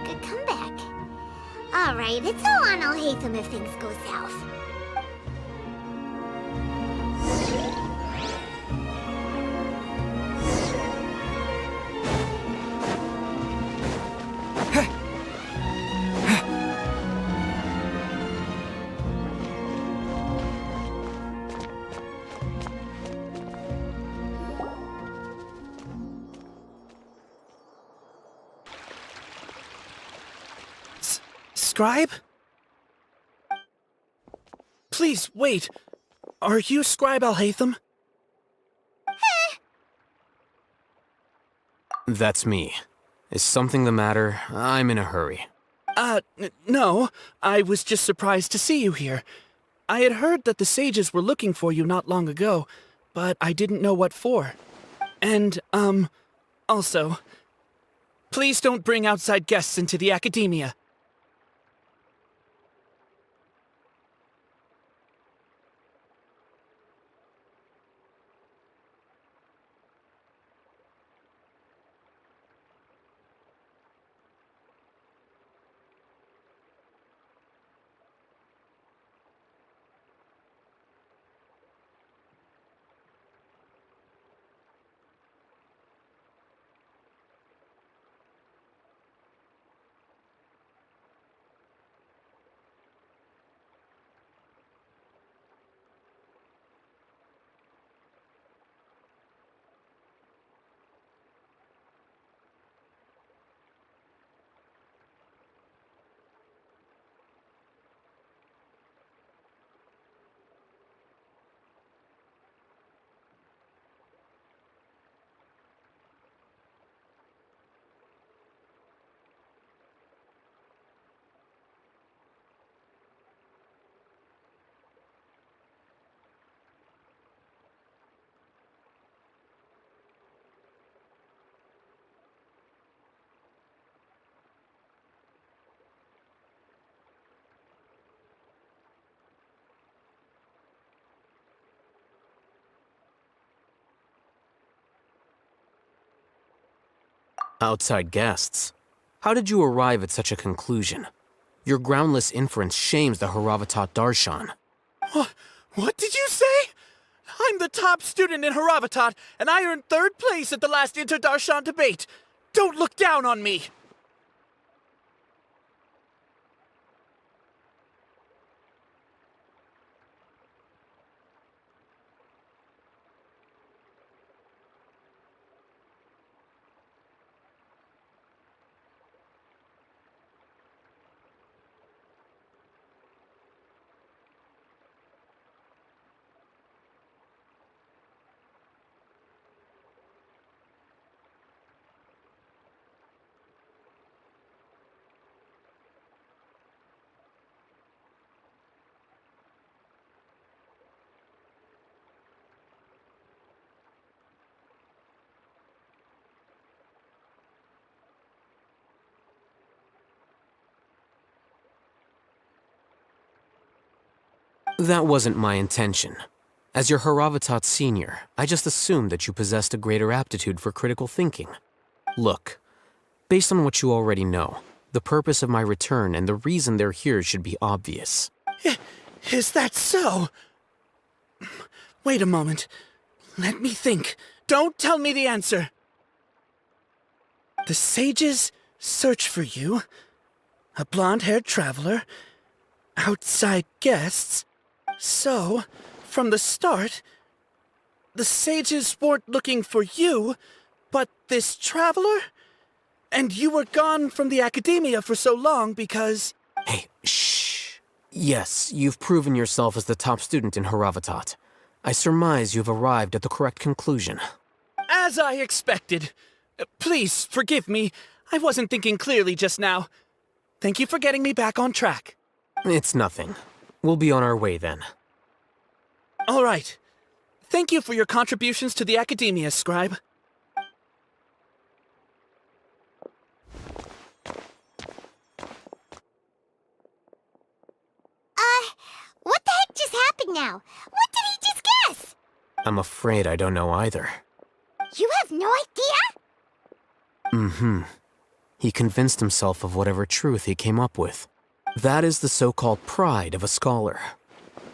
good comeback. Alright, it's all on Alhaitham if things go south. Scribe? Please, wait. Are you Scribe Alhaitham? That's me. Is something the matter? I'm in a hurry. No. I was just surprised to see you here. I had heard that the sages were looking for you not long ago, but I didn't know what for. And, also, please don't bring outside guests into the academia. Outside guests? How did you arrive at such a conclusion? Your groundless inference shames the Haravatat Darshan. What did you say? I'm the top student in Haravatat, and I earned 3rd place at the last Inter-Darshan debate. Don't look down on me! That wasn't my intention. As your Haravatat senior, I just assumed that you possessed a greater aptitude for critical thinking. Look, based on what you already know, the purpose of my return and the reason they're here should be obvious. Is that so? Wait a moment. Let me think. Don't tell me the answer. The sages search for you. A blonde-haired traveler. Outside guests. So, from the start, the sages weren't looking for you, but this traveler? And you were gone from the academia for so long because... Hey, shh. Yes, you've proven yourself as the top student in Haravatat. I surmise you've arrived at the correct conclusion. As I expected. Please, forgive me. I wasn't thinking clearly just now. Thank you for getting me back on track. It's nothing. We'll be on our way then. All right. Thank you for your contributions to the academia, Scribe. What the heck just happened now? What did he just guess? I'm afraid I don't know either. You have no idea? Mm-hmm. He convinced himself of whatever truth he came up with. That is the so-called pride of a scholar.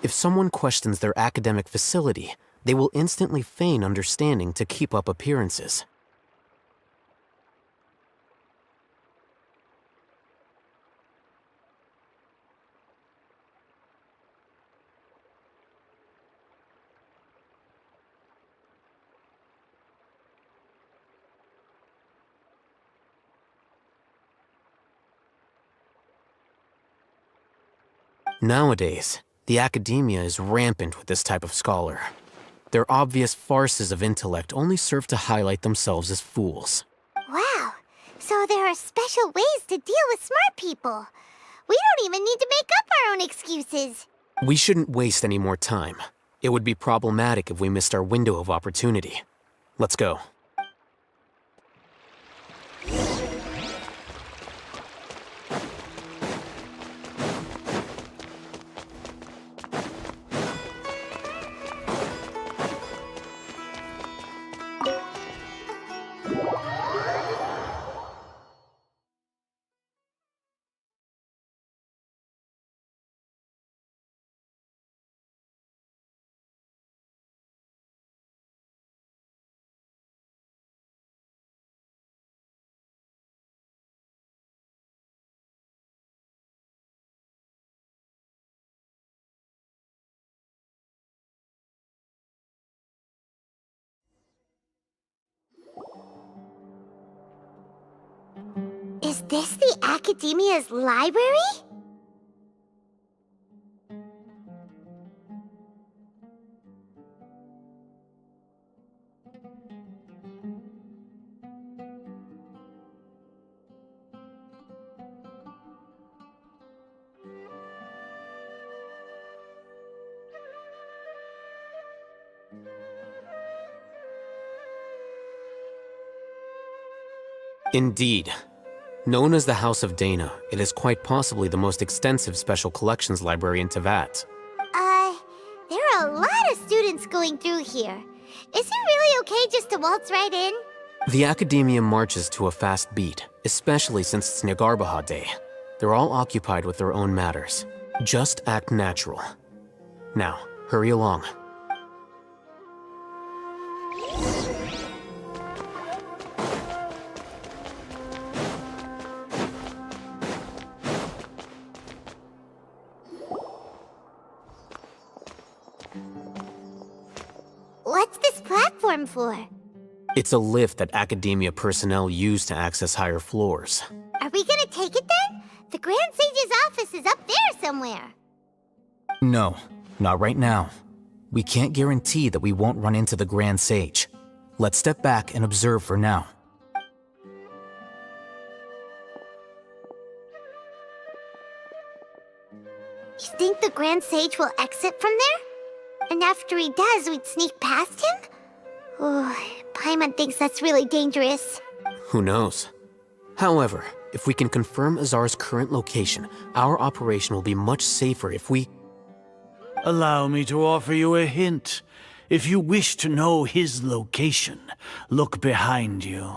If someone questions their academic facility, they will instantly feign understanding to keep up appearances. Nowadays, the academia is rampant with this type of scholar. Their obvious farces of intellect only serve to highlight themselves as fools. Wow, so there are special ways to deal with smart people. We don't even need to make up our own excuses. We shouldn't waste any more time. It would be problematic if we missed our window of opportunity. Let's go. Is this the Academia's library? Indeed. Known as the House of Dana, it is quite possibly the most extensive special collections library in Teyvat. There are a lot of students going through here. Is it really okay just to waltz right in? The Academia marches to a fast beat, especially since it's Nagarbaha Day. They're all occupied with their own matters. Just act natural. Now, hurry along. What's this platform for? It's a lift that Academia personnel use to access higher floors. Are we gonna take it then? The Grand Sage's office is up there somewhere. No, not right now. We can't guarantee that we won't run into the Grand Sage. Let's step back and observe for now. You think the Grand Sage will exit from there? And after he does, we'd sneak past him? Oh, Paimon thinks that's really dangerous. Who knows? However, if we can confirm Azar's current location, our operation will be much safer if we... Allow me to offer you a hint. If you wish to know his location, look behind you.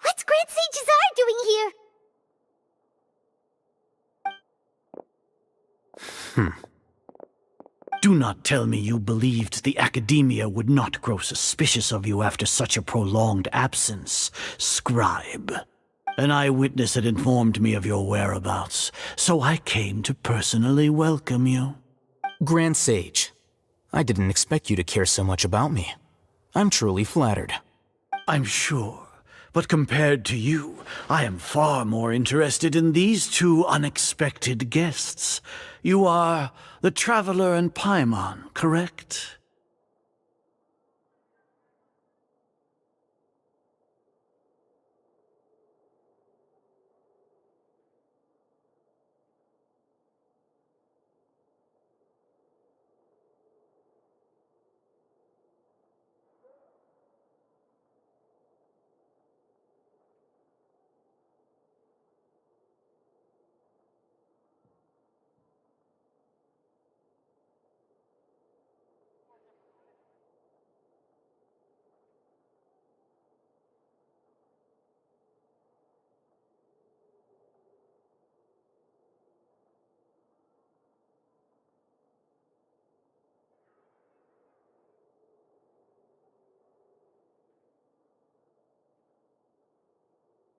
What's Grand Sage Azar doing here? Do not tell me you believed the Academia would not grow suspicious of you after such a prolonged absence, scribe. An eyewitness had informed me of your whereabouts, so I came to personally welcome you. Grand Sage, I didn't expect you to care so much about me. I'm truly flattered. I'm sure. But compared to you, I am far more interested in these two unexpected guests. You are the Traveler and Paimon, correct?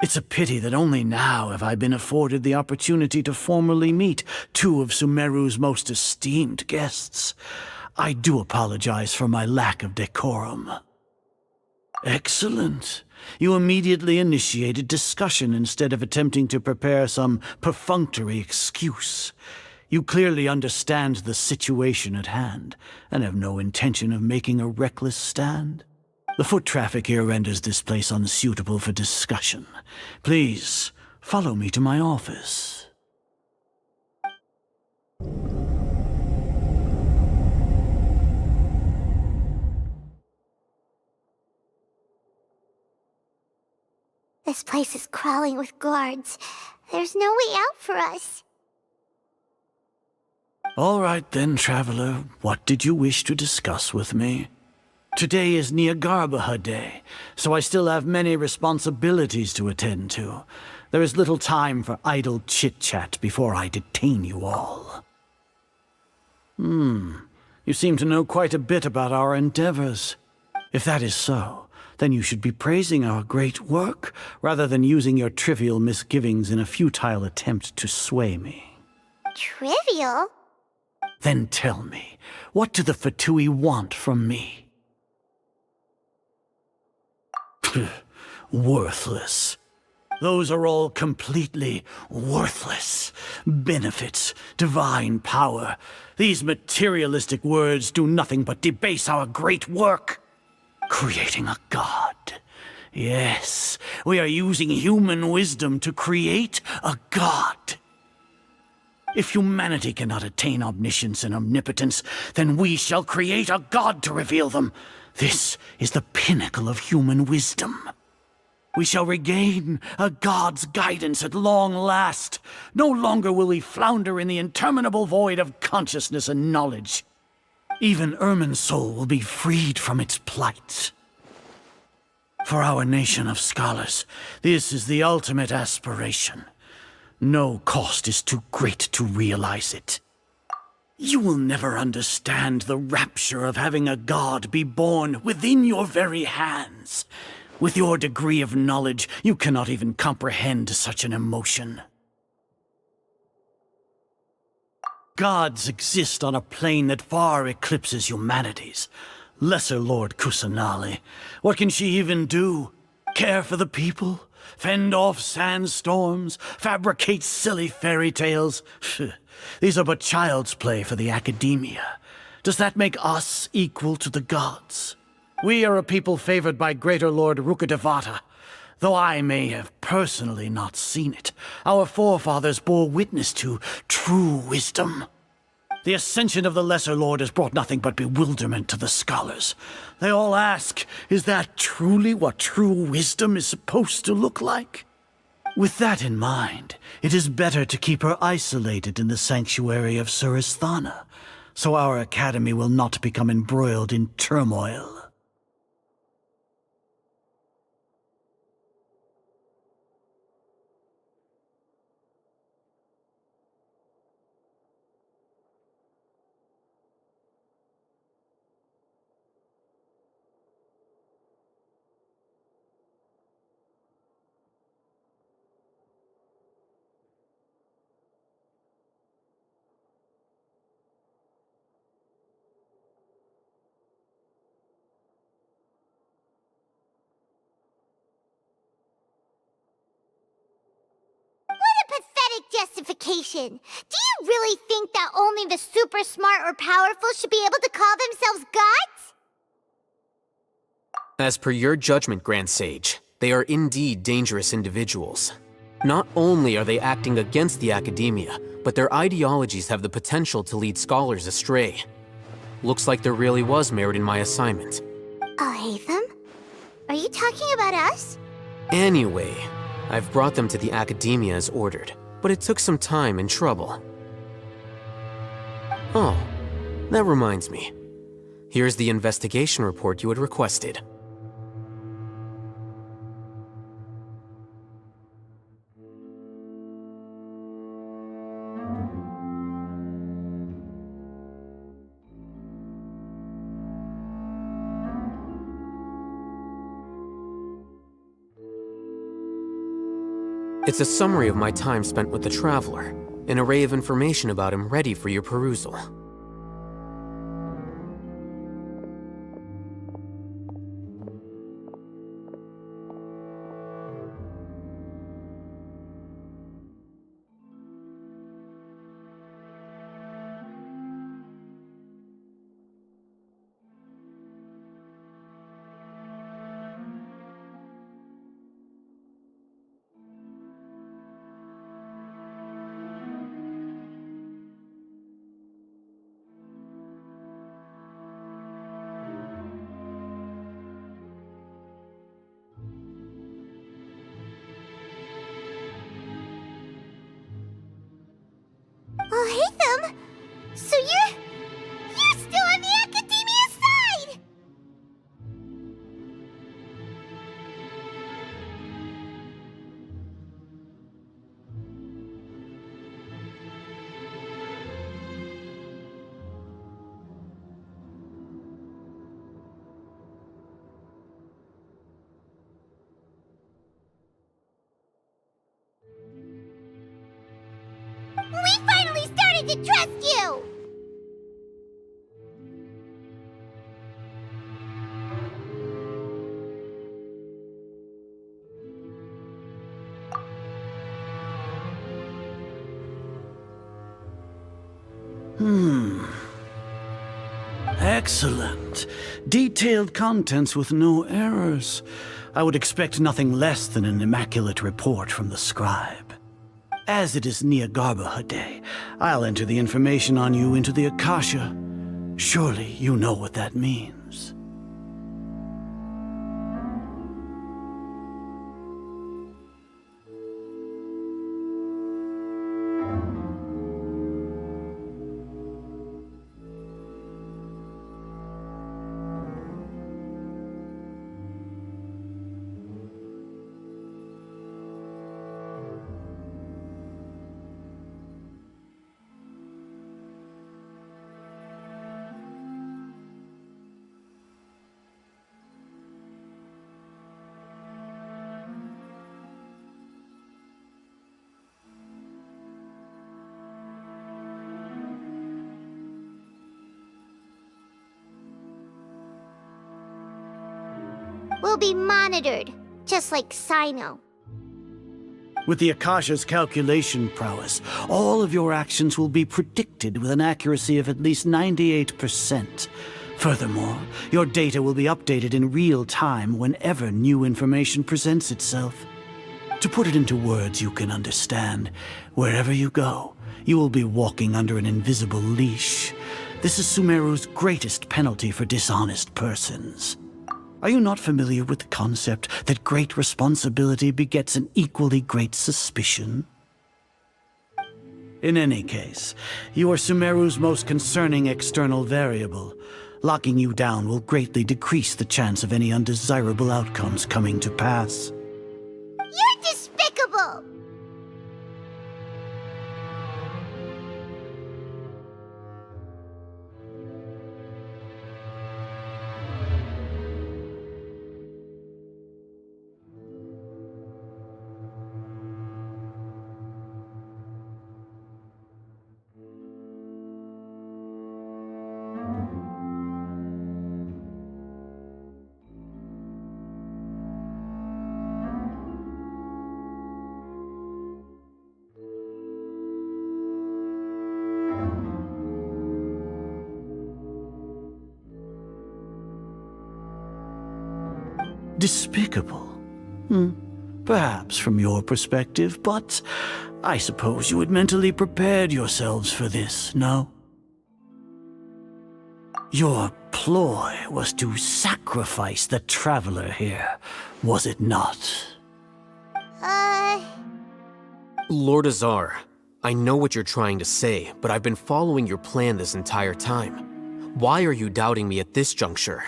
It's a pity that only now have I been afforded the opportunity to formally meet two of Sumeru's most esteemed guests. I do apologize for my lack of decorum. Excellent. You immediately initiated discussion instead of attempting to prepare some perfunctory excuse. You clearly understand the situation at hand, and have no intention of making a reckless stand. The foot traffic here renders this place unsuitable for discussion. Please, follow me to my office. This place is crawling with guards. There's no way out for us. All right then, Traveler. What did you wish to discuss with me? Today is Niagarbaha Day, so I still have many responsibilities to attend to. There is little time for idle chit-chat before I detain you all. You seem to know quite a bit about our endeavors. If that is so, then you should be praising our great work, rather than using your trivial misgivings in a futile attempt to sway me. Trivial? Then tell me, what do the Fatui want from me? Worthless. Those are all completely worthless. Benefits, divine power. These materialistic words do nothing but debase our great work. Creating a god. Yes, we are using human wisdom to create a god. If humanity cannot attain omniscience and omnipotence, then we shall create a god to reveal them. This is the pinnacle of human wisdom. We shall regain a god's guidance at long last. No longer will we flounder in the interminable void of consciousness and knowledge. Even Ermin's soul will be freed from its plight. For our nation of scholars, this is the ultimate aspiration. No cost is too great to realize it. You will never understand the rapture of having a god be born within your very hands. With your degree of knowledge, you cannot even comprehend such an emotion. Gods exist on a plane that far eclipses humanity's. Lesser Lord Kusanali, what can she even do? Care for the people? Fend off sandstorms? Fabricate silly fairy tales? These are but child's play for the academia. Does that make us equal to the gods? We are a people favored by Greater Lord Rukkhadevata. Though I may have personally not seen it, our forefathers bore witness to true wisdom. The ascension of the Lesser Lord has brought nothing but bewilderment to the scholars. They all ask, is that truly what true wisdom is supposed to look like? With that in mind, it is better to keep her isolated in the sanctuary of Suristhana, so our academy will not become embroiled in turmoil. justification. Do you really think that only the super smart or powerful should be able to call themselves gods? As per your judgment, Grand Sage, they are indeed dangerous individuals. Not only are they acting against the academia, but their ideologies have the potential to lead scholars astray. Looks like there really was merit in my assignment. Hatham? Are you talking about us? Anyway, I've brought them to the academia as ordered, but it took some time and trouble. Oh, that reminds me. Here's the investigation report you had requested. It's a summary of my time spent with the Traveler, an array of information about him ready for your perusal. Hatham! So you're still on the academia side! We finally started to trust you! Excellent. Detailed contents with no errors. I would expect nothing less than an immaculate report from the scribe. As it is Niagarbaha Day, I'll enter the information on you into the Akasha. Surely you know what that means. We'll be monitored, just like Sino. With the Akasha's calculation prowess, all of your actions will be predicted with an accuracy of at least 98%. Furthermore, your data will be updated in real time whenever new information presents itself. To put it into words you can understand, wherever you go, you will be walking under an invisible leash. This is Sumeru's greatest penalty for dishonest persons. Are you not familiar with the concept that great responsibility begets an equally great suspicion? In any case, you are Sumeru's most concerning external variable. Locking you down will greatly decrease the chance of any undesirable outcomes coming to pass. You're despicable! Despicable? Perhaps from your perspective, but I suppose you had mentally prepared yourselves for this, no? Your ploy was to sacrifice the traveler here, was it not? Lord Azar, I know what you're trying to say, but I've been following your plan this entire time. Why are you doubting me at this juncture?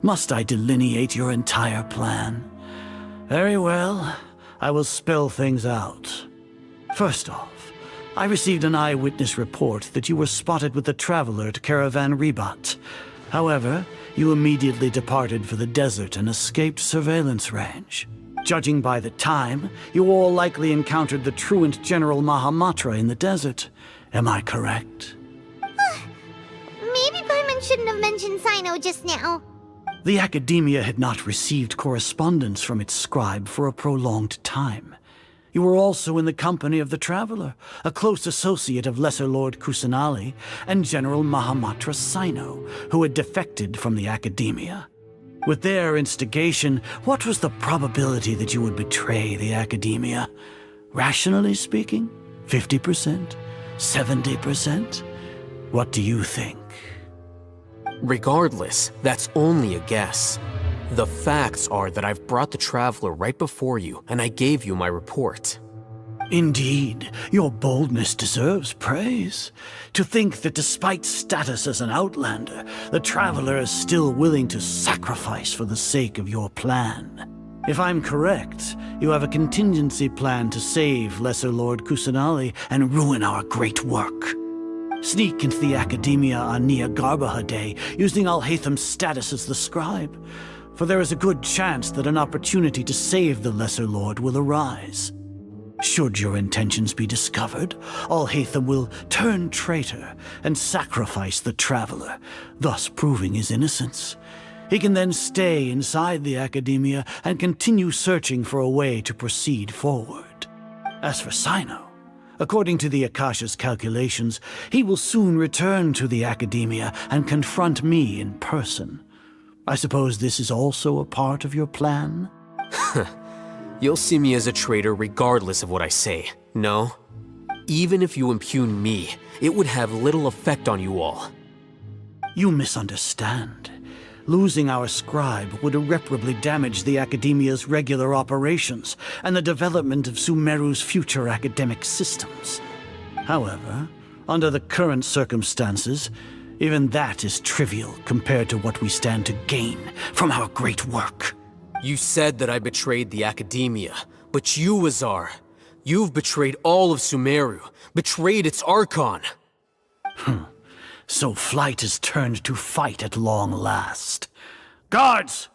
Must I delineate your entire plan? Very well, I will spell things out. First off, I received an eyewitness report that you were spotted with the traveler at Caravan Ribat. However, you immediately departed for the desert and escaped surveillance range. Judging by the time, you all likely encountered the truant General Mahamatra in the desert. Am I correct? Maybe Paimon shouldn't have mentioned Sino just now. The Academia had not received correspondence from its scribe for a prolonged time. You were also in the company of the Traveler, a close associate of Lesser Lord Kusanali and General Mahamatra Sino, who had defected from the Academia. With their instigation, what was the probability that you would betray the Academia? Rationally speaking, 50%? 70%? What do you think? Regardless, that's only a guess. The facts are that I've brought the Traveler right before you, and I gave you my report. Indeed, your boldness deserves praise. To think that despite status as an outlander, the Traveler is still willing to sacrifice for the sake of your plan. If I'm correct, you have a contingency plan to save Lesser Lord Kusanali and ruin our great work. Sneak into the Academia on Nia Garbaha Day, using Alhaitham's status as the scribe, for there is a good chance that an opportunity to save the Lesser Lord will arise. Should your intentions be discovered, Alhaitham will turn traitor and sacrifice the Traveler, thus proving his innocence. He can then stay inside the Academia and continue searching for a way to proceed forward. As for Sino, according to the Akasha's calculations, he will soon return to the Academia and confront me in person. I suppose this is also a part of your plan? You'll see me as a traitor regardless of what I say, no? Even if you impugn me, it would have little effect on you all. You misunderstand. Losing our scribe would irreparably damage the Academia's regular operations and the development of Sumeru's future academic systems. However, under the current circumstances, even that is trivial compared to what we stand to gain from our great work. You said that I betrayed the Academia, but you, Azar, you've betrayed all of Sumeru, betrayed its Archon. So flight has turned to fight at long last. Guards!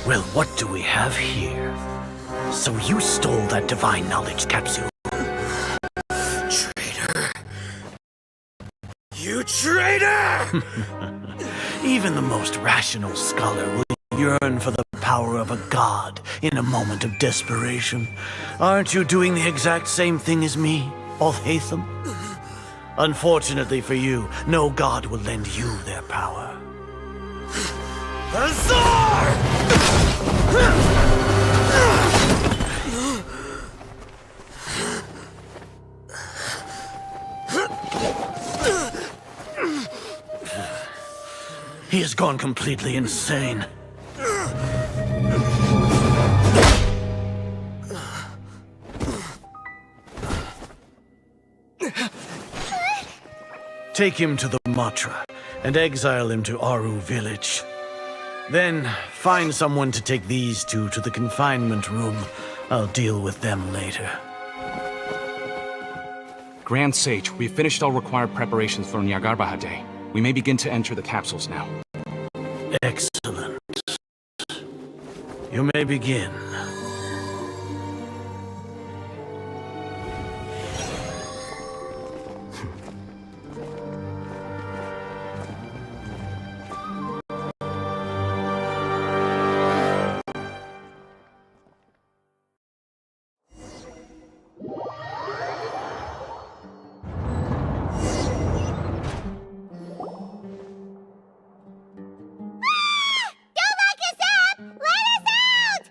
Well, what do we have here? So you stole that divine knowledge capsule. Traitor. You traitor! Even the most rational scholar will yearn for the power of a god in a moment of desperation. Aren't you doing the exact same thing as me, Alhaitham? Unfortunately for you, no god will lend you their power. Azar! He has gone completely insane. Take him to the Matra and exile him to Aru village. Then find someone to take these two to the confinement room. I'll deal with them later. Grand Sage, we've finished all required preparations for Nyagarbahade. We may begin to enter the capsules now. Excellent. You may begin. Don't lock us up! Let us out!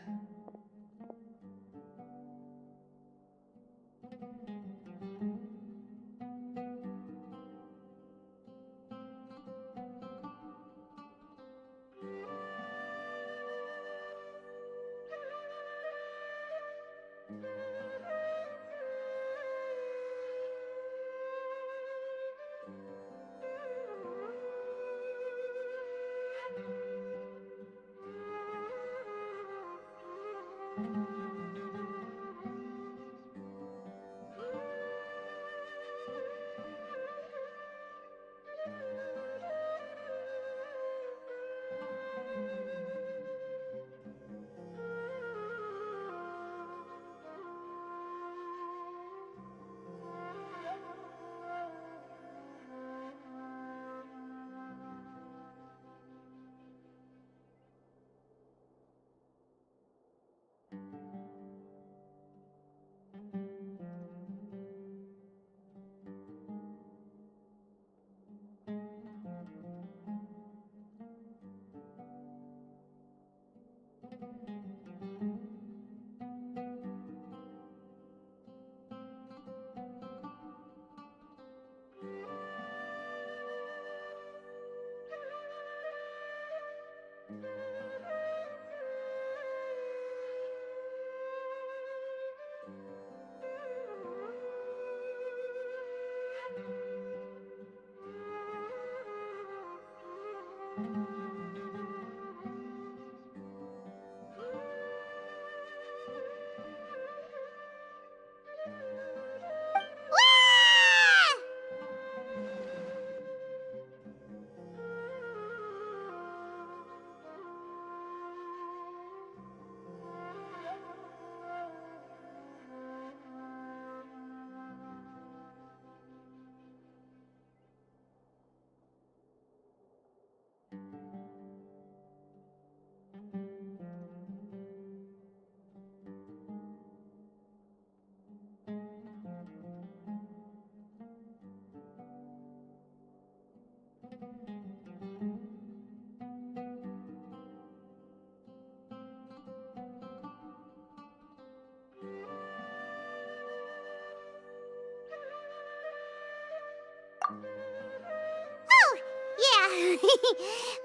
Oh, yeah.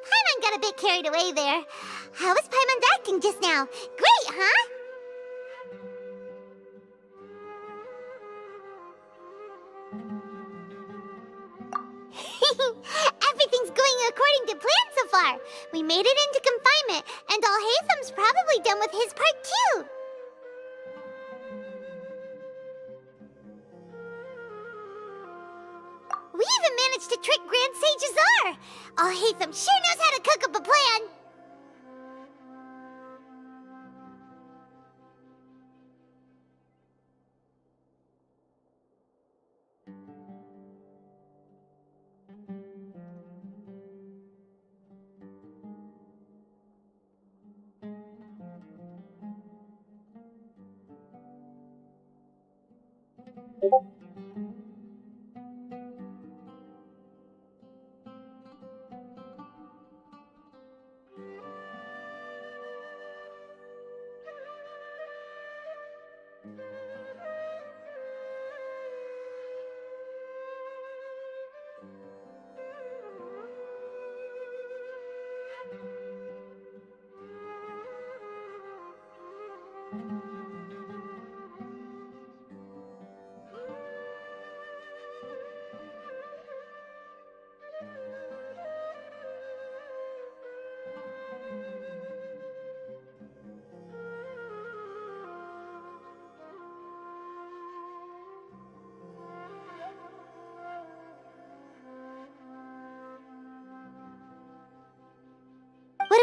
Paimon got a bit carried away there. How was Paimon's acting just now? Great, huh? Everything's going according to plan so far. We made it into confinement, and Alhaitham's probably done with his part too. We even managed to trick Grand Sage Azar! Alhaitham sure knows how to cook up a plan!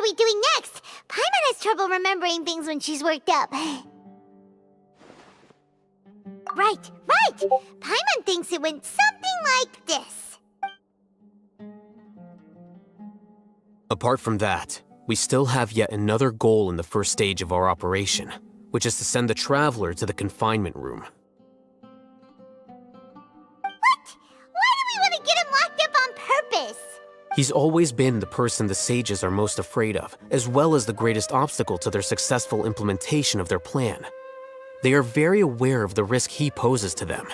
we doing next? Paimon has trouble remembering things when she's worked up. Right. Paimon thinks it went something like this. Apart from that, we still have yet another goal in the first stage of our operation, which is to send the Traveler to the confinement room. What? Why do we want to get him locked up on purpose? He's always been the person the sages are most afraid of, as well as the greatest obstacle to their successful implementation of their plan. They are very aware of the risk he poses to them.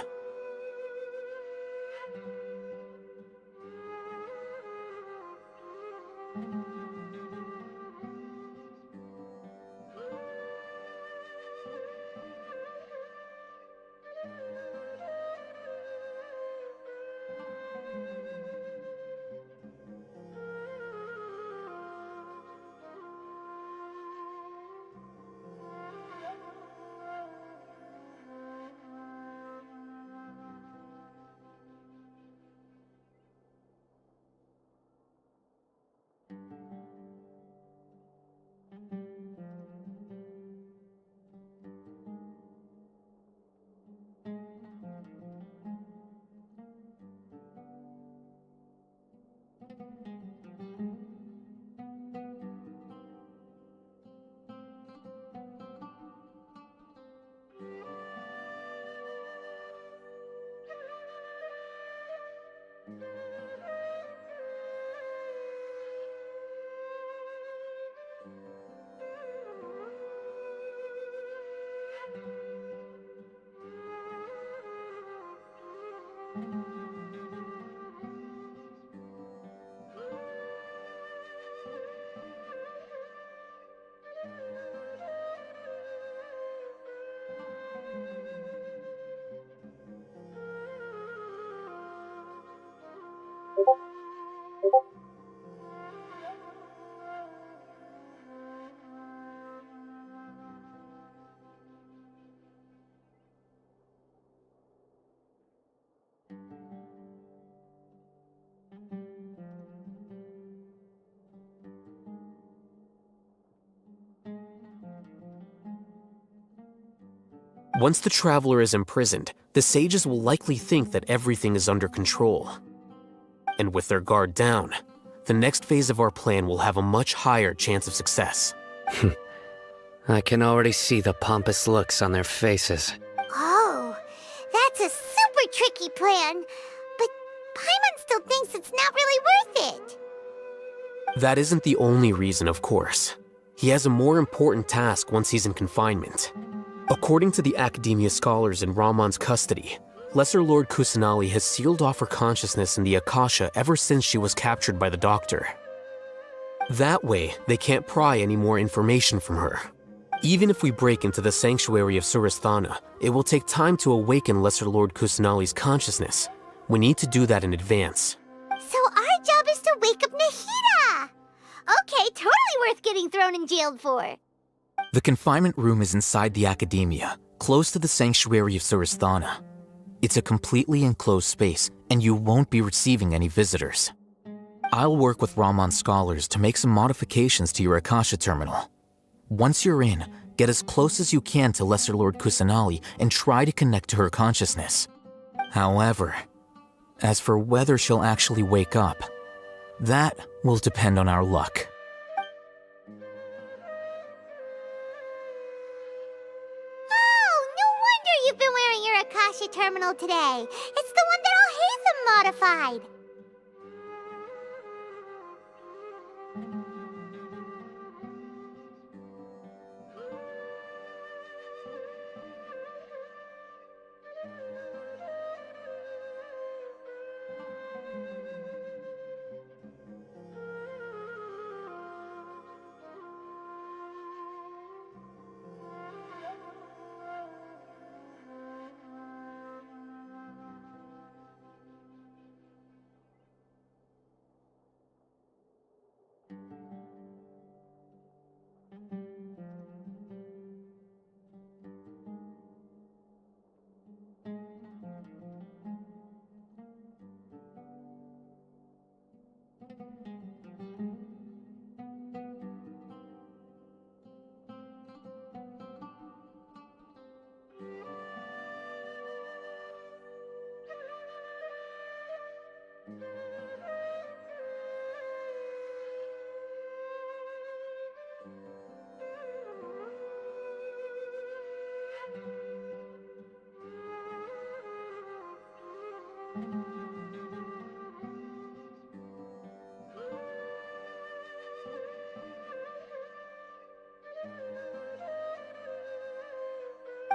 Once the Traveler is imprisoned, the sages will likely think that everything is under control. And with their guard down, the next phase of our plan will have a much higher chance of success. I can already see the pompous looks on their faces. Oh, that's a super tricky plan. But Paimon still thinks it's not really worth it. That isn't the only reason, of course. He has a more important task once he's in confinement. According to the Academia scholars in Ramon's custody, Lesser Lord Kusanali has sealed off her consciousness in the Akasha ever since she was captured by the Doctor. That way, they can't pry any more information from her. Even if we break into the sanctuary of Surasthana, it will take time to awaken Lesser Lord Kusanali's consciousness. We need to do that in advance. So our job is to wake up Nahida! Okay, totally worth getting thrown in jail for. The confinement room is inside the Academia, close to the sanctuary of Surasthana. It's a completely enclosed space, and you won't be receiving any visitors. I'll work with Ramon's scholars to make some modifications to your Akasha terminal. Once you're in, get as close as you can to Lesser Lord Kusanali and try to connect to her consciousness. However, as for whether she'll actually wake up, that will depend on our luck. You've been wearing your Akasha terminal today. It's the one that Al-Haytham modified.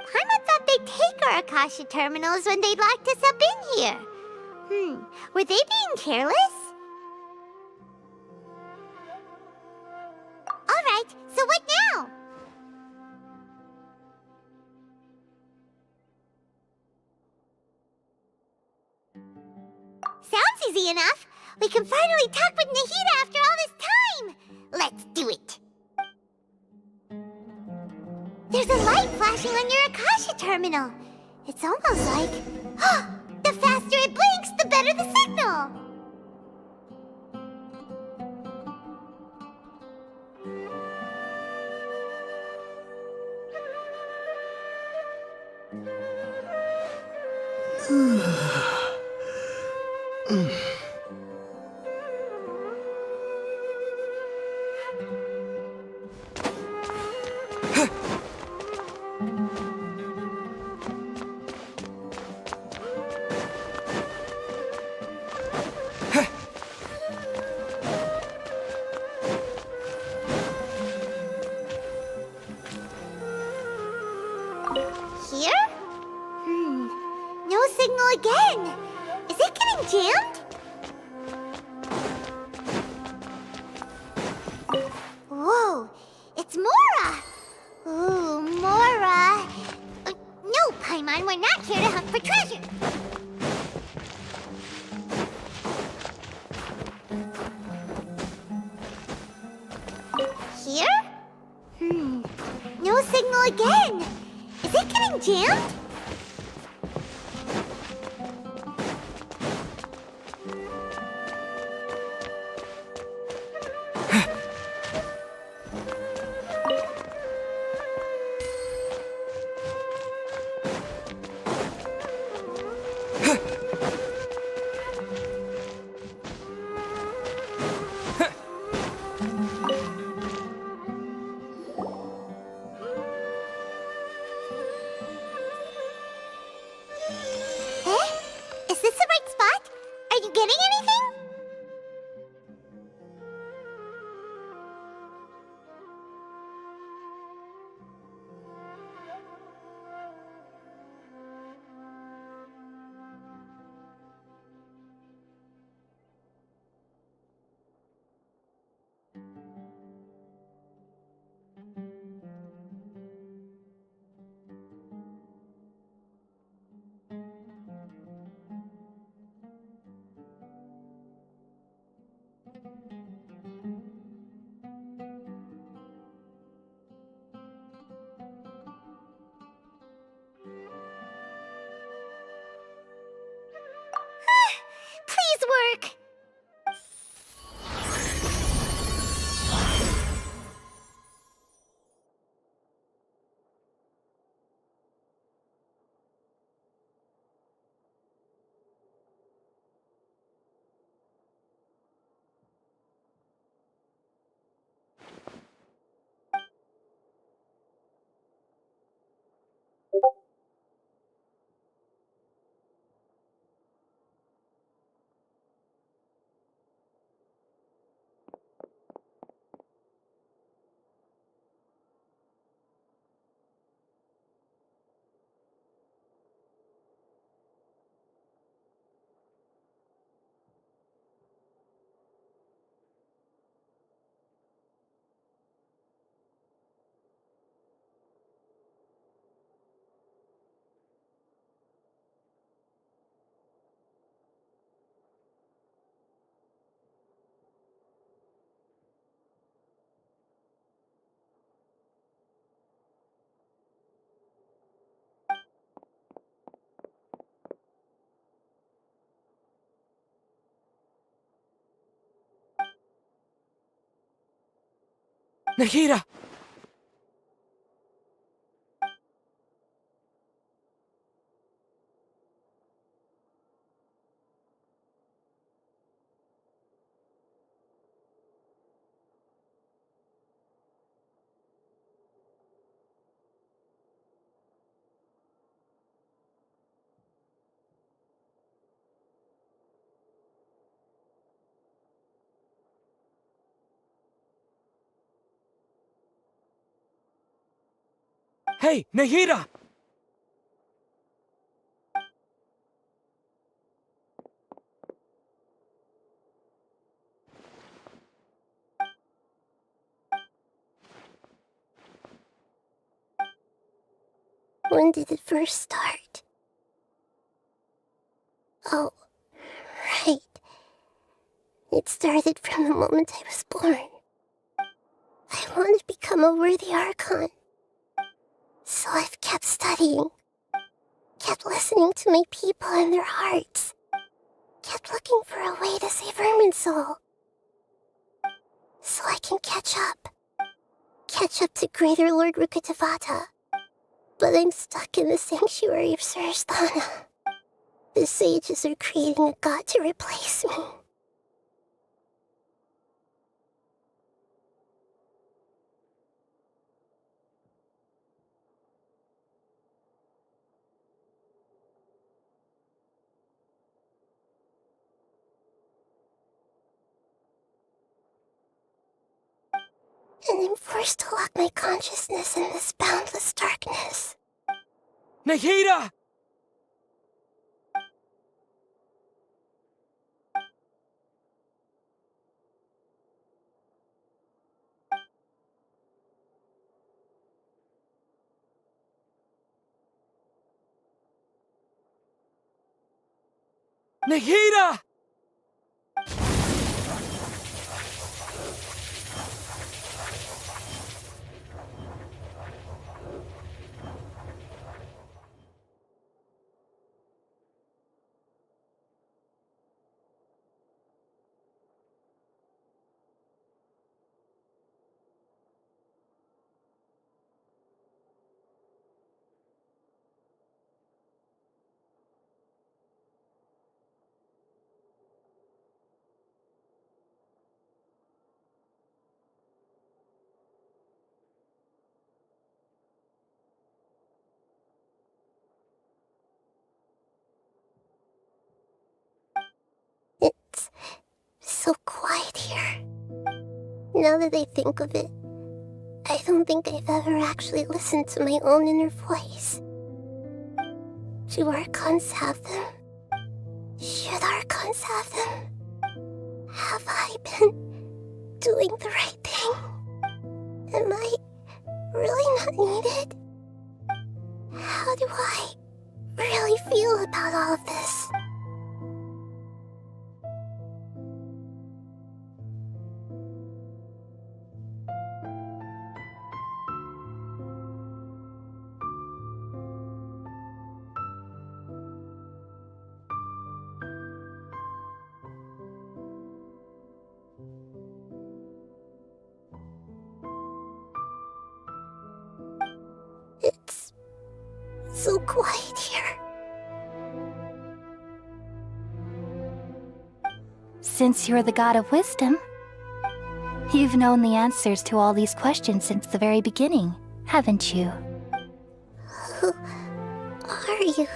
Paimon thought they'd take our Akasha terminals when they locked us up in here. Were they being careless? Alright, so what now? Sounds easy enough. We can finally talk with Nahida after all this time. Let's do it. There's a light flashing on your Akasha terminal. It's almost like... the faster it blinks, the better the signal! Here? No signal again. Is it getting jammed? Whoa, it's Mora! Ooh, Mora! No, Paimon, we're not here to hunt for treasure. Here? No signal again. Is it getting jammed? Is this the right spot? Are you getting anything? Please work! Nahida! Hey, Nahida! When did it first start? Oh, right. It started from the moment I was born. I wanted to become a worthy Archon. So I've kept studying. Kept listening to my people and their hearts. Kept looking for a way to save Irminsul. So I can catch up. Catch up to Greater Lord Rukkhadevata. But I'm stuck in the sanctuary of Suristhana. The sages are creating a god to replace me. And I'm forced to lock my consciousness in this boundless darkness. Nahida! Nahida! It's so quiet here. Now that I think of it, I don't think I've ever actually listened to my own inner voice. Do Archons have them? Should Archons have them? Have I been doing the right thing? Am I really not needed? How do I really feel about all of this? It's so quiet here. Since you're the god of wisdom, you've known the answers to all these questions since the very beginning, haven't you? Who are you?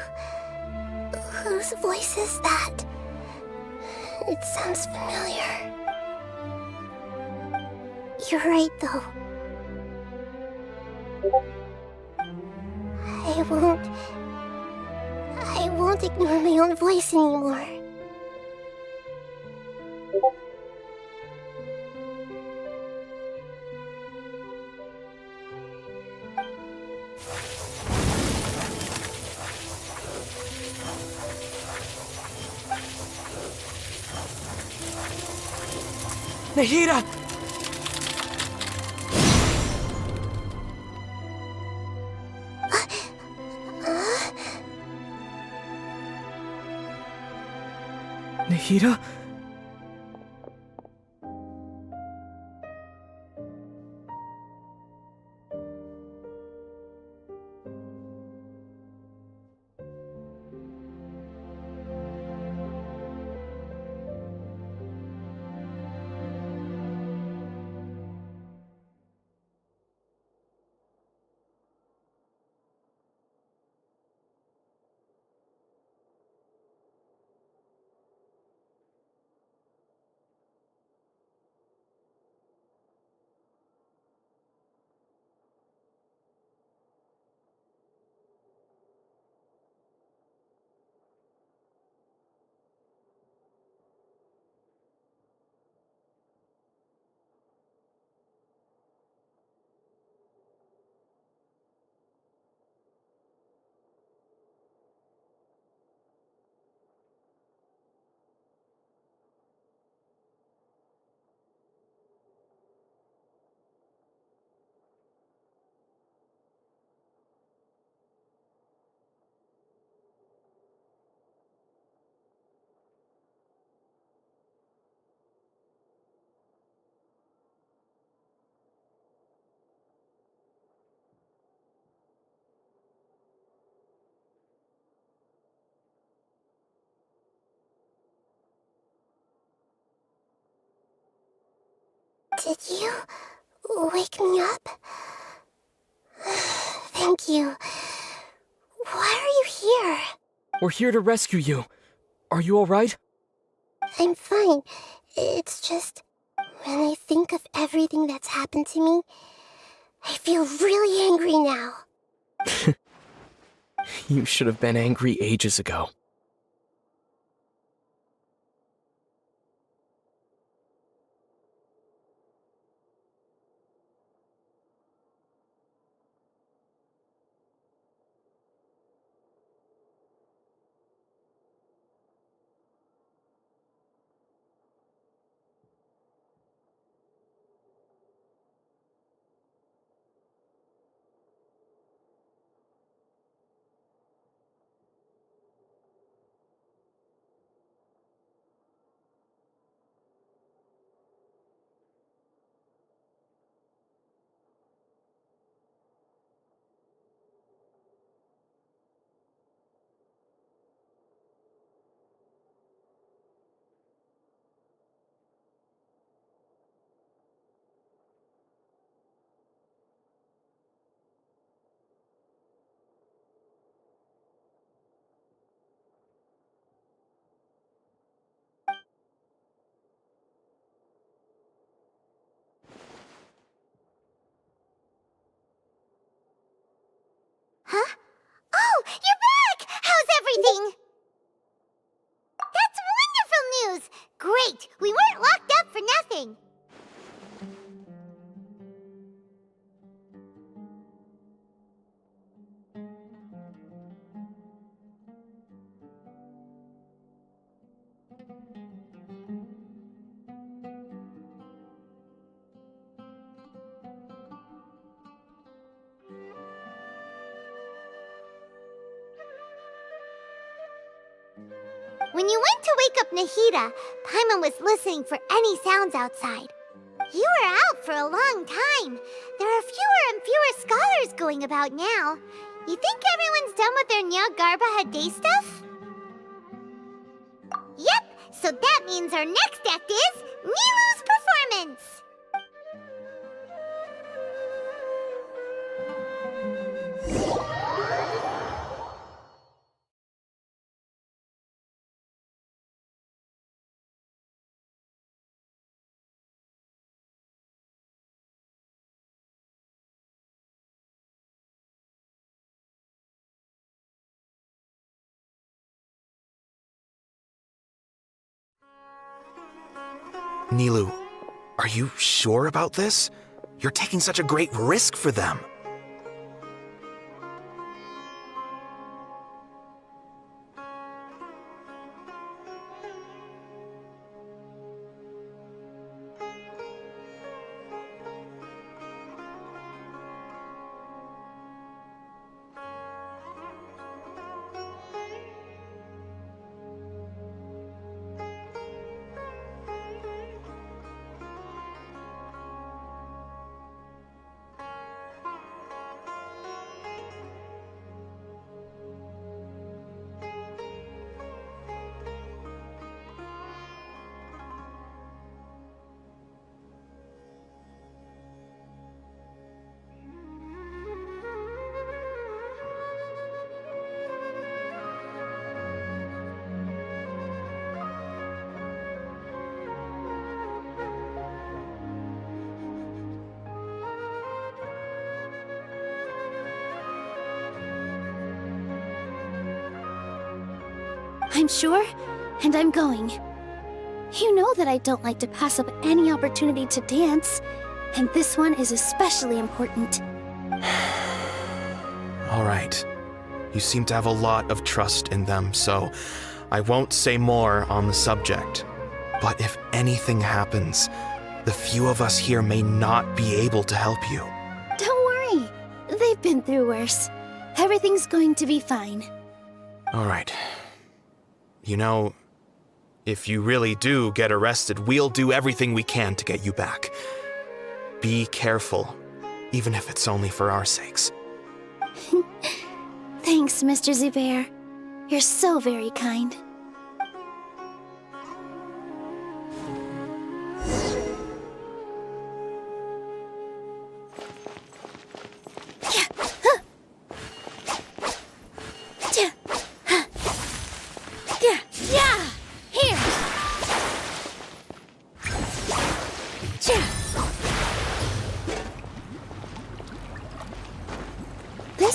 Whose voice is that? It sounds familiar. You're right, though. I won't ignore my own voice anymore. Nahida! Nahida? Did you wake me up? Thank you. Why are you here? We're here to rescue you. Are you alright? I'm fine. It's just, when I think of everything that's happened to me, I feel really angry now. You should have been angry ages ago. Huh? Oh, you're back! How's everything? That's wonderful news! Great! We weren't locked up for nothing! When you went to wake up Nahida, Paimon was listening for any sounds outside. You were out for a long time. There are fewer and fewer scholars going about now. You think everyone's done with their Nya Garba Hade stuff? Yep, so that means our next act is Nilou's performance! Nilou, are you sure about this? You're taking such a great risk for them. I'm sure, and I'm going. You know that I don't like to pass up any opportunity to dance, and this one is especially important. All right. You seem to have a lot of trust in them, so I won't say more on the subject. But if anything happens, the few of us here may not be able to help you. Don't worry. They've been through worse. Everything's going to be fine. All right. You know, if you really do get arrested, we'll do everything we can to get you back. Be careful, even if it's only for our sakes. Thanks, Mr. Zubair. You're so very kind.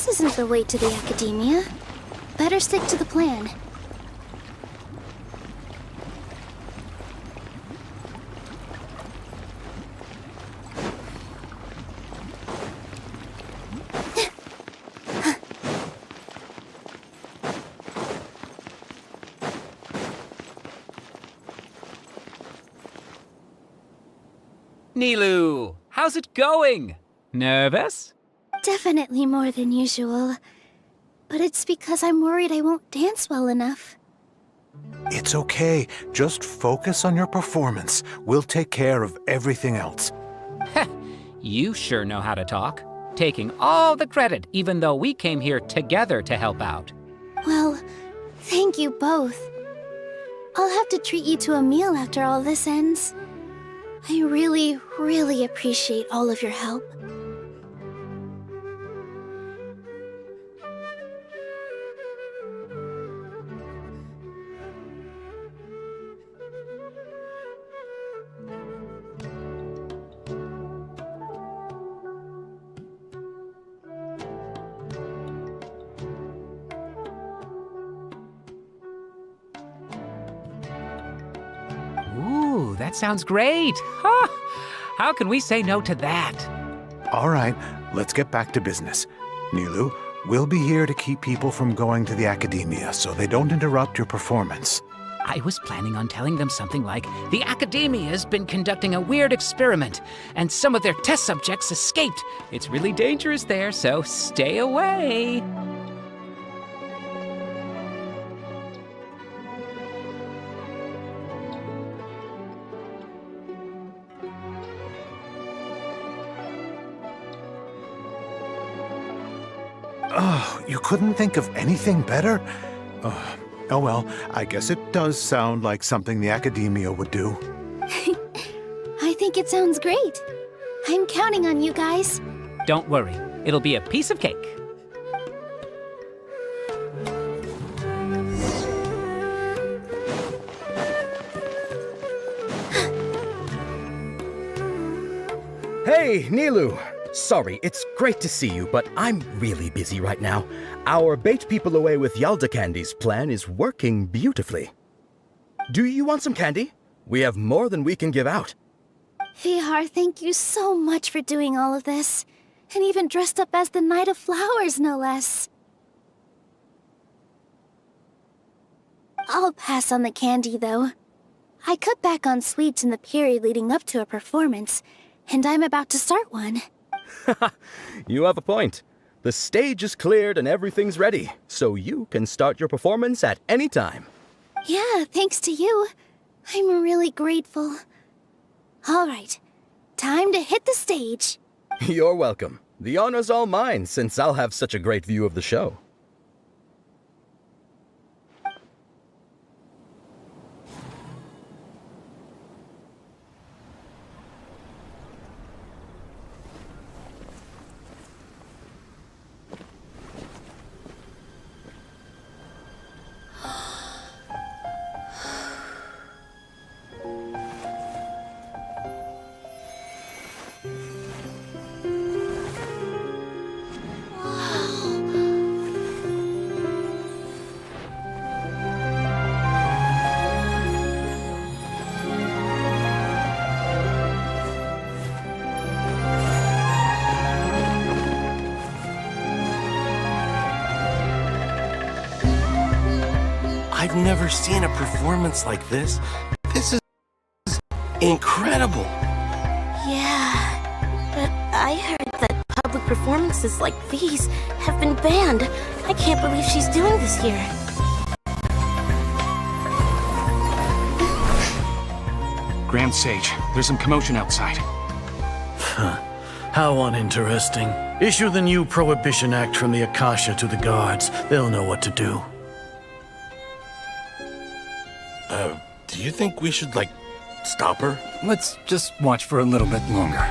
this isn't the way to the Academia. Better stick to the plan. Nilu, how's it going? Nervous? Definitely more than usual. But it's because I'm worried I won't dance well enough. It's okay. Just focus on your performance. We'll take care of everything else. You sure know how to talk. Taking all the credit, even though we came here together to help out. Well, thank you both. I'll have to treat you to a meal after all this ends. I really, really appreciate all of your help. Ooh, that sounds great. Huh. How can we say no to that? All right, let's get back to business. Nilu, we'll be here to keep people from going to the Academia so they don't interrupt your performance. I was planning on telling them something like, the Academia has been conducting a weird experiment, and some of their test subjects escaped. It's really dangerous there, so stay away. Oh, you couldn't think of anything better? Oh well, I guess it does sound like something the Academia would do. I think it sounds great. I'm counting on you guys. Don't worry, it'll be a piece of cake. Hey, Nilu! Sorry, it's great to see you, but I'm really busy right now. Our Bait People Away with Yalda Candies plan is working beautifully. Do you want some candy? We have more than we can give out. Vihar, thank you so much for doing all of this. And even dressed up as the Knight of Flowers, no less. I'll pass on the candy, though. I cut back on sweets in the period leading up to a performance, and I'm about to start one. You have a point. The stage is cleared and everything's ready, so you can start your performance at any time. Yeah, thanks to you. I'm really grateful. All right, time to hit the stage. You're welcome. The honor's all mine, since I'll have such a great view of the show. I've never seen a performance like this. This is incredible. Yeah, but I heard that public performances like these have been banned. I can't believe she's doing this here. Grand Sage, there's some commotion outside. How uninteresting. Issue the new Prohibition Act from the Akasha to the guards. They'll know what to do. Do you think we should, stop her? Let's just watch for a little bit longer.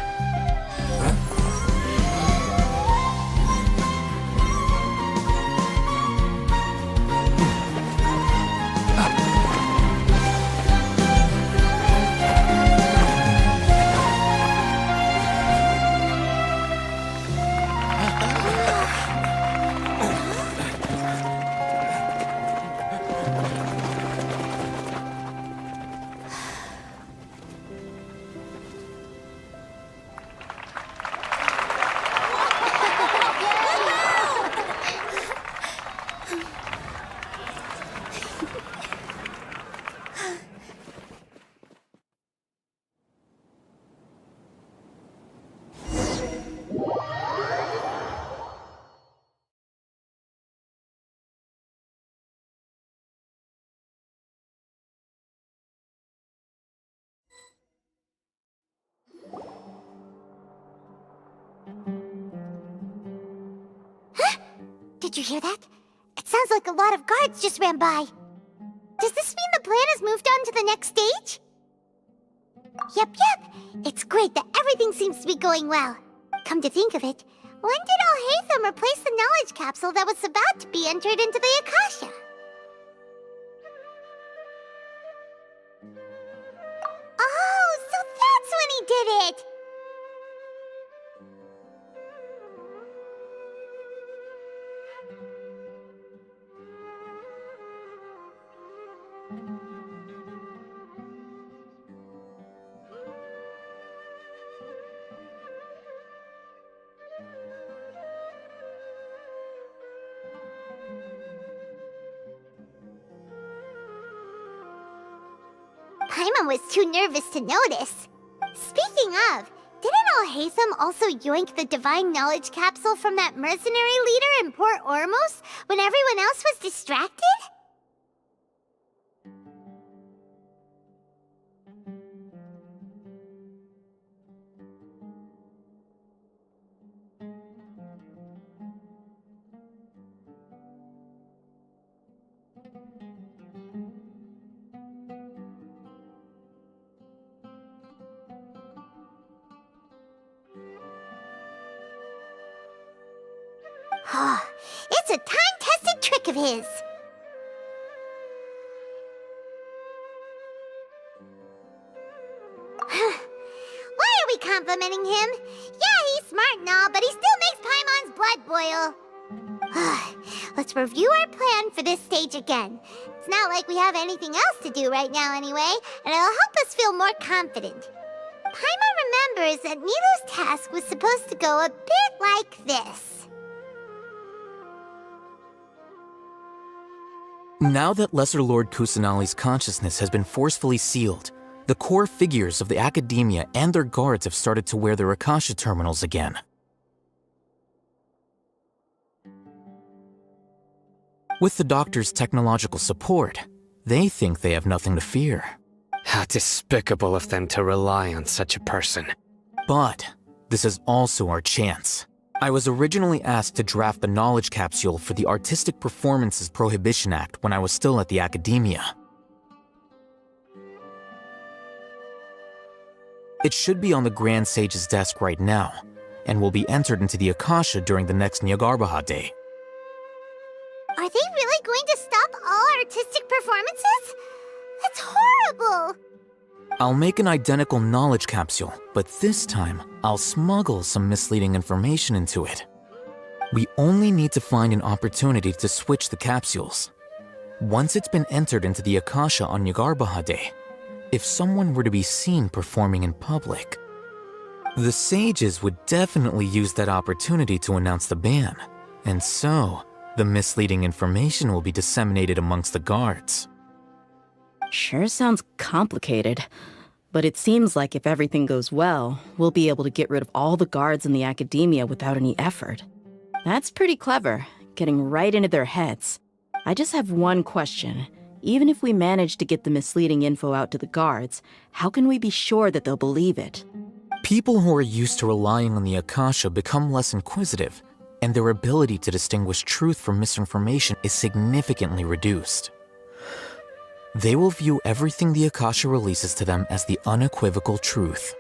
Did you hear that? It sounds like a lot of guards just ran by. Does this mean the plan has moved on to the next stage? Yep. It's great that everything seems to be going well. Come to think of it, when did Al-Haytham replace the knowledge capsule that was about to be entered into the Akasha? Oh, so that's when he did it! Paimon was too nervous to notice. Speaking of, didn't Al-Haytham also yoink the divine knowledge capsule from that mercenary leader in Port Ormos when everyone else was distracted? It's a time-tested trick of his. Why are we complimenting him? Yeah, he's smart and all, but he still makes Paimon's blood boil. Let's review our plan for this stage again. It's not like we have anything else to do right now anyway, and it'll help us feel more confident. Paimon remembers that Nilou's task was supposed to go a bit like this. Now that Lesser Lord Kusanali's consciousness has been forcefully sealed, the core figures of the Academia and their guards have started to wear their Akasha terminals again. With the Doctor's technological support, they think they have nothing to fear. How despicable of them to rely on such a person. But this is also our chance. I was originally asked to draft the knowledge capsule for the Artistic Performances Prohibition Act when I was still at the Academia. It should be on the Grand Sage's desk right now, and will be entered into the Akasha during the next Nyagarbaha Day. Are they really going to stop all artistic performances? That's horrible! I'll make an identical knowledge capsule, but this time, I'll smuggle some misleading information into it. We only need to find an opportunity to switch the capsules. Once it's been entered into the Akasha on Nyagarbaha Day, if someone were to be seen performing in public, the sages would definitely use that opportunity to announce the ban, and so, the misleading information will be disseminated amongst the guards. Sure sounds complicated, but it seems like if everything goes well, we'll be able to get rid of all the guards in the Academia without any effort. That's pretty clever, getting right into their heads. I just have one question. Even if we manage to get the misleading info out to the guards, how can we be sure that they'll believe it? People who are used to relying on the Akasha become less inquisitive, and their ability to distinguish truth from misinformation is significantly reduced. They will view everything the Akasha releases to them as the unequivocal truth.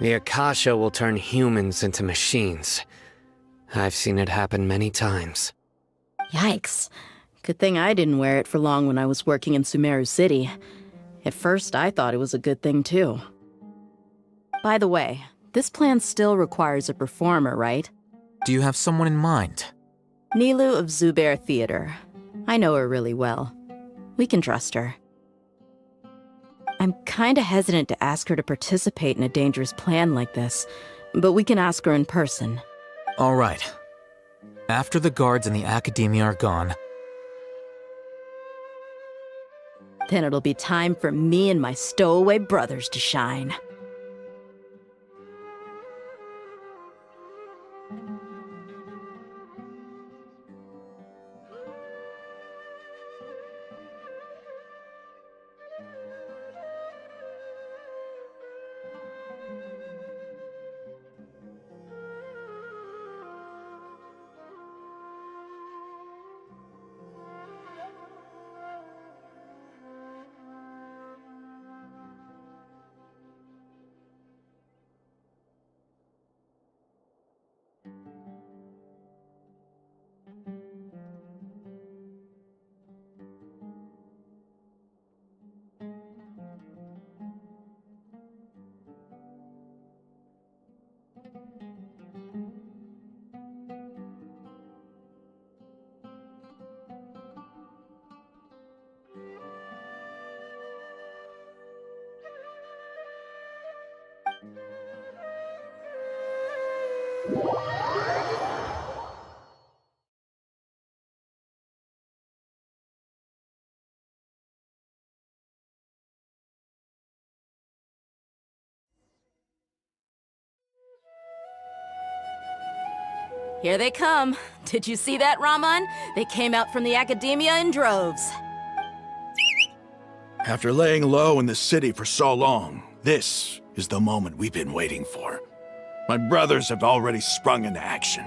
The Akasha will turn humans into machines. I've seen it happen many times. Yikes. Good thing I didn't wear it for long when I was working in Sumeru City. At first, I thought it was a good thing, too. By the way, this plan still requires a performer, right? Do you have someone in mind? Nilu of Zubair Theater. I know her really well. We can trust her. I'm kinda hesitant to ask her to participate in a dangerous plan like this, but we can ask her in person. All right. After the guards and the Academia are gone, then it'll be time for me and my stowaway brothers to shine. Here they come. Did you see that, Raman? They came out from the Academia in droves. After laying low in the city for so long, this is the moment we've been waiting for. My brothers have already sprung into action.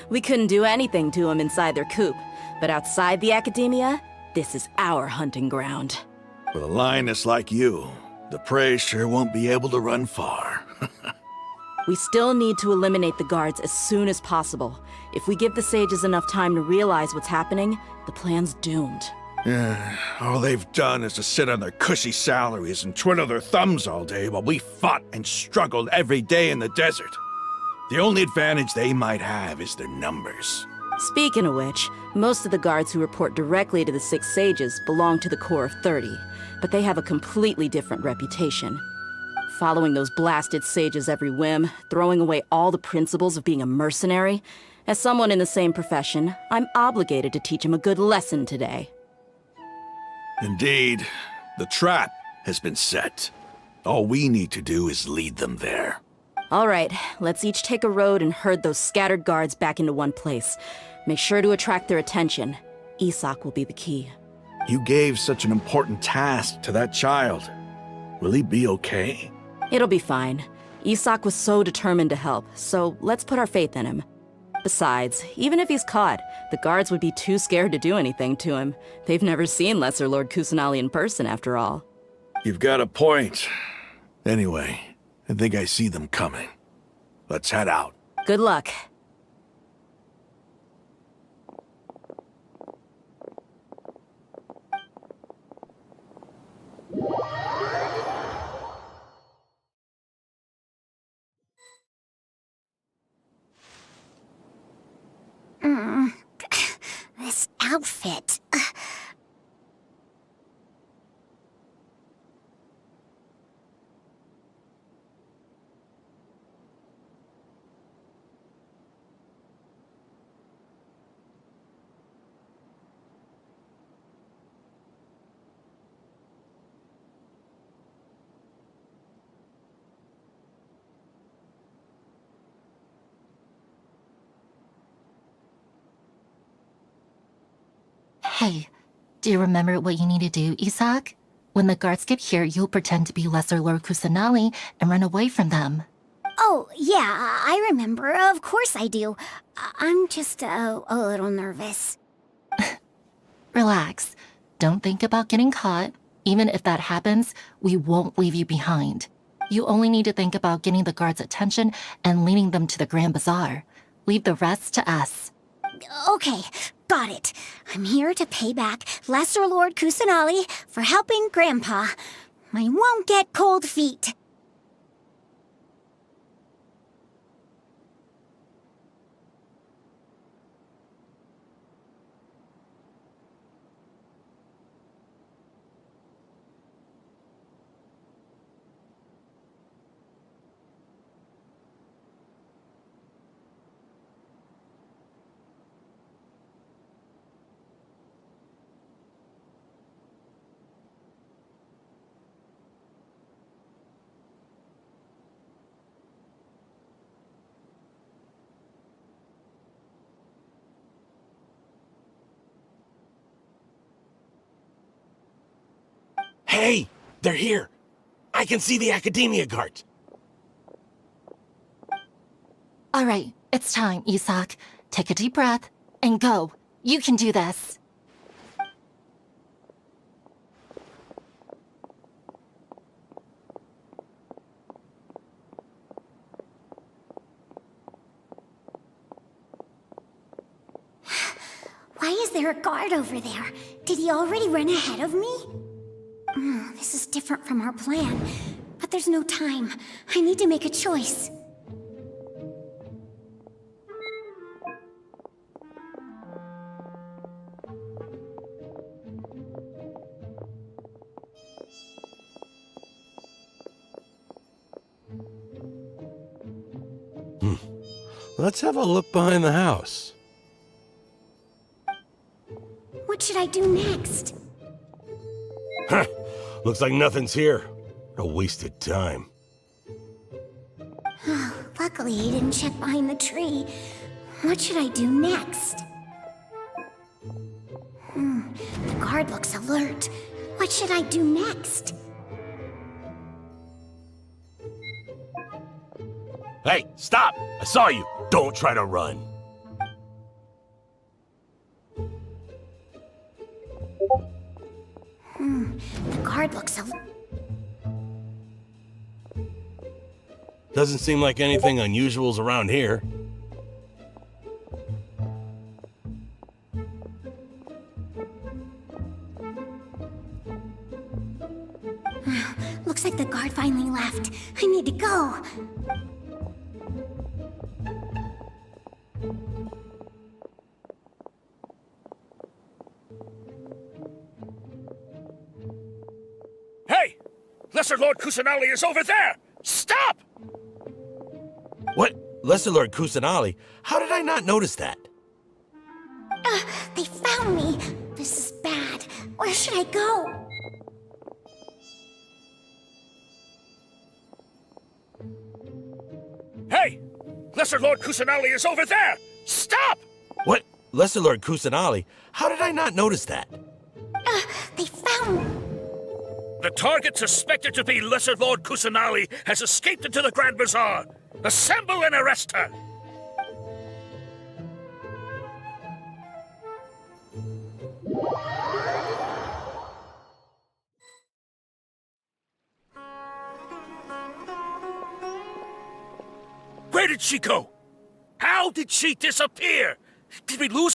We couldn't do anything to them inside their coop, but outside the Academia, this is our hunting ground. With a lioness like you, the prey sure won't be able to run far. We still need to eliminate the guards as soon as possible. If we give the sages enough time to realize what's happening, the plan's doomed. All they've done is to sit on their cushy salaries and twiddle their thumbs all day while we fought and struggled every day in the desert. The only advantage they might have is their numbers. Speaking of which, most of the guards who report directly to the Six Sages belong to the Corps of 30, but they have a completely different reputation. Following those blasted sages every whim, throwing away all the principles of being a mercenary. As someone in the same profession, I'm obligated to teach them a good lesson today. Indeed, the trap has been set. All we need to do is lead them there. All right, let's each take a road and herd those scattered guards back into one place. Make sure to attract their attention. Isak will be the key. You gave such an important task to that child. Will he be okay? It'll be fine. Isak was so determined to help, so let's put our faith in him. Besides, even if he's caught, the guards would be too scared to do anything to him. They've never seen Lesser Lord Kusanali in person, after all. You've got a point. Anyway, I think I see them coming. Let's head out. Good luck. This outfit. Hey, do you remember what you need to do, Isak? When the guards get here, you'll pretend to be Lesser Lord Kusanali and run away from them. Oh, yeah, I remember. Of course I do. I'm just a little nervous. Relax. Don't think about getting caught. Even if that happens, we won't leave you behind. You only need to think about getting the guards' attention and leading them to the Grand Bazaar. Leave the rest to us. Okay, got it. I'm here to pay back Lesser Lord Kusanali for helping Grandpa. I won't get cold feet. Hey! They're here! I can see the Academia guards! All right, it's time, Isak. Take a deep breath and go. You can do this. Why is there a guard over there? Did he already run ahead of me? This is different from our plan. But there's no time. I need to make a choice. Let's have a look behind the house. What should I do next? Huh. Looks like nothing's here. A wasted time. Luckily, he didn't check behind the tree. What should I do next? The guard looks alert. What should I do next? Hey, stop! I saw you! Don't try to run. The guard looks alert. Doesn't seem like anything unusual's around here. Looks like the guard finally left. I need to go. Hey! Lesser Lord Kusanali is over there! Stop! What? Lesser Lord Kusanali? How did I not notice that? They found me. This is bad. Where should I go? Hey! Lesser Lord Kusanali is over there! Stop! What? Lesser Lord Kusanali? How did I not notice that? They found... The target suspected to be Lesser Lord Kusanali has escaped into the Grand Bazaar. Assemble and arrest her! Where did she go? How did she disappear? Did we lose